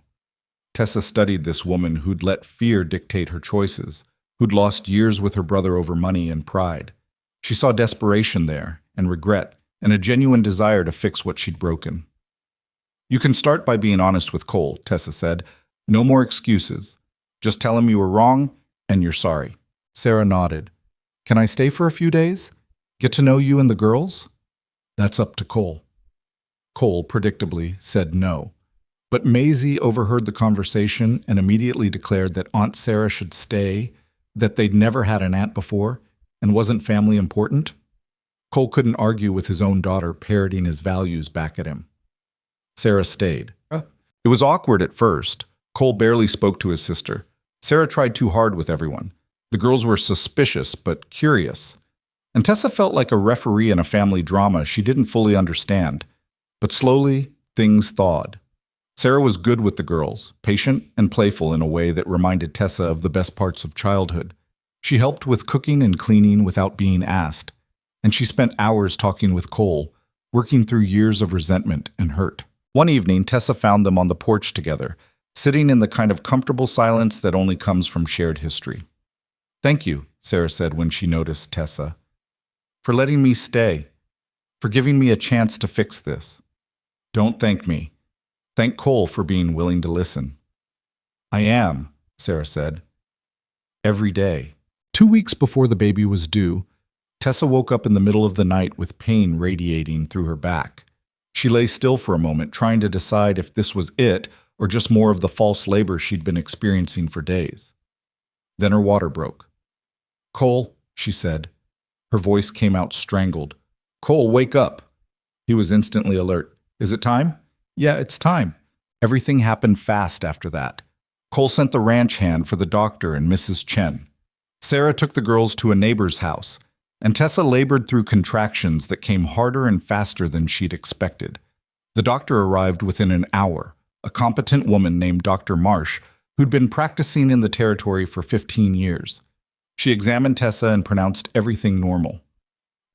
Tessa studied this woman who'd let fear dictate her choices, who'd lost years with her brother over money and pride. She saw desperation there, and regret, and a genuine desire to fix what she'd broken. You can start by being honest with Cole, Tessa said. No more excuses. Just tell him you were wrong, and you're sorry. Sarah nodded. Can I stay for a few days? Get to know you and the girls? That's up to Cole. Cole, predictably, said no. But Maisie overheard the conversation and immediately declared that Aunt Sarah should stay, that they'd never had an aunt before, and wasn't family important. Cole couldn't argue with his own daughter parroting his values back at him. Sarah stayed. It was awkward at first. Cole barely spoke to his sister. Sarah tried too hard with everyone. The girls were suspicious but curious. And Tessa felt like a referee in a family drama she didn't fully understand. But slowly, things thawed. Sarah was good with the girls, patient and playful in a way that reminded Tessa of the best parts of childhood. She helped with cooking and cleaning without being asked. And she spent hours talking with Cole, working through years of resentment and hurt. One evening, Tessa found them on the porch together, sitting in the kind of comfortable silence that only comes from shared history. Thank you, Sarah said when she noticed Tessa, for letting me stay, for giving me a chance to fix this. Don't thank me. Thank Cole for being willing to listen. I am, Sarah said. Every day. 2 weeks before the baby was due, Tessa woke up in the middle of the night with pain radiating through her back. She lay still for a moment, trying to decide if this was it or just more of the false labor she'd been experiencing for days. Then her water broke. Cole, she said. Her voice came out strangled. Cole, wake up. He was instantly alert. Is it time? Yeah, it's time. Everything happened fast after that. Cole sent the ranch hand for the doctor and Mrs. Chen. Sarah took the girls to a neighbor's house, and Tessa labored through contractions that came harder and faster than she'd expected. The doctor arrived within an hour, a competent woman named Dr. Marsh, who'd been practicing in the territory for 15 years. She examined Tessa and pronounced everything normal.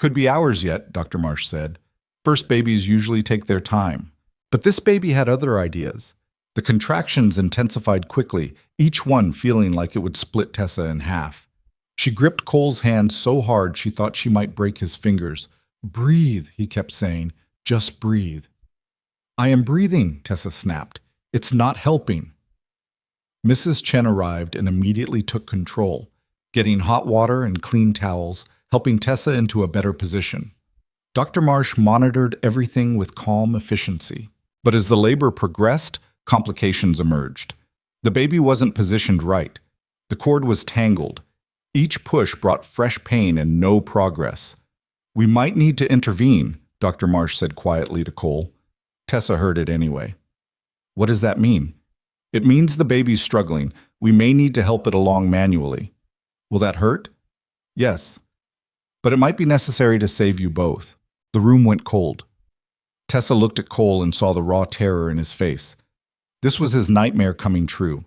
Could be hours yet, Dr. Marsh said. First babies usually take their time. But this baby had other ideas. The contractions intensified quickly, each one feeling like it would split Tessa in half. She gripped Cole's hand so hard she thought she might break his fingers. Breathe, he kept saying. Just breathe. I am breathing, Tessa snapped. It's not helping. Mrs. Chen arrived and immediately took control, getting hot water and clean towels, helping Tessa into a better position. Dr. Marsh monitored everything with calm efficiency. But as the labor progressed, complications emerged. The baby wasn't positioned right. The cord was tangled. Each push brought fresh pain and no progress. We might need to intervene, Dr. Marsh said quietly to Cole. Tessa heard it anyway. What does that mean? It means the baby's struggling. We may need to help it along manually. Will that hurt? Yes. But it might be necessary to save you both. The room went cold. Tessa looked at Cole and saw the raw terror in his face. This was his nightmare coming true.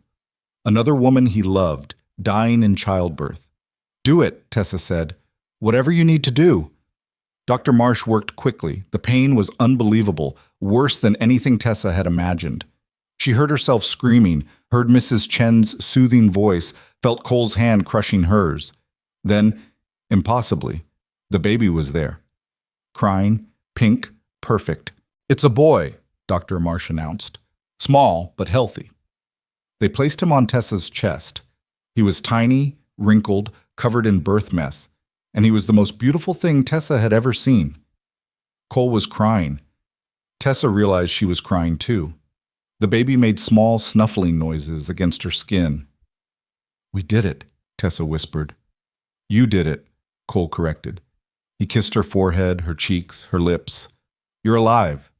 Another woman he loved, dying in childbirth. Do it, Tessa said. Whatever you need to do. Dr. Marsh worked quickly. The pain was unbelievable, worse than anything Tessa had imagined. She heard herself screaming, heard Mrs. Chen's soothing voice, felt Cole's hand crushing hers. Then, impossibly, the baby was there. Crying, pink, perfect. It's a boy, Dr. Marsh announced. Small, but healthy. They placed him on Tessa's chest. He was tiny, wrinkled, covered in birth mess, and he was the most beautiful thing Tessa had ever seen. Cole was crying. Tessa realized she was crying too. The baby made small, snuffling noises against her skin. We did it, Tessa whispered. You did it, Cole corrected. He kissed her forehead, her cheeks, her lips. You're alive.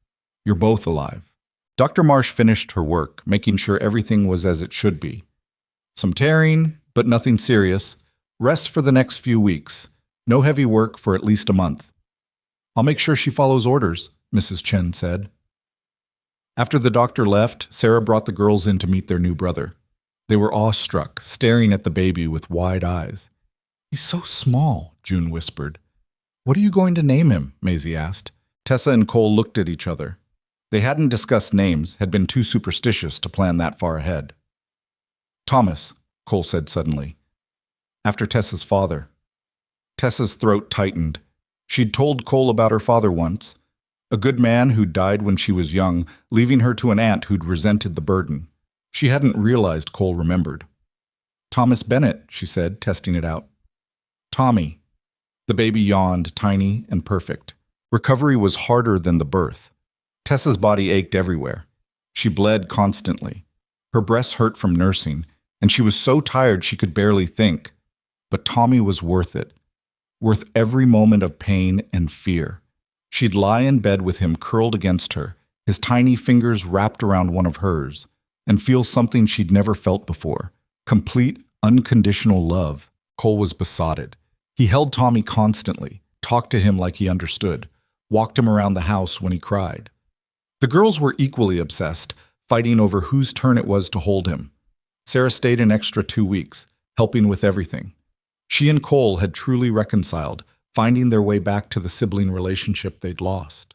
You're both alive. Dr. Marsh finished her work, making sure everything was as it should be. Some tearing, but nothing serious. Rest for the next few weeks. No heavy work for at least a month. I'll make sure she follows orders, Mrs. Chen said. After the doctor left, Sarah brought the girls in to meet their new brother. They were awestruck, staring at the baby with wide eyes. He's so small, June whispered. What are you going to name him? Maisie asked. Tessa and Cole looked at each other. They hadn't discussed names, had been too superstitious to plan that far ahead. Thomas, Cole said suddenly. After Tessa's father. Tessa's throat tightened. She'd told Cole about her father once. A good man who'd died when she was young, leaving her to an aunt who'd resented the burden. She hadn't realized Cole remembered. Thomas Bennett, she said, testing it out. Tommy. The baby yawned, tiny and perfect. Recovery was harder than the birth. Tessa's body ached everywhere. She bled constantly. Her breasts hurt from nursing, and she was so tired she could barely think. But Tommy was worth it. Worth every moment of pain and fear. She'd lie in bed with him curled against her, his tiny fingers wrapped around one of hers, and feel something she'd never felt before. Complete, unconditional love. Cole was besotted. He held Tommy constantly, talked to him like he understood, walked him around the house when he cried. The girls were equally obsessed, fighting over whose turn it was to hold him. Sarah stayed an extra 2 weeks, helping with everything. She and Cole had truly reconciled, finding their way back to the sibling relationship they'd lost.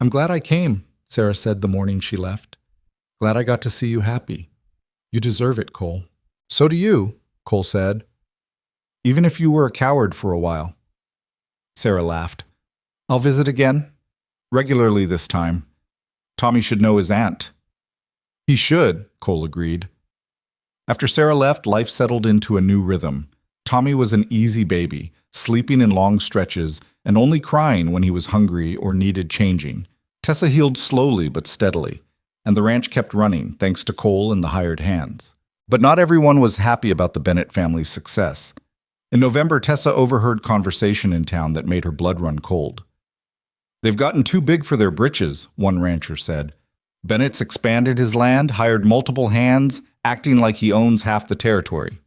I'm glad I came, Sarah said the morning she left. Glad I got to see you happy. You deserve it, Cole. So do you, Cole said. Even if you were a coward for a while. Sarah laughed. I'll visit again. Regularly this time. Tommy should know his aunt. He should, Cole agreed. After Sarah left, life settled into a new rhythm. Tommy was an easy baby, sleeping in long stretches and only crying when he was hungry or needed changing. Tessa healed slowly but steadily, and the ranch kept running thanks to Cole and the hired hands. But not everyone was happy about the Bennett family's success. In November, Tessa overheard conversation in town that made her blood run cold. They've gotten too big for their britches, one rancher said. Bennett's expanded his land, hired multiple hands, acting like he owns half the territory.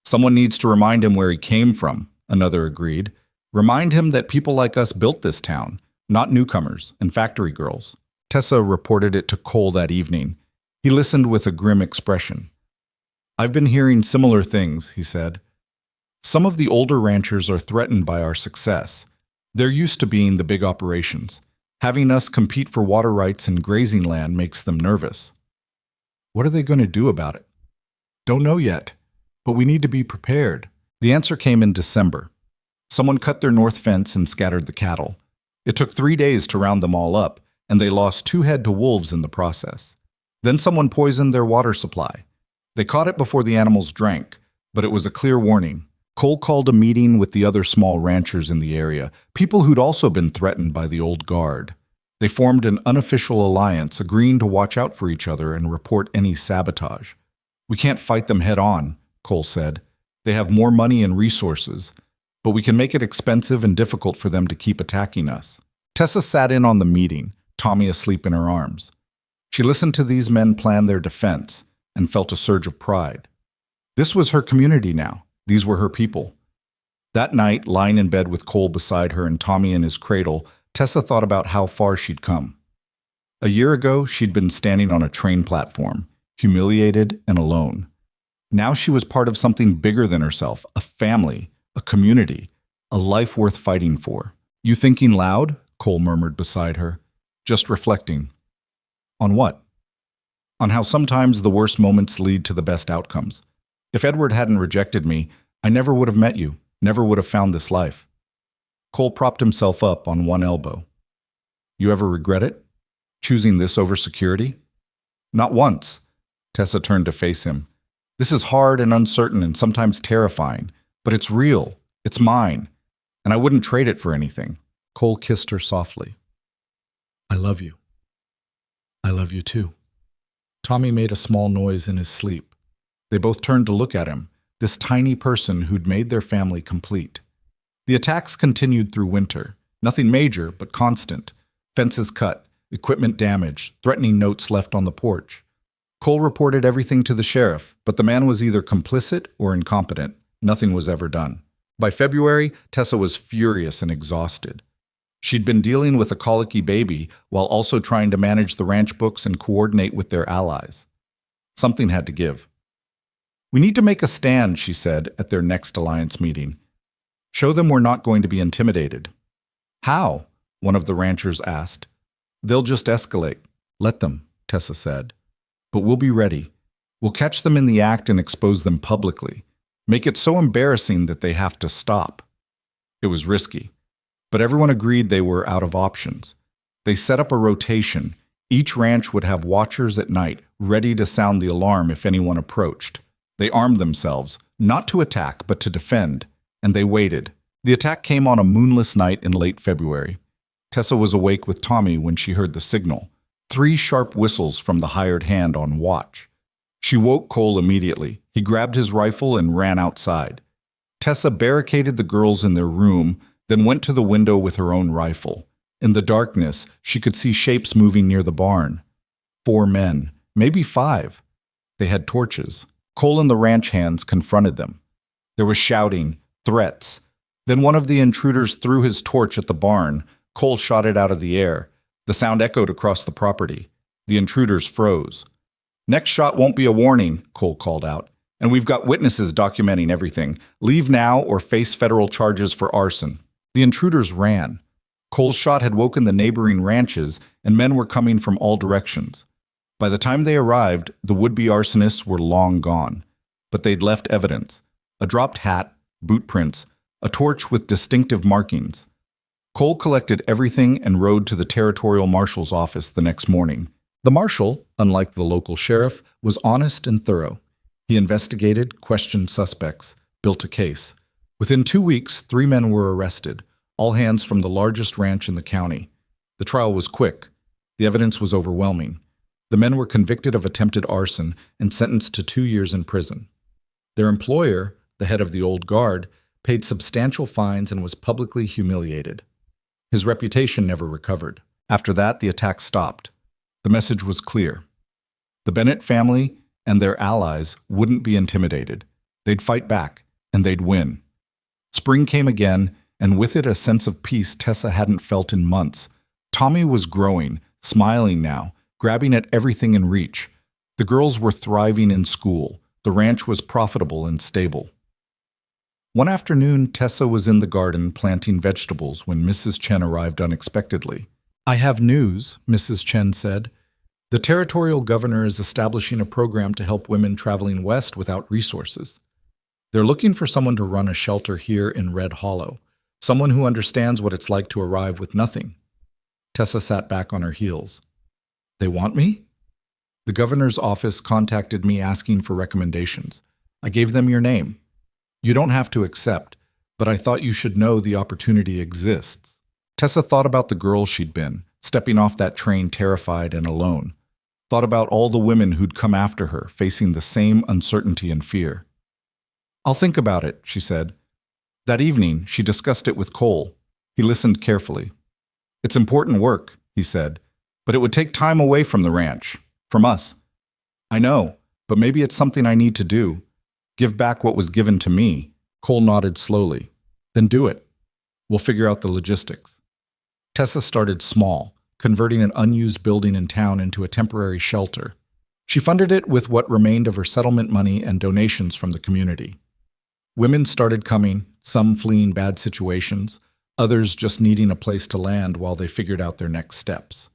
Someone needs to remind him where he came from, another agreed. Remind him that people like us built this town, not newcomers and factory girls. Tessa reported it to Cole that evening. He listened with a grim expression. I've been hearing similar things, he said. Some of the older ranchers are threatened by our success. They're used to being the big operations. Having us compete for water rights and grazing land makes them nervous. What are they going to do about it? Don't know yet, but we need to be prepared. The answer came in December. Someone cut their north fence and scattered the cattle. It took 3 days to round them all up, and they lost 2 head to wolves in the process. Then someone poisoned their water supply. They caught it before the animals drank, but it was a clear warning. Cole called a meeting with the other small ranchers in the area, people who'd also been threatened by the old guard. They formed an unofficial alliance, agreeing to watch out for each other and report any sabotage. We can't fight them head on, Cole said. They have more money and resources, but we can make it expensive and difficult for them to keep attacking us. Tessa sat in on the meeting, Tommy asleep in her arms. She listened to these men plan their defense and felt a surge of pride. This was her community now. These were her people. That night, lying in bed with Cole beside her and Tommy in his cradle, Tessa thought about how far she'd come. A year ago, she'd been standing on a train platform, humiliated and alone. Now she was part of something bigger than herself, a family, a community, a life worth fighting for. You thinking loud? Cole murmured beside her. Just reflecting. On what? On how sometimes the worst moments lead to the best outcomes. If Edward hadn't rejected me, I never would have met you, never would have found this life. Cole propped himself up on one elbow. You ever regret it? Choosing this over security? Not once. Tessa turned to face him. This is hard and uncertain and sometimes terrifying, but it's real. It's mine, and I wouldn't trade it for anything. Cole kissed her softly. I love you. I love you too. Tommy made a small noise in his sleep. They both turned to look at him, this tiny person who'd made their family complete. The attacks continued through winter. Nothing major, but constant. Fences cut, equipment damaged, threatening notes left on the porch. Cole reported everything to the sheriff, but the man was either complicit or incompetent. Nothing was ever done. By February, Tessa was furious and exhausted. She'd been dealing with a colicky baby while also trying to manage the ranch books and coordinate with their allies. Something had to give. "We need to make a stand," she said at their next alliance meeting. "Show them we're not going to be intimidated." "How?" one of the ranchers asked. "They'll just escalate." "Let them," Tessa said. "But we'll be ready. We'll catch them in the act and expose them publicly. Make it so embarrassing that they have to stop." It was risky, but everyone agreed they were out of options. They set up a rotation. Each ranch would have watchers at night, ready to sound the alarm if anyone approached. They armed themselves, not to attack, but to defend, and they waited. The attack came on a moonless night in late February. Tessa was awake with Tommy when she heard the signal. 3 sharp whistles from the hired hand on watch. She woke Cole immediately. He grabbed his rifle and ran outside. Tessa barricaded the girls in their room, then went to the window with her own rifle. In the darkness, she could see shapes moving near the barn. 4 men, maybe 5. They had torches. Cole and the ranch hands confronted them. There was shouting, threats. Then one of the intruders threw his torch at the barn. Cole shot it out of the air. The sound echoed across the property. The intruders froze. "Next shot won't be a warning," Cole called out. "And we've got witnesses documenting everything. Leave now or face federal charges for arson." The intruders ran. Cole's shot had woken the neighboring ranches, and men were coming from all directions. By the time they arrived, the would-be arsonists were long gone. But they'd left evidence: a dropped hat, boot prints, a torch with distinctive markings. Cole collected everything and rode to the territorial marshal's office the next morning. The marshal, unlike the local sheriff, was honest and thorough. He investigated, questioned suspects, built a case. Within 2 weeks, 3 men were arrested, all hands from the largest ranch in the county. The trial was quick. The evidence was overwhelming. The men were convicted of attempted arson and sentenced to 2 years in prison. Their employer, the head of the old guard, paid substantial fines and was publicly humiliated. His reputation never recovered. After that, the attack stopped. The message was clear. The Bennett family and their allies wouldn't be intimidated. They'd fight back, and they'd win. Spring came again, and with it a sense of peace Tessa hadn't felt in months. Tommy was growing, smiling now, grabbing at everything in reach. The girls were thriving in school. The ranch was profitable and stable. One afternoon, Tessa was in the garden planting vegetables when Mrs. Chen arrived unexpectedly. "I have news," Mrs. Chen said. "The territorial governor is establishing a program to help women traveling west without resources. They're looking for someone to run a shelter here in Red Hollow, someone who understands what it's like to arrive with nothing." Tessa sat back on her heels. "They want me?" "The governor's office contacted me asking for recommendations. I gave them your name. You don't have to accept, but I thought you should know the opportunity exists." Tessa thought about the girl she'd been, stepping off that train terrified and alone. Thought about all the women who'd come after her, facing the same uncertainty and fear. "I'll think about it," she said. That evening, she discussed it with Cole. He listened carefully. "It's important work," he said, "but it would take time away from the ranch, from us." "I know, but maybe it's something I need to do. Give back what was given to me." Cole nodded slowly. "Then do it. We'll figure out the logistics." Tessa started small, converting an unused building in town into a temporary shelter. She funded it with what remained of her settlement money and donations from the community. Women started coming, some fleeing bad situations, others just needing a place to land while they figured out their next steps.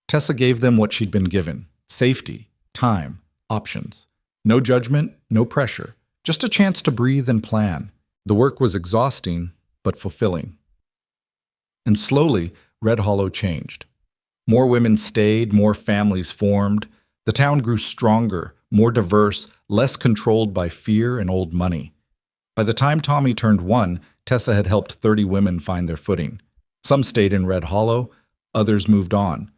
Tessa gave them what she'd been given: safety, time, options. No judgment, no pressure, just a chance to breathe and plan. The work was exhausting, but fulfilling. And slowly, Red Hollow changed. More women stayed, more families formed. The town grew stronger, more diverse, less controlled by fear and old money. By the time Tommy turned 1, Tessa had helped 30 women find their footing. Some stayed in Red Hollow, others moved on.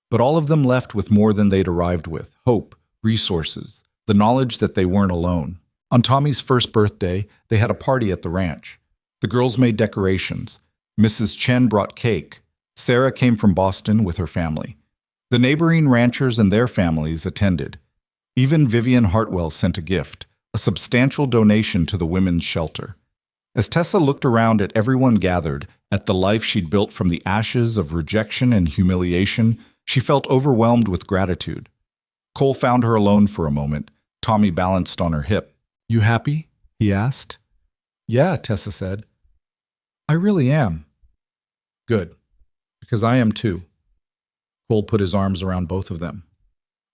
But all of them left with more than they'd arrived with: hope, resources, the knowledge that they weren't alone. On Tommy's first birthday, they had a party at the ranch. The girls made decorations. Mrs. Chen brought cake. Sarah came from Boston with her family. The neighboring ranchers and their families attended. Even Vivian Hartwell sent a gift, a substantial donation to the women's shelter. As Tessa looked around at everyone gathered, at the life she'd built from the ashes of rejection and humiliation, she felt overwhelmed with gratitude. Cole found her alone for a moment. Tommy balanced on her hip. "You happy?" he asked. "Yeah," Tessa said. "I really am." "Good, because I am too." Cole put his arms around both of them.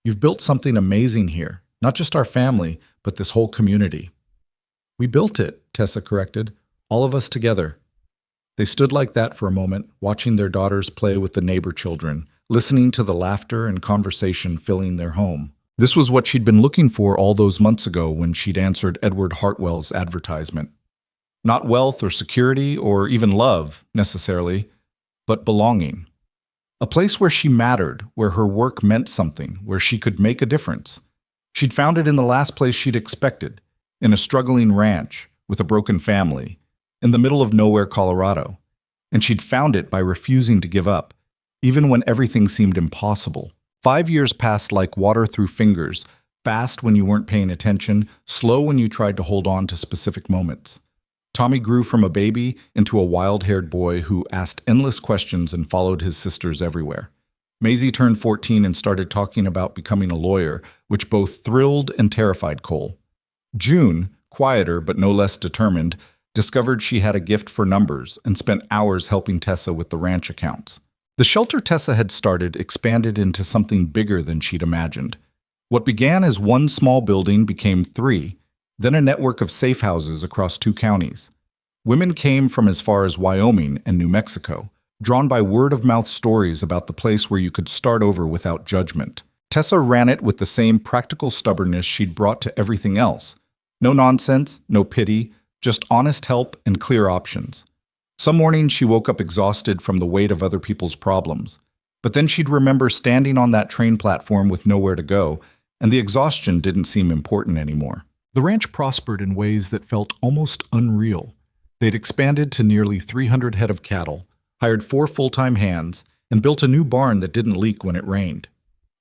"You've built something amazing here, not just our family, but this whole community." "We built it," Tessa corrected, "all of us together." They stood like that for a moment, watching their daughters play with the neighbor children, listening to the laughter and conversation filling their home. This was what she'd been looking for all those months ago when she'd answered Edward Hartwell's advertisement. Not wealth or security or even love, necessarily, but belonging. A place where she mattered, where her work meant something, where she could make a difference. She'd found it in the last place she'd expected, in a struggling ranch with a broken family, in the middle of nowhere, Colorado. And she'd found it by refusing to give up, even when everything seemed impossible. 5 years passed like water through fingers, fast when you weren't paying attention, slow when you tried to hold on to specific moments. Tommy grew from a baby into a wild-haired boy who asked endless questions and followed his sisters everywhere. Maisie turned 14 and started talking about becoming a lawyer, which both thrilled and terrified Cole. June, quieter but no less determined, discovered she had a gift for numbers and spent hours helping Tessa with the ranch accounts. The shelter Tessa had started expanded into something bigger than she'd imagined. What began as one small building became 3, then a network of safe houses across 2 counties. Women came from as far as Wyoming and New Mexico, drawn by word-of-mouth stories about the place where you could start over without judgment. Tessa ran it with the same practical stubbornness she'd brought to everything else. No nonsense, no pity, just honest help and clear options. Some mornings she woke up exhausted from the weight of other people's problems. But then she'd remember standing on that train platform with nowhere to go, and the exhaustion didn't seem important anymore. The ranch prospered in ways that felt almost unreal. They'd expanded to nearly 300 head of cattle, hired 4 full-time hands, and built a new barn that didn't leak when it rained.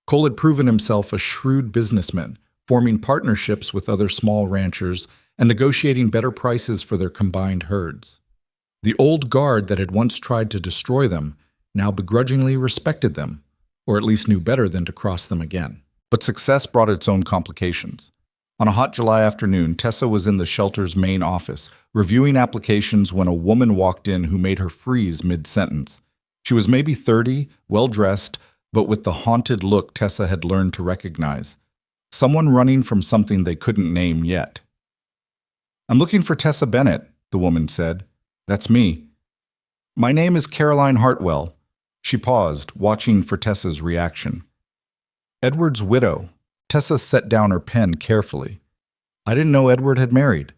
Cole had proven himself a shrewd businessman, forming partnerships with other small ranchers and negotiating better prices for their combined herds. The old guard that had once tried to destroy them now begrudgingly respected them, or at least knew better than to cross them again. But success brought its own complications. On a hot July afternoon, Tessa was in the shelter's main office, reviewing applications when a woman walked in who made her freeze mid-sentence. She was maybe 30, well-dressed, but with the haunted look Tessa had learned to recognize. Someone running from something they couldn't name yet. "I'm looking for Tessa Bennett," the woman said. "That's me." "My name is Caroline Hartwell." She paused, watching for Tessa's reaction. "Edward's widow." Tessa set down her pen carefully. "I didn't know Edward had married.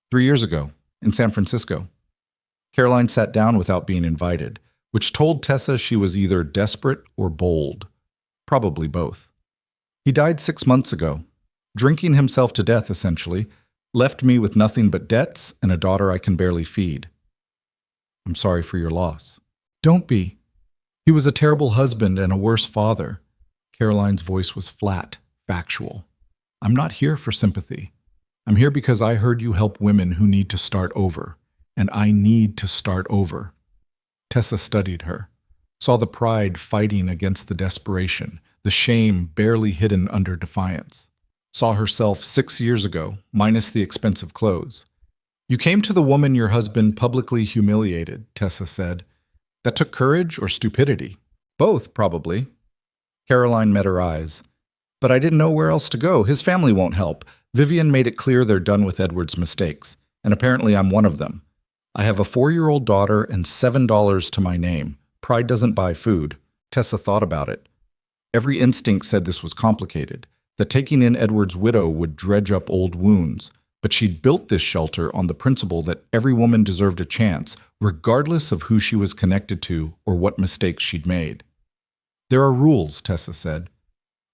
3 years ago, in San Francisco." Caroline sat down without being invited, which told Tessa she was either desperate or bold. Probably both. "He died 6 months ago, drinking himself to death, essentially. Left me with nothing but debts and a daughter I can barely feed." "I'm sorry for your loss." "Don't be. He was a terrible husband and a worse father." Caroline's voice was flat, factual. "I'm not here for sympathy. I'm here because I heard you help women who need to start over, and I need to start over." Tessa studied her, saw the pride fighting against the desperation, the shame barely hidden under defiance. Saw herself 6 years ago, minus the expensive clothes. "You came to the woman your husband publicly humiliated," Tessa said. "That took courage or stupidity?" "Both, probably." Caroline met her eyes. "But I didn't know where else to go. His family won't help. Vivian made it clear they're done with Edward's mistakes, and apparently I'm one of them. I have a 4-year-old daughter and $7 to my name. Pride doesn't buy food." Tessa thought about it. Every instinct said this was complicated, that taking in Edward's widow would dredge up old wounds, but she'd built this shelter on the principle that every woman deserved a chance, regardless of who she was connected to or what mistakes she'd made. "There are rules," Tessa said.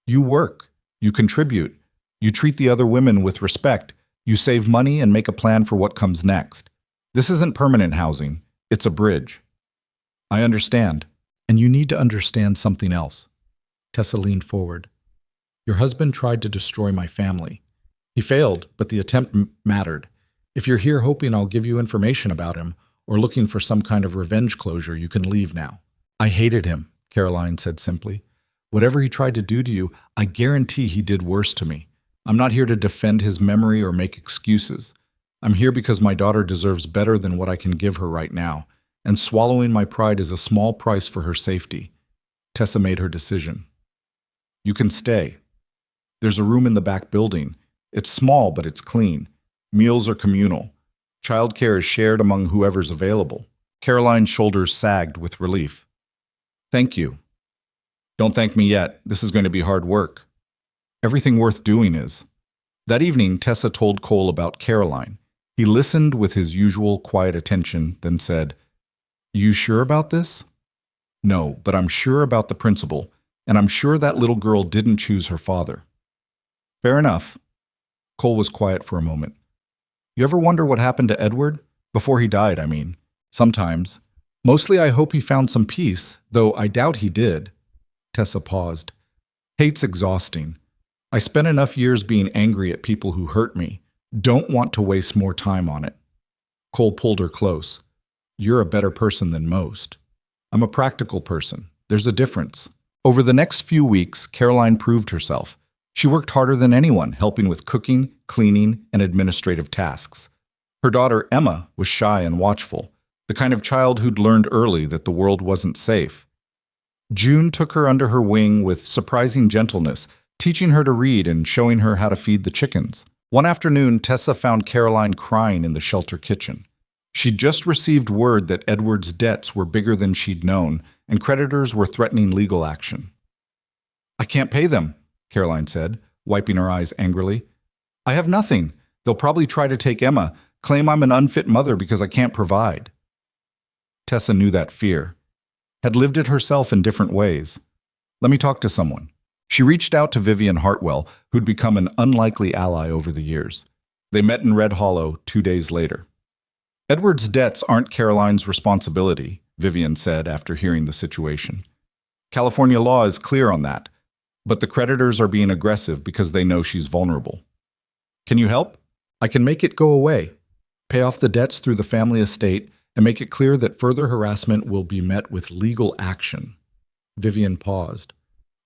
"You work, you contribute, you treat the other women with respect, you save money and make a plan for what comes next. This isn't permanent housing, it's a bridge." "I understand." And you need to understand something else. Tessa leaned forward. Your husband tried to destroy my family. He failed, but the attempt mattered. If you're here hoping I'll give you information about him, or looking for some kind of revenge closure, you can leave now. I hated him, Caroline said simply. Whatever he tried to do to you, I guarantee he did worse to me. I'm not here to defend his memory or make excuses. I'm here because my daughter deserves better than what I can give her right now, and swallowing my pride is a small price for her safety. Tessa made her decision. You can stay. There's a room in the back building. It's small, but it's clean. Meals are communal. Childcare is shared among whoever's available. Caroline's shoulders sagged with relief. Thank you. Don't thank me yet. This is going to be hard work. Everything worth doing is. That evening, Tessa told Cole about Caroline. He listened with his usual quiet attention, then said, You sure about this? No, but I'm sure about the principal, and I'm sure that little girl didn't choose her father. Fair enough. Cole was quiet for a moment. You ever wonder what happened to Edward? Before he died, I mean. Sometimes. Mostly I hope he found some peace, though I doubt he did. Tessa paused. Hate's exhausting. I spent enough years being angry at people who hurt me. Don't want to waste more time on it. Cole pulled her close. You're a better person than most. I'm a practical person. There's a difference. Over the next few weeks, Caroline proved herself. She worked harder than anyone, helping with cooking, cleaning, and administrative tasks. Her daughter, Emma, was shy and watchful, the kind of child who'd learned early that the world wasn't safe. June took her under her wing with surprising gentleness, teaching her to read and showing her how to feed the chickens. One afternoon, Tessa found Caroline crying in the shelter kitchen. She'd just received word that Edward's debts were bigger than she'd known, and creditors were threatening legal action. I can't pay them, Caroline said, wiping her eyes angrily. I have nothing. They'll probably try to take Emma, claim I'm an unfit mother because I can't provide. Tessa knew that fear, had lived it herself in different ways. Let me talk to someone. She reached out to Vivian Hartwell, who'd become an unlikely ally over the years. They met in Red Hollow 2 days later. Edward's debts aren't Caroline's responsibility, Vivian said after hearing the situation. California law is clear on that, but the creditors are being aggressive because they know she's vulnerable. Can you help? I can make it go away, pay off the debts through the family estate, and make it clear that further harassment will be met with legal action. Vivian paused.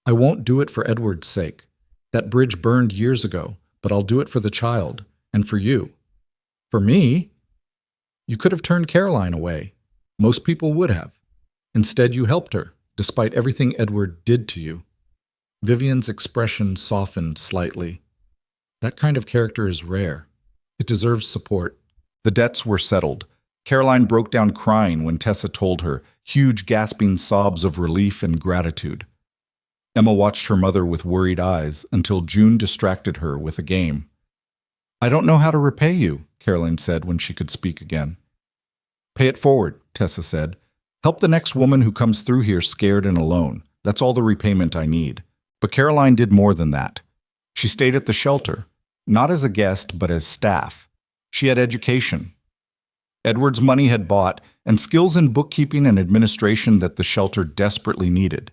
I won't do it for Edward's sake. That bridge burned years ago, but I'll do it for the child, and for you. For me? You could have turned Caroline away. Most people would have. Instead, you helped her, despite everything Edward did to you. Vivian's expression softened slightly. That kind of character is rare. It deserves support. The debts were settled. Caroline broke down crying when Tessa told her, huge gasping sobs of relief and gratitude. Emma watched her mother with worried eyes until June distracted her with a game. I don't know how to repay you, Caroline said when she could speak again. Pay it forward, Tessa said. Help the next woman who comes through here scared and alone. That's all the repayment I need. But Caroline did more than that. She stayed at the shelter, not as a guest, but as staff. She had education. Edward's money had bought, and skills in bookkeeping and administration that the shelter desperately needed.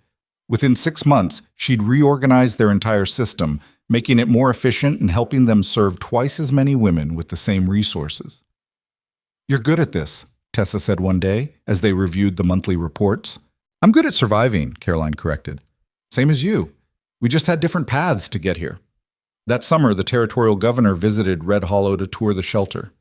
Within 6 months, she'd reorganized their entire system, making it more efficient and helping them serve twice as many women with the same resources. You're good at this, Tessa said one day, as they reviewed the monthly reports. I'm good at surviving, Caroline corrected. Same as you. We just had different paths to get here. That summer, the territorial governor visited Red Hollow to tour the shelter.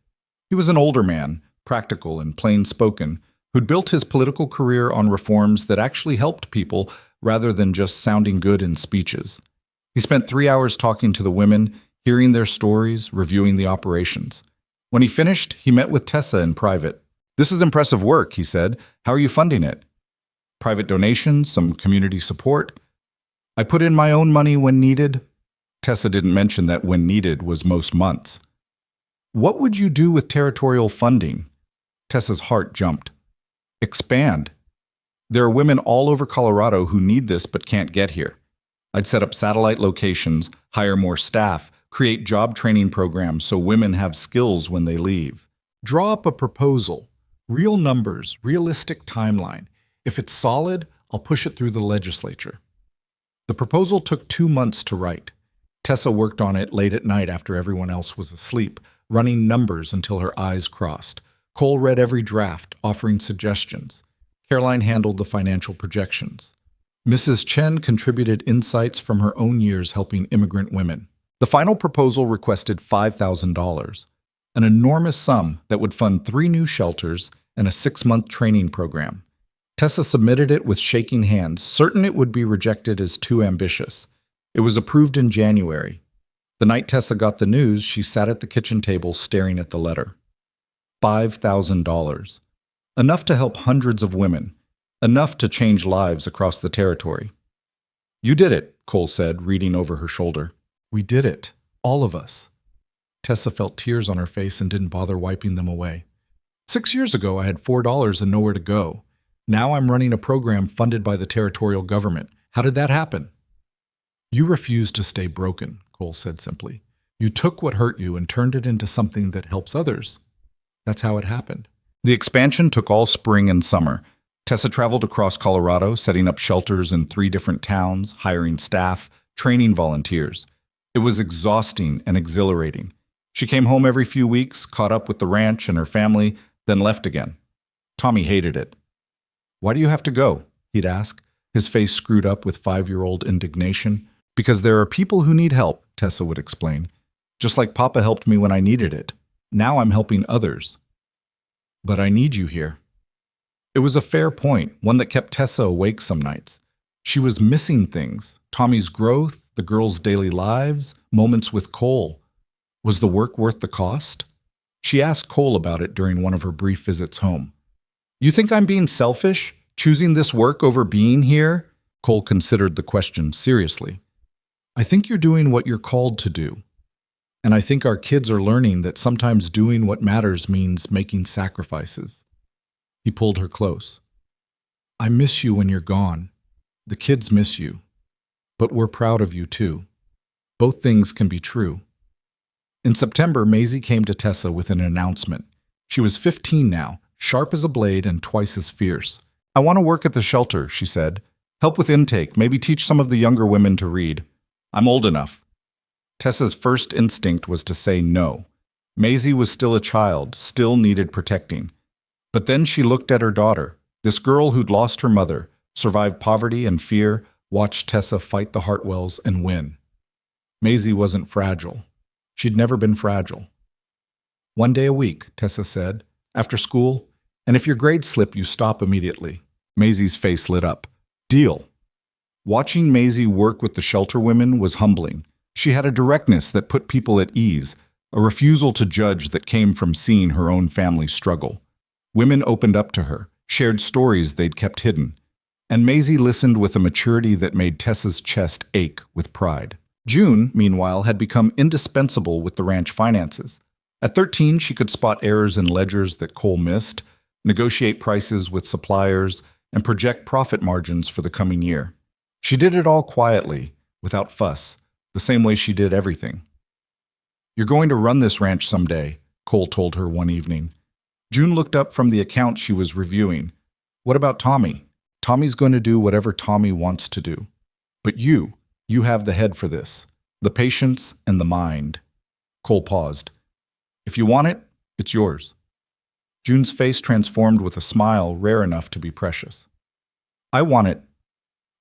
He was an older man, practical and plain-spoken, who'd built his political career on reforms that actually helped people rather than just sounding good in speeches. He spent 3 hours talking to the women, hearing their stories, reviewing the operations. When he finished, he met with Tessa in private. This is impressive work, he said. How are you funding it? Private donations, some community support. I put in my own money when needed. Tessa didn't mention that when needed was most months. What would you do with territorial funding? Tessa's heart jumped. Expand. There are women all over Colorado who need this but can't get here. I'd set up satellite locations, hire more staff, create job training programs so women have skills when they leave. Draw up a proposal. Real numbers, realistic timeline. If it's solid, I'll push it through the legislature. The proposal took 2 months to write. Tessa worked on it late at night after everyone else was asleep, running numbers until her eyes crossed. Cole read every draft, offering suggestions. Caroline handled the financial projections. Mrs. Chen contributed insights from her own years helping immigrant women. The final proposal requested $5,000, an enormous sum that would fund 3 new shelters and a 6-month training program. Tessa submitted it with shaking hands, certain it would be rejected as too ambitious. It was approved in January. The night Tessa got the news, she sat at the kitchen table staring at the letter. $5,000. Enough to help hundreds of women. Enough to change lives across the territory. "You did it," Cole said, reading over her shoulder. "We did it. All of us." Tessa felt tears on her face and didn't bother wiping them away. 6 years ago, I had $4 and nowhere to go. Now I'm running a program funded by the territorial government. How did that happen? "You refused to stay broken," Cole said simply. "You took what hurt you and turned it into something that helps others. That's how it happened." The expansion took all spring and summer. Tessa traveled across Colorado, setting up shelters in 3 different towns, hiring staff, training volunteers. It was exhausting and exhilarating. She came home every few weeks, caught up with the ranch and her family, then left again. Tommy hated it. "Why do you have to go?" he'd ask, his face screwed up with 5-year-old indignation. "Because there are people who need help," Tessa would explain. "Just like Papa helped me when I needed it. Now I'm helping others." "But I need you here." It was a fair point, one that kept Tessa awake some nights. She was missing things: Tommy's growth, the girls' daily lives, moments with Cole. Was the work worth the cost? She asked Cole about it during one of her brief visits home. "You think I'm being selfish, choosing this work over being here?" Cole considered the question seriously. "I think you're doing what you're called to do. And I think our kids are learning that sometimes doing what matters means making sacrifices." He pulled her close. "I miss you when you're gone. The kids miss you. But we're proud of you too. Both things can be true." In September, Maisie came to Tessa with an announcement. She was 15 now, sharp as a blade and twice as fierce. "I want to work at the shelter," she said. "Help with intake, maybe teach some of the younger women to read. I'm old enough." Tessa's first instinct was to say no. Maisie was still a child, still needed protecting. But then she looked at her daughter, this girl who'd lost her mother, survived poverty and fear, watched Tessa fight the Hartwells and win. Maisie wasn't fragile. She'd never been fragile. "1 day a week," Tessa said, "after school, and if your grades slip, you stop immediately." Maisie's face lit up. "Deal." Watching Maisie work with the shelter women was humbling. She had a directness that put people at ease, a refusal to judge that came from seeing her own family struggle. Women opened up to her, shared stories they'd kept hidden, and Maisie listened with a maturity that made Tessa's chest ache with pride. June, meanwhile, had become indispensable with the ranch finances. At 13, she could spot errors in ledgers that Cole missed, negotiate prices with suppliers, and project profit margins for the coming year. She did it all quietly, without fuss, the same way she did everything. "You're going to run this ranch someday," Cole told her one evening. June looked up from the account she was reviewing. "What about Tommy? Tommy's going to do whatever Tommy wants to do. But you have the head for this, the patience and the mind." Cole paused. "If you want it, it's yours." June's face transformed with a smile rare enough to be precious. "I want it."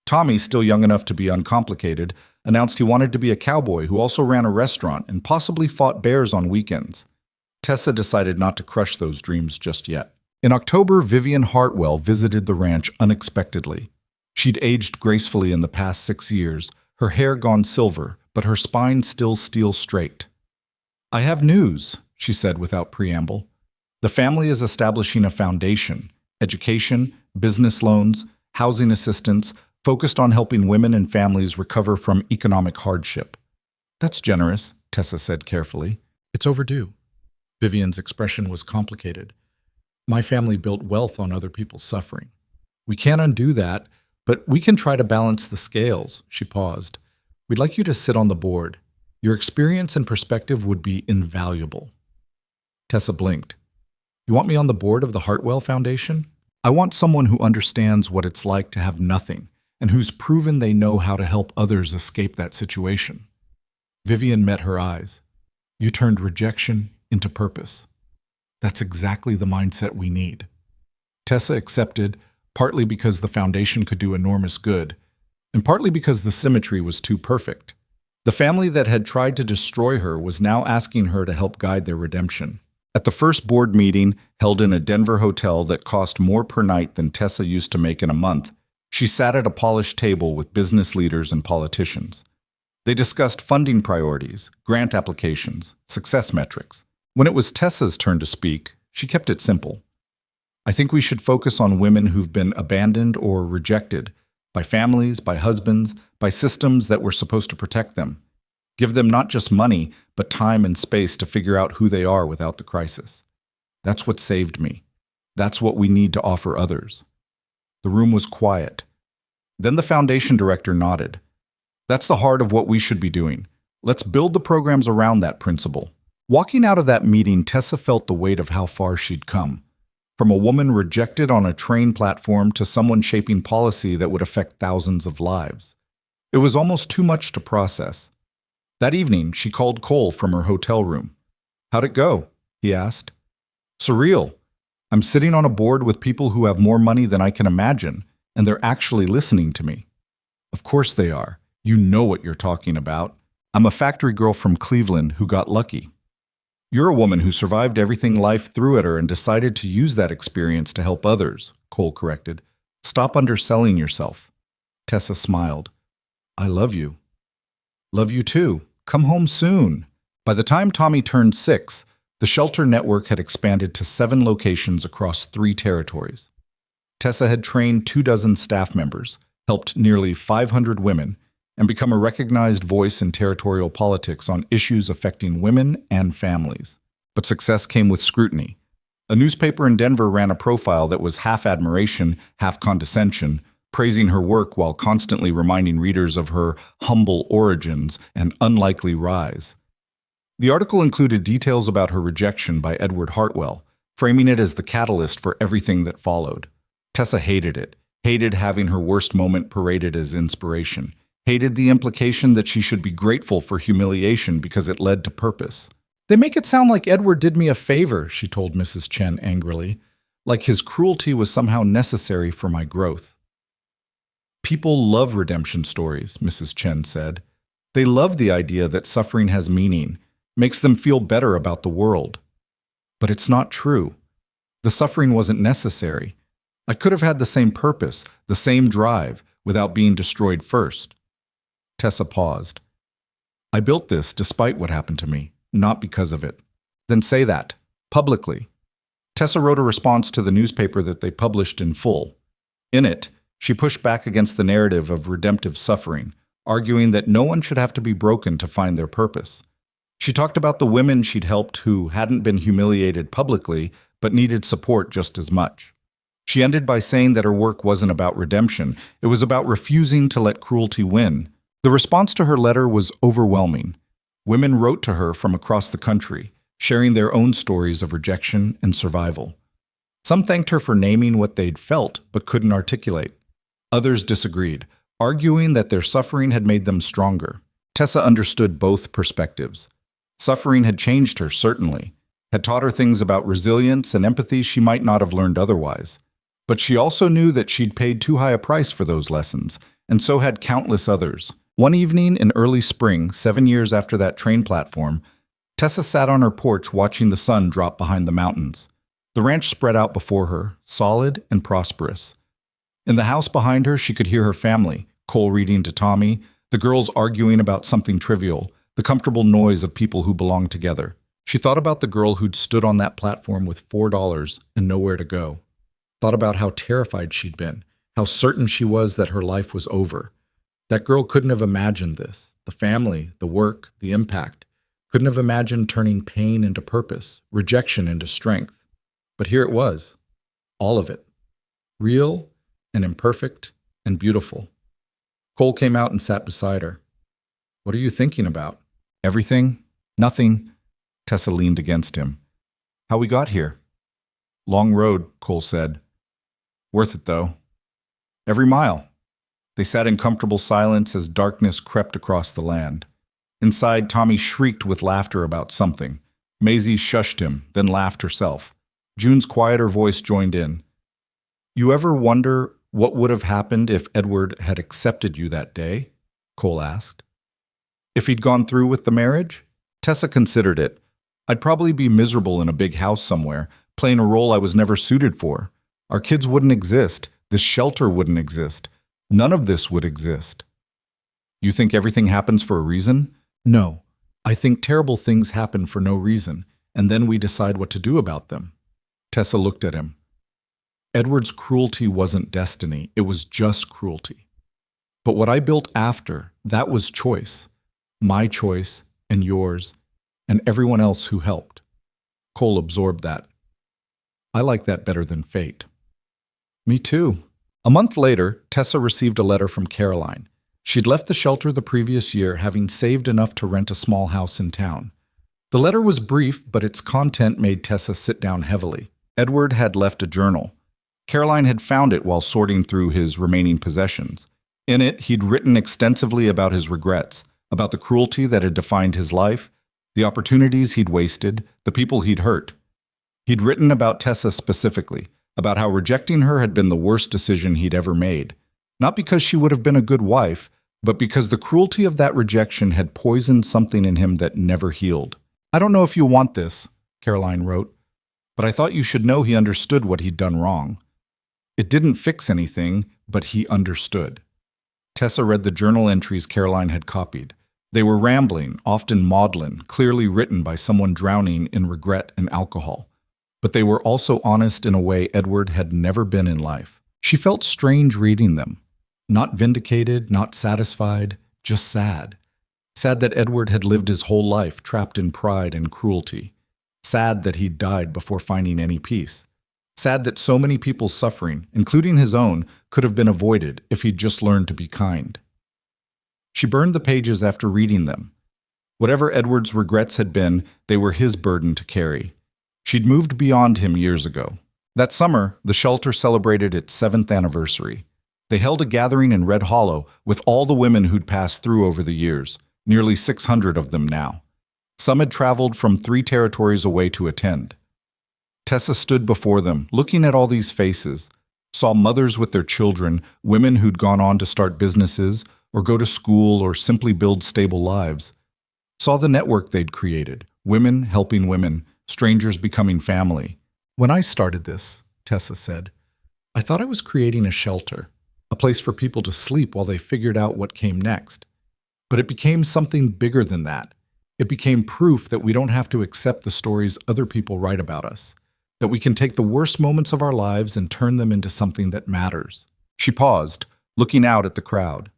Tommy, still young enough to be uncomplicated, announced he wanted to be a cowboy who also ran a restaurant and possibly fought bears on weekends. Tessa decided not to crush those dreams just yet. In October, Vivian Hartwell visited the ranch unexpectedly. She'd aged gracefully in the past 6 years, her hair gone silver, but her spine still steel-straight. "I have news," she said without preamble. "The family is establishing a foundation, education, business loans, housing assistance, focused on helping women and families recover from economic hardship." "That's generous," Tessa said carefully. "It's overdue." Vivian's expression was complicated. "My family built wealth on other people's suffering. We can't undo that, but we can try to balance the scales." She paused. "We'd like you to sit on the board. Your experience and perspective would be invaluable." Tessa blinked. "You want me on the board of the Hartwell Foundation?" I want someone who understands what it's like to have nothing and who's proven they know how to help others escape that situation. Vivian met her eyes. You turned rejection into purpose. That's exactly the mindset we need. Tessa accepted, partly because the foundation could do enormous good, and partly because the symmetry was too perfect. The family that had tried to destroy her was now asking her to help guide their redemption. At the first board meeting, held in a Denver hotel that cost more per night than Tessa used to make in a month, she sat at a polished table with business leaders and politicians. They discussed funding priorities, grant applications, success metrics. When it was Tessa's turn to speak, she kept it simple. I think we should focus on women who've been abandoned or rejected by families, by husbands, by systems that were supposed to protect them. Give them not just money, but time and space to figure out who they are without the crisis. That's what saved me. That's what we need to offer others. The room was quiet. Then the foundation director nodded. That's the heart of what we should be doing. Let's build the programs around that principle. Walking out of that meeting, Tessa felt the weight of how far she'd come. From a woman rejected on a train platform to someone shaping policy that would affect thousands of lives. It was almost too much to process. That evening, she called Cole from her hotel room. How'd it go? He asked. Surreal. I'm sitting on a board with people who have more money than I can imagine, and they're actually listening to me. Of course they are. You know what you're talking about. I'm a factory girl from Cleveland who got lucky. You're a woman who survived everything life threw at her and decided to use that experience to help others, Cole corrected. Stop underselling yourself. Tessa smiled. I love you. Love you too. Come home soon. By the time Tommy turned 6, the shelter network had expanded to 7 locations across 3 territories. Tessa had trained 24 staff members, helped nearly 500 women, and become a recognized voice in territorial politics on issues affecting women and families. But success came with scrutiny. A newspaper in Denver ran a profile that was half admiration, half condescension, praising her work while constantly reminding readers of her humble origins and unlikely rise. The article included details about her rejection by Edward Hartwell, framing it as the catalyst for everything that followed. Tessa hated it, hated having her worst moment paraded as inspiration, hated the implication that she should be grateful for humiliation because it led to purpose. They make it sound like Edward did me a favor, she told Mrs. Chen angrily, like his cruelty was somehow necessary for my growth. People love redemption stories, Mrs. Chen said. They love the idea that suffering has meaning, makes them feel better about the world. But it's not true. The suffering wasn't necessary. I could have had the same purpose, the same drive, without being destroyed first. Tessa paused. I built this despite what happened to me, not because of it. Then say that, publicly. Tessa wrote a response to the newspaper that they published in full. In it, she pushed back against the narrative of redemptive suffering, arguing that no one should have to be broken to find their purpose. She talked about the women she'd helped who hadn't been humiliated publicly, but needed support just as much. She ended by saying that her work wasn't about redemption, it was about refusing to let cruelty win. The response to her letter was overwhelming. Women wrote to her from across the country, sharing their own stories of rejection and survival. Some thanked her for naming what they'd felt but couldn't articulate. Others disagreed, arguing that their suffering had made them stronger. Tessa understood both perspectives. Suffering had changed her, certainly, had taught her things about resilience and empathy she might not have learned otherwise. But she also knew that she'd paid too high a price for those lessons, and so had countless others. One evening in early spring, 7 years after that train platform, Tessa sat on her porch watching the sun drop behind the mountains. The ranch spread out before her, solid and prosperous. In the house behind her, she could hear her family, Cole reading to Tommy, the girls arguing about something trivial, the comfortable noise of people who belonged together. She thought about the girl who'd stood on that platform with $4 and nowhere to go. Thought about how terrified she'd been, how certain she was that her life was over. That girl couldn't have imagined this. The family, the work, the impact. Couldn't have imagined turning pain into purpose, rejection into strength. But here it was. All of it. Real and imperfect and beautiful. Cole came out and sat beside her. What are you thinking about? Everything? Nothing. Tessa leaned against him. How we got here? Long road, Cole said. Worth it, though. Every mile. They sat in comfortable silence as darkness crept across the land. Inside, Tommy shrieked with laughter about something. Maisie shushed him, then laughed herself. June's quieter voice joined in. You ever wonder what would have happened if Edward had accepted you that day? Cole asked. If he'd gone through with the marriage? Tessa considered it. I'd probably be miserable in a big house somewhere, playing a role I was never suited for. Our kids wouldn't exist. This shelter wouldn't exist. None of this would exist. You think everything happens for a reason? No. I think terrible things happen for no reason, and then we decide what to do about them. Tessa looked at him. Edward's cruelty wasn't destiny, it was just cruelty. But what I built after, that was choice. My choice, and yours, and everyone else who helped. Cole absorbed that. I like that better than fate. Me too. A month later, Tessa received a letter from Caroline. She'd left the shelter the previous year, having saved enough to rent a small house in town. The letter was brief, but its content made Tessa sit down heavily. Edward had left a journal. Caroline had found it while sorting through his remaining possessions. In it, he'd written extensively about his regrets, about the cruelty that had defined his life, the opportunities he'd wasted, the people he'd hurt. He'd written about Tessa specifically, about how rejecting her had been the worst decision he'd ever made. Not because she would have been a good wife, but because the cruelty of that rejection had poisoned something in him that never healed. I don't know if you want this, Caroline wrote, but I thought you should know he understood what he'd done wrong. It didn't fix anything, but he understood. Tessa read the journal entries Caroline had copied. They were rambling, often maudlin, clearly written by someone drowning in regret and alcohol. But they were also honest in a way Edward had never been in life. She felt strange reading them. Not vindicated, not satisfied, just sad. Sad that Edward had lived his whole life trapped in pride and cruelty. Sad that he'd died before finding any peace. Sad that so many people's suffering, including his own, could have been avoided if he'd just learned to be kind. She burned the pages after reading them. Whatever Edward's regrets had been, they were his burden to carry. She'd moved beyond him years ago. That summer, the shelter celebrated its 7th anniversary. They held a gathering in Red Hollow with all the women who'd passed through over the years, nearly 600 of them now. Some had traveled from 3 territories away to attend. Tessa stood before them, looking at all these faces, saw mothers with their children, women who'd gone on to start businesses, or go to school, or simply build stable lives. Saw the network they'd created, women helping women, strangers becoming family. When I started this, Tessa said, I thought I was creating a shelter, a place for people to sleep while they figured out what came next. But it became something bigger than that. It became proof that we don't have to accept the stories other people write about us, that we can take the worst moments of our lives and turn them into something that matters. She paused, looking out at the crowd.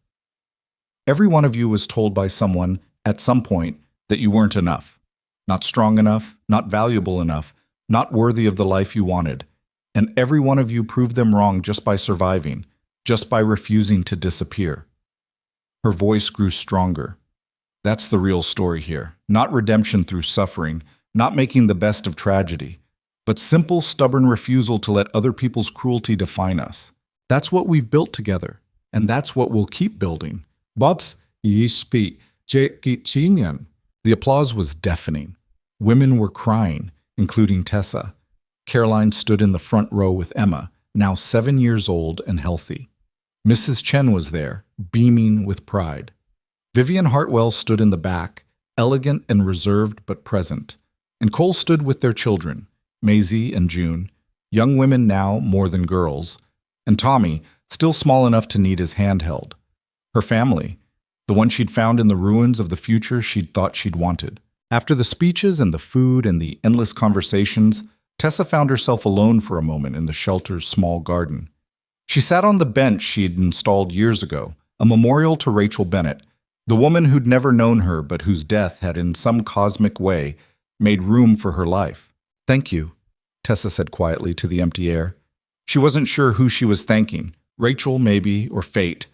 Every one of you was told by someone, at some point, that you weren't enough. Not strong enough, not valuable enough, not worthy of the life you wanted. And every one of you proved them wrong just by surviving, just by refusing to disappear. Her voice grew stronger. That's the real story here. Not redemption through suffering, not making the best of tragedy, but simple, stubborn refusal to let other people's cruelty define us. That's what we've built together, and that's what we'll keep building. Bob's yispi jekichinyan. The applause was deafening. Women were crying, including Tessa. Caroline stood in the front row with Emma, now 7 years old and healthy. Mrs. Chen was there, beaming with pride. Vivian Hartwell stood in the back, elegant and reserved but present. And Cole stood with their children, Maisie and June, young women now more than girls, and Tommy, still small enough to need his hand held. Her family, the one she'd found in the ruins of the future she'd thought she'd wanted. After the speeches and the food and the endless conversations, Tessa found herself alone for a moment in the shelter's small garden. She sat on the bench she'd installed years ago, a memorial to Rachel Bennett, the woman who'd never known her but whose death had in some cosmic way made room for her life. Thank you, Tessa said quietly to the empty air. She wasn't sure who she was thanking, Rachel maybe, or fate,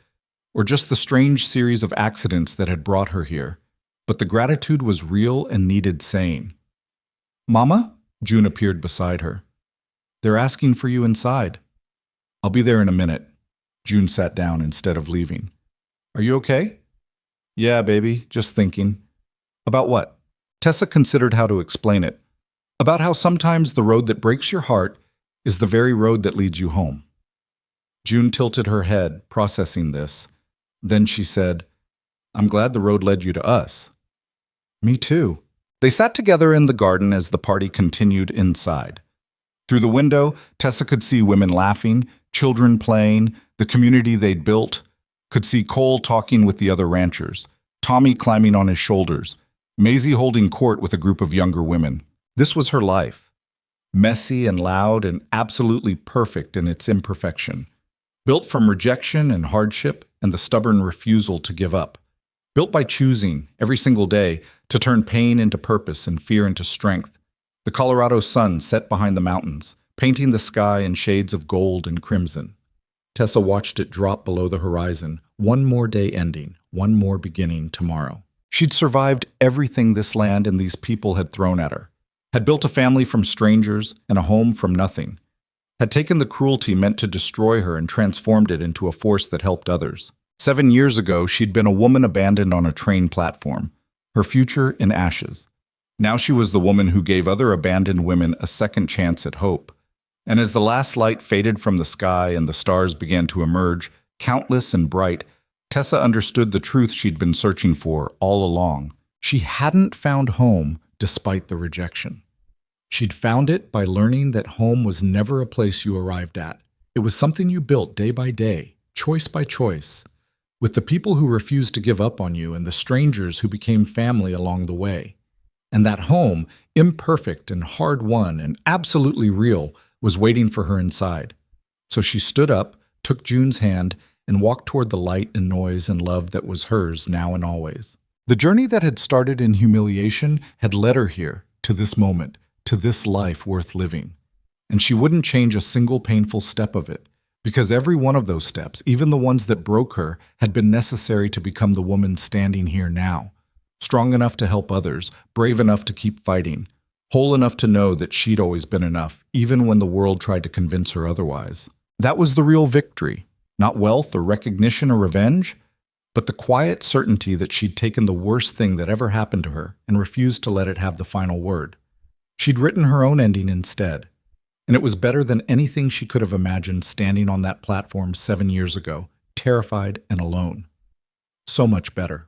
or just the strange series of accidents that had brought her here. But the gratitude was real and needed saying. Mama? June appeared beside her. They're asking for you inside. I'll be there in a minute. June sat down instead of leaving. Are you okay? Yeah, baby, just thinking. About what? Tessa considered how to explain it. About how sometimes the road that breaks your heart is the very road that leads you home. June tilted her head, processing this. Then she said, I'm glad the road led you to us. Me too. They sat together in the garden as the party continued inside. Through the window, Tessa could see women laughing, children playing, the community they'd built, could see Cole talking with the other ranchers, Tommy climbing on his shoulders, Maisie holding court with a group of younger women. This was her life. Messy and loud and absolutely perfect in its imperfection. Built from rejection and hardship and the stubborn refusal to give up. Built by choosing, every single day, to turn pain into purpose and fear into strength. The Colorado sun set behind the mountains, painting the sky in shades of gold and crimson. Tessa watched it drop below the horizon, one more day ending, one more beginning tomorrow. She'd survived everything this land and these people had thrown at her. Had built a family from strangers and a home from nothing. Had taken the cruelty meant to destroy her and transformed it into a force that helped others. 7 years ago, she'd been a woman abandoned on a train platform, her future in ashes. Now she was the woman who gave other abandoned women a second chance at hope. And as the last light faded from the sky and the stars began to emerge, countless and bright, Tessa understood the truth she'd been searching for all along. She hadn't found home despite the rejection. She'd found it by learning that home was never a place you arrived at. It was something you built day by day, choice by choice, with the people who refused to give up on you and the strangers who became family along the way. And that home, imperfect and hard-won and absolutely real, was waiting for her inside. So she stood up, took June's hand, and walked toward the light and noise and love that was hers now and always. The journey that had started in humiliation had led her here, to this moment, to this life worth living. And she wouldn't change a single painful step of it, because every one of those steps, even the ones that broke her, had been necessary to become the woman standing here now. Strong enough to help others, brave enough to keep fighting, whole enough to know that she'd always been enough, even when the world tried to convince her otherwise. That was the real victory. Not wealth or recognition or revenge, but the quiet certainty that she'd taken the worst thing that ever happened to her and refused to let it have the final word. She'd written her own ending instead, and it was better than anything she could have imagined standing on that platform 7 years ago, terrified and alone. So much better.